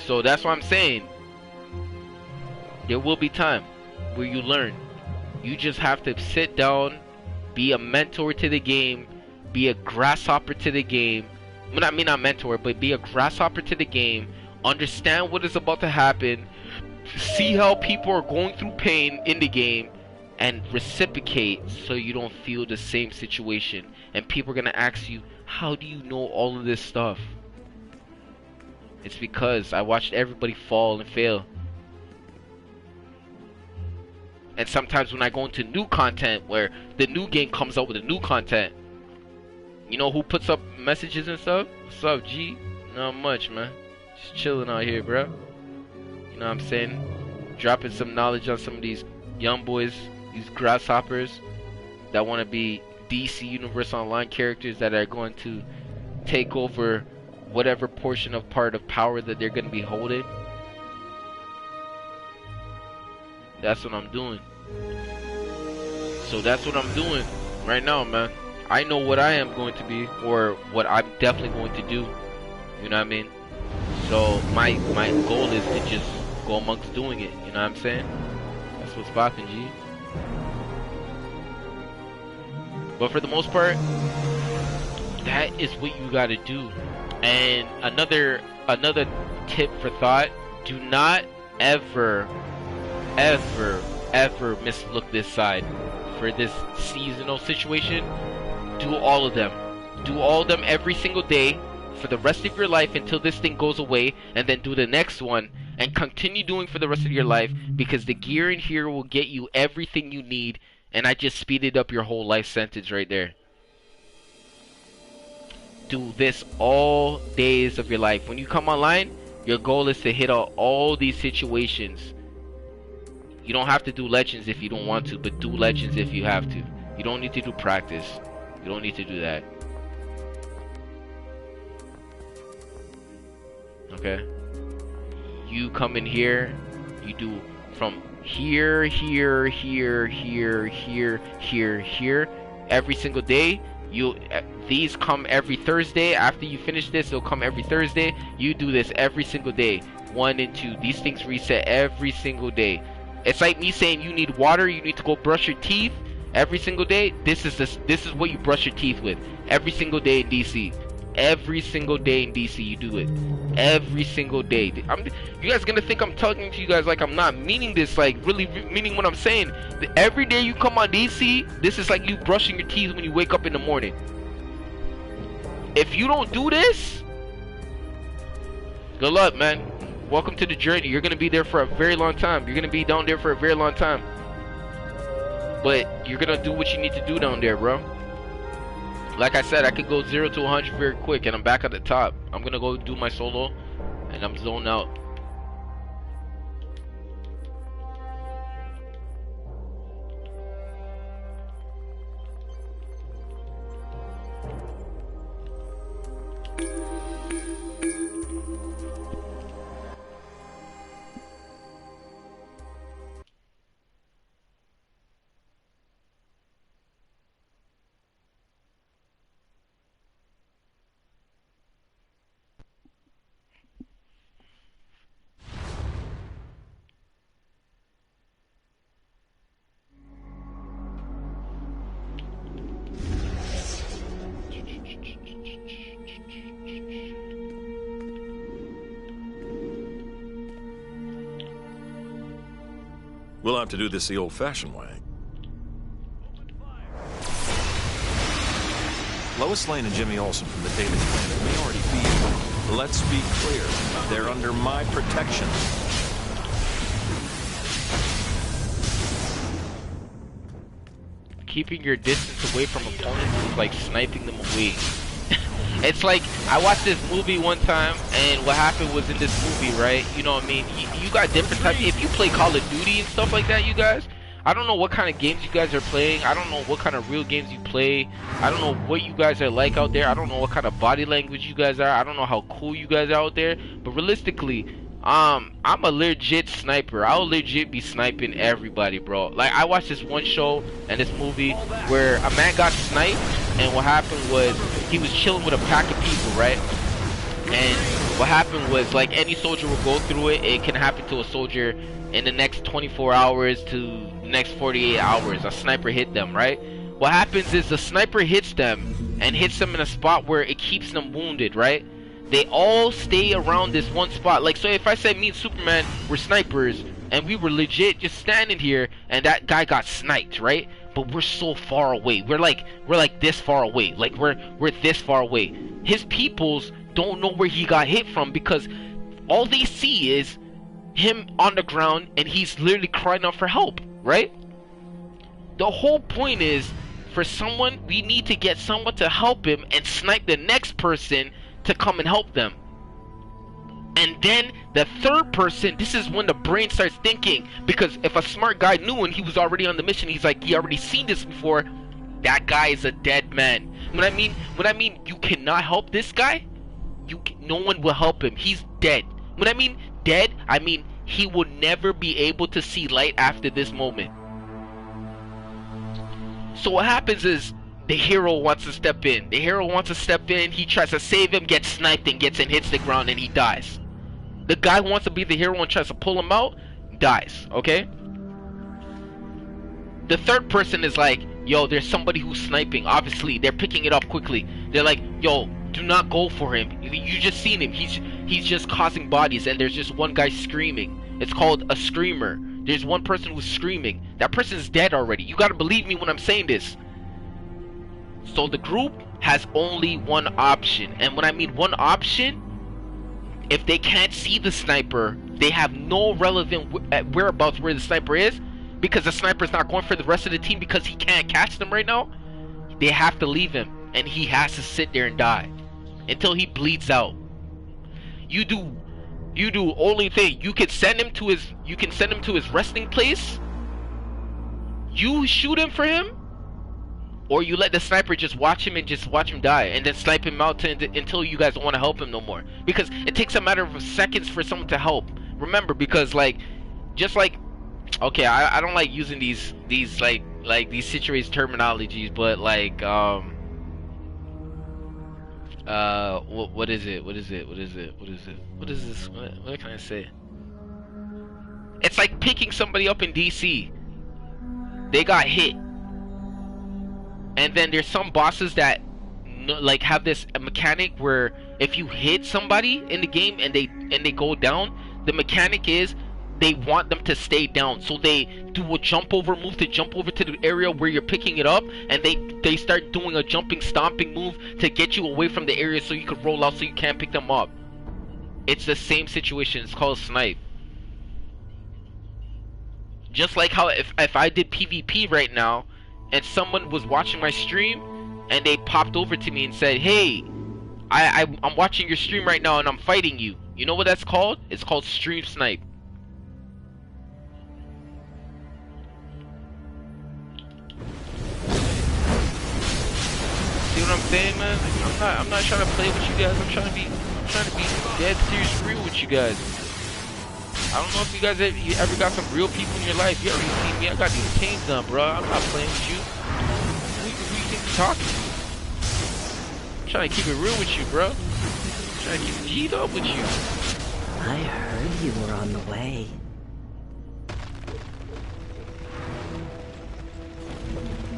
S1: So that's what I'm saying. There will be time where you learn. You just have to sit down, be a mentor to the game, be a grasshopper to the game. I mean, not mentor, but be a grasshopper to the game. Understand what is about to happen. See how people are going through pain in the game, and reciprocate so you don't feel the same situation. And people are gonna ask you, how do you know all of this stuff? It's because I watched everybody fall and fail. And sometimes when I go into new content, where the new game comes out with a new content, you know who puts up messages and stuff? What's up, G? Not much, man. Just chilling out here, bro. You know what I'm saying? Dropping some knowledge on some of these young boys, these grasshoppers that want to be DC Universe Online characters that are going to take over whatever portion of part of power that they're going to be holding. That's what I'm doing. So that's what I'm doing right now, man. I know what I am going to be, or what I'm definitely going to do. You know what I mean? So my goal is to just go amongst doing it. You know what I'm saying? That's what's poppin', G. But for the most part, that is what you gotta do. And another tip for thought: do not ever mislook this side. For this seasonal situation, do all of them. Do all of them every single day for the rest of your life until this thing goes away, and then do the next one and continue doing for the rest of your life, because the gear in here will get you everything you need. And I just speeded up your whole life sentence right there. Do this all days of your life. When you come online, your goal is to hit all these situations. You don't have to do legends if you don't want to, but do legends if you have to. You don't need to do practice. You don't need to do that. Okay? You come in here, you do from here, here, here, here, here, here, here, every single day. These come every Thursday. After you finish this, it'll come every Thursday. You do this every single day. 1 and 2. These things reset every single day. It's like me saying you need water, you need to go brush your teeth every single day. This is what you brush your teeth with every single day in DC. Every single day in DC you do it. Every single day. You guys gonna think I'm talking to you guys like I'm not meaning this, like really meaning what I'm saying. Every day you come on DC, this is like you brushing your teeth when you wake up in the morning. If you don't do this, good luck, man. Welcome to the journey. You're gonna be there for a very long time. You're gonna be down there for a very long time. But you're gonna do what you need to do down there, bro. Like I said, I could go 0 to 100 very quick, and I'm back at the top. I'm gonna go do my solo, and I'm zoned out.
S8: We'll have to do this the old-fashioned way. Lois Lane and Jimmy Olsen from the Daily Planet may already be here. Let's be clear, they're under my protection.
S1: Keeping your distance away from opponents is like sniping them away. It's like, I watched this movie one time, and what happened was in this movie, right? You know what I mean? You got different types. If you play Call of Duty and stuff like that, you guys, I don't know what kind of games you guys are playing. I don't know what kind of real games you play. I don't know what you guys are like out there. I don't know what kind of body language you guys are. I don't know how cool you guys are out there. But realistically, I'm a legit sniper. I'll legit be sniping everybody, bro. Like, I watched this one show and this movie where a man got sniped, and what happened was he was chilling with a pack of people, right? And what happened was, like any soldier will go through it, it can happen to a soldier in the next 24 hours to the next 48 hours. A sniper hit them, right? What happens is the sniper hits them and hits them in a spot where it keeps them wounded, right? They all stay around this one spot. Like, so if I said me and Superman were snipers and we were legit just standing here and that guy got sniped, right? But we're so far away. We're like this far away. Like we're this far away. His peoples don't know where he got hit from because all they see is him on the ground, and he's literally crying out for help, right? The whole point is, for someone, we need to get someone to help him and snipe the next person to come and help them. And then the third person, this is when the brain starts thinking, because if a smart guy knew and he was already on the mission, he's like, he already seen this before, that guy is a dead man. When I mean you cannot help this guy, no one will help him. He's dead. When I mean dead, I mean he will never be able to see light after this moment. So what happens is, the hero wants to step in. The hero wants to step in, he tries to save him, gets sniped and hits the ground and he dies. The guy wants to be the hero and tries to pull him out, dies, okay? The third person is like, yo, there's somebody who's sniping. Obviously, they're picking it up quickly. They're like, yo, do not go for him. You just seen him. He's just causing bodies, and there's just one guy screaming. It's called a screamer. There's one person who's screaming. That person's dead already. You gotta believe me when I'm saying this. So the group has only one option. And when I mean one option, if they can't see the sniper, they have no relevant whereabouts where the sniper is, because the sniper's not going for the rest of the team because he can't catch them right now. They have to leave him, and he has to sit there and die until he bleeds out. You do only thing. You can send him to his resting place. You shoot him for him, or you let the sniper just watch him and just watch him die, and then snipe him out until you guys don't want to help him no more. Because it takes a matter of seconds for someone to help. Remember, because okay, I don't like using these like these situated terminologies, but like what is it? What is this? What can I say? It's like picking somebody up in DC. They got hit, and then there's some bosses that like have this mechanic where if you hit somebody in the game and they go down, the mechanic is they want them to stay down, so they do a jump over move to jump over to the area where you're picking it up, and they start doing a jumping stomping move to get you away from the area so you could roll out so you can't pick them up. It's the same situation. It's called snipe. Just like how if I did PvP right now and someone was watching my stream and they popped over to me and said, hey, I'm watching your stream right now and I'm fighting you. You know what that's called? It's called stream snipe. See what I'm saying, man? I'm not trying to play with you guys. I'm trying to be dead serious real with you guys. I don't know if you guys ever got some real people in your life. You already seen me. I got these chains done, bro. I'm not playing with you. Who you think you're talking to? I'm trying to keep it real with you, bro. I'm trying to keep it G'd up with you.
S2: I heard you were on the way.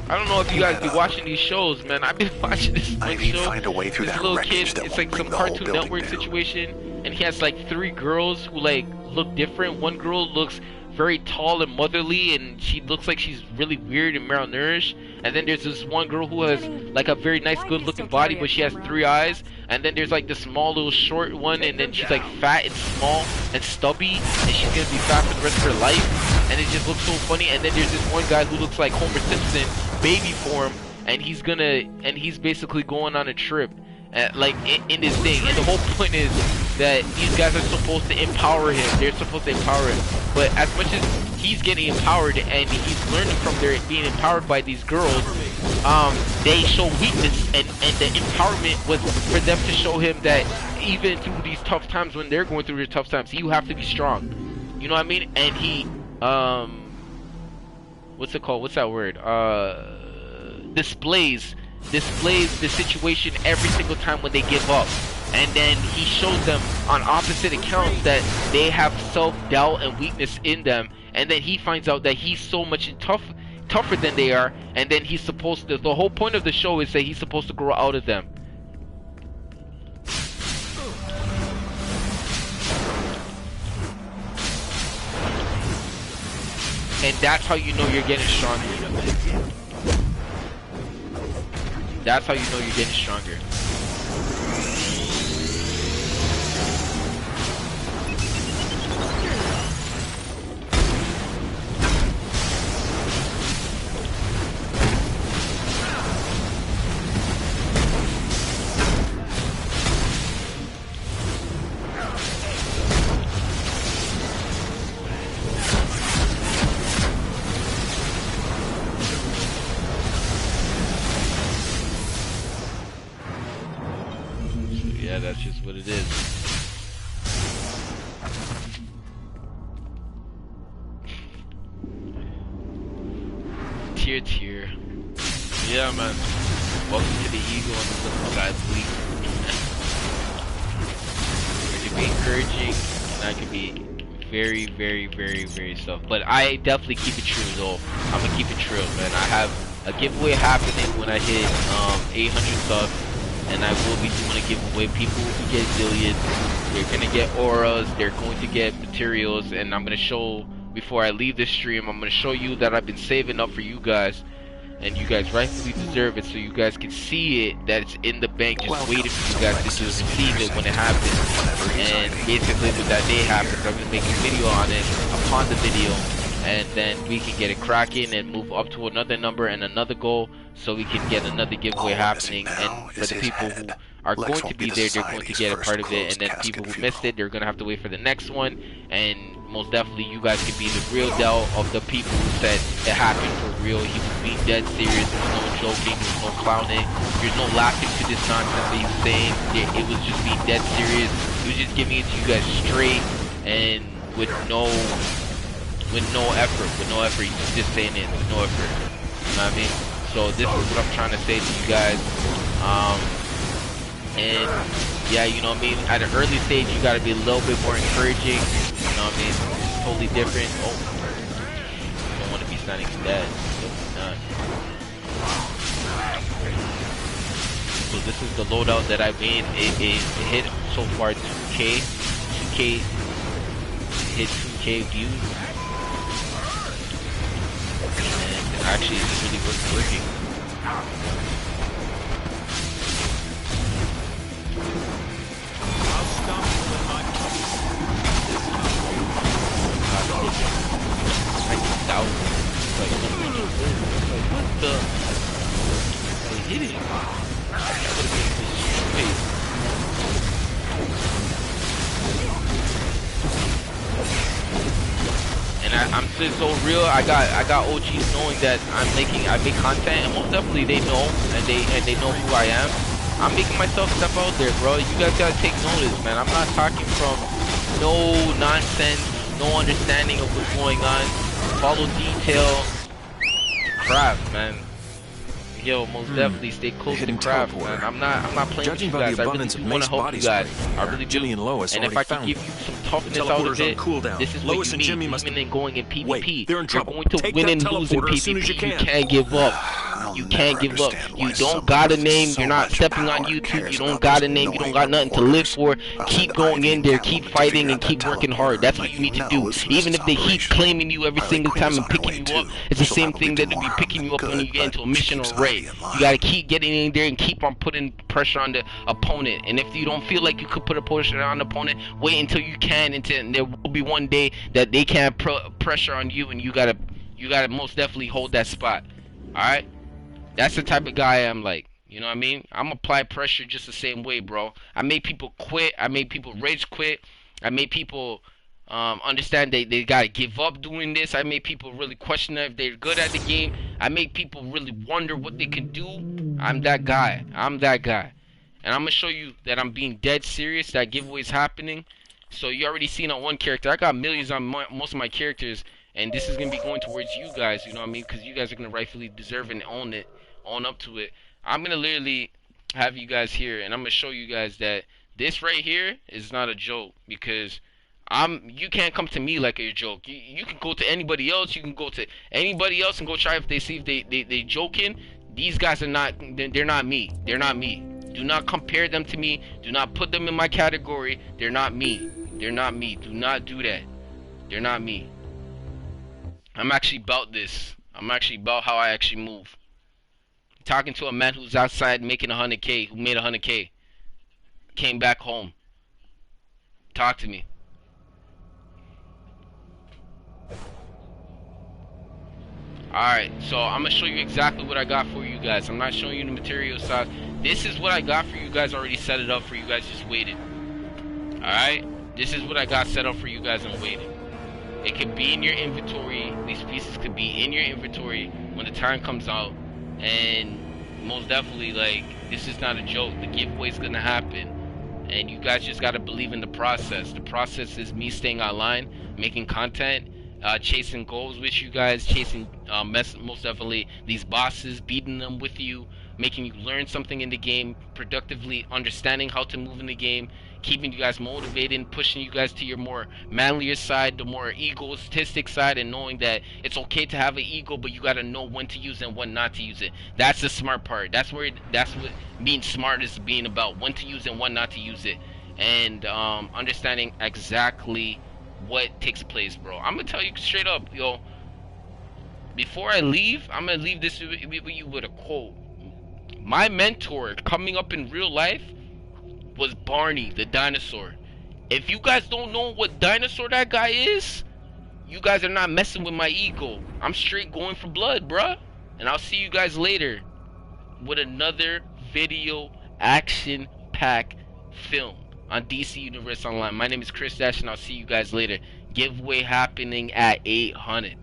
S1: I don't know if you guys be watching these shows, man. I've been watching this one show.
S12: Find a way through
S1: this
S12: that
S1: little
S12: wreckage
S1: kid, it's like some Cartoon Network situation, and he has like 3 girls who like look different. One girl looks very tall and motherly, and she looks like she's really weird and malnourished. And then there's this one girl who has like a very nice, good-looking body, but she has 3 eyes. And then there's like the small little short one, and then she's like fat and small and stubby, and she's gonna be fat for the rest of her life. And it just looks so funny. And then there's this one guy who looks like Homer Simpson, baby form, and he's basically going on a trip, like in this thing. And the whole point is that these guys are supposed to empower him. They're supposed to empower him. But as much as he's getting empowered and he's learning from their being empowered by these girls, they show weakness, and the empowerment was for them to show him that even through these tough times, when they're going through their tough times, you have to be strong. You know what I mean? And he what's it called? What's that word? Displays the situation every single time when they give up. And then he shows them on opposite accounts that they have self-doubt and weakness in them. And then he finds out that he's so much tougher than they are. And then he's supposed to, the whole point of the show is that he's supposed to grow out of them. And that's how you know you're getting stronger. That's how you know you're getting stronger. Yeah, that's just what it is. Tier. Yeah, man. Welcome to the Eagle on the flip side, please. It can be encouraging, and I can be very stuff. But I definitely keep it true, though. I'm gonna keep it true, man. I have a giveaway happening when I hit 800 subs, and I will be doing a giveaway. People who get zillions, they're gonna get auras, they're going to get materials, and I'm gonna show, before I leave this stream, I'm gonna show you that I've been saving up for you guys, and you guys rightfully deserve it, so you guys can see it, that it's in the bank, just waiting for you guys to just receive it when it happens. And basically when that day happens, I'm gonna make a video on it upon the video, and then we can get it cracking and move up to another number and another goal, so we can get another giveaway happening. And for the people who are going to be there, they're going to get a part of it, and then people who missed it, they're gonna have to wait for the next one. And most definitely you guys can be the real Del of the people who said it happened for real. He was being dead serious. There was no joking, there was no clowning, there's no laughing to this nonsense that he was saying. It was just being dead serious. He was just giving it to you guys straight and with no effort. He was just saying it with no effort. You know what I mean? So this is what I'm trying to say to you guys. And yeah, you know what I mean? At an early stage, you gotta be a little bit more encouraging. You know what I mean? It's totally different. Oh, don't want to be standing dead. So this is the loadout that I made. It hit so far 2K. Hit 2K views. And actually, it's really working. What the? I hit it. And I'm just so real. I got OGs knowing that I make content, and most definitely they know, and they know who I am. I'm making myself step out there, bro. You guys gotta take notice, man. I'm not talking from no nonsense, no understanding of what's going on. Follow detail, craft, man. Yo, most definitely stay close to craft, man. I'm not playing with you guys. I really do want to help you guys. I really do. And if I can give you some toughness out of it, this is what you mean. Even in going in PvP, you're going to win and lose in PvP. You can't give up. You can't give up. You don't got a name. You're not stepping on YouTube. You don't got a name. You don't got nothing to live for. Keep going in there. Keep fighting and keep working hard. That's what you need to do. Even if they keep claiming you every single time and picking you up, it's the same thing that they'll be picking you up when you get into a mission or raid. You gotta keep getting in there and keep on putting pressure on the opponent. And if you don't feel like you could put a pressure on the opponent, wait until you can. Until there will be one day that they can't pressure on you, and you gotta most definitely hold that spot. All right. That's the type of guy I am, like, you know what I mean? I'm apply pressure just the same way, bro. I make people quit. I make people rage quit. I make people understand they gotta give up doing this. I make people really question if they're good at the game. I make people really wonder what they can do. I'm that guy. And I'm gonna show you that I'm being dead serious. That giveaway is happening. So you already seen on one character. I got millions on most of my characters. And this is going to be going towards you guys, you know what I mean? Because you guys are going to rightfully deserve and own up to it. I'm going to literally have you guys here, and I'm going to show you guys that this right here is not a joke. Because you can't come to me like a joke. You can go to anybody else. You can go to anybody else and go try if they see if they joking. These guys are not, they're not me. They're not me. Do not compare them to me. Do not put them in my category. They're not me. They're not me. Do not do that. They're not me. I'm actually about this. I'm actually about how I actually move. I'm talking to a man who's outside making 100K, who made 100K. Came back home. Talk to me. Alright, so I'm going to show you exactly what I got for you guys. I'm not showing you the material side. This is what I got for you guys. Already set it up for you guys. Just waited. Alright? This is what I got set up for you guys and waited. It could be in your inventory. These pieces could be in your inventory when the time comes out. And most definitely, like, this is not a joke. The giveaway is gonna happen. and you guys just gotta believe in the process. The process is me staying online, making content, chasing goals with you guys, chasing most definitely these bosses, beating them with you, making you learn something in the game, productively understanding how to move in the game, keeping you guys motivated, pushing you guys to your more manlier side, the more egoistic side, and knowing that it's okay to have an ego, but you gotta know when to use it and when not to use it. That's the smart part. That's what being smart is being about, when to use it and when not to use it, and understanding exactly what takes place, bro. I'm gonna tell you straight up, yo. Before I leave, I'm gonna leave this with you with a quote. My mentor coming up in real life was Barney the dinosaur. If you guys don't know what dinosaur that guy is, you guys are not messing with my ego. I'm straight going for blood, bruh. And I'll see you guys later with another video action-packed film on DC Universe Online. My name is Chris Dash, and I'll see you guys later. Giveaway happening at 800.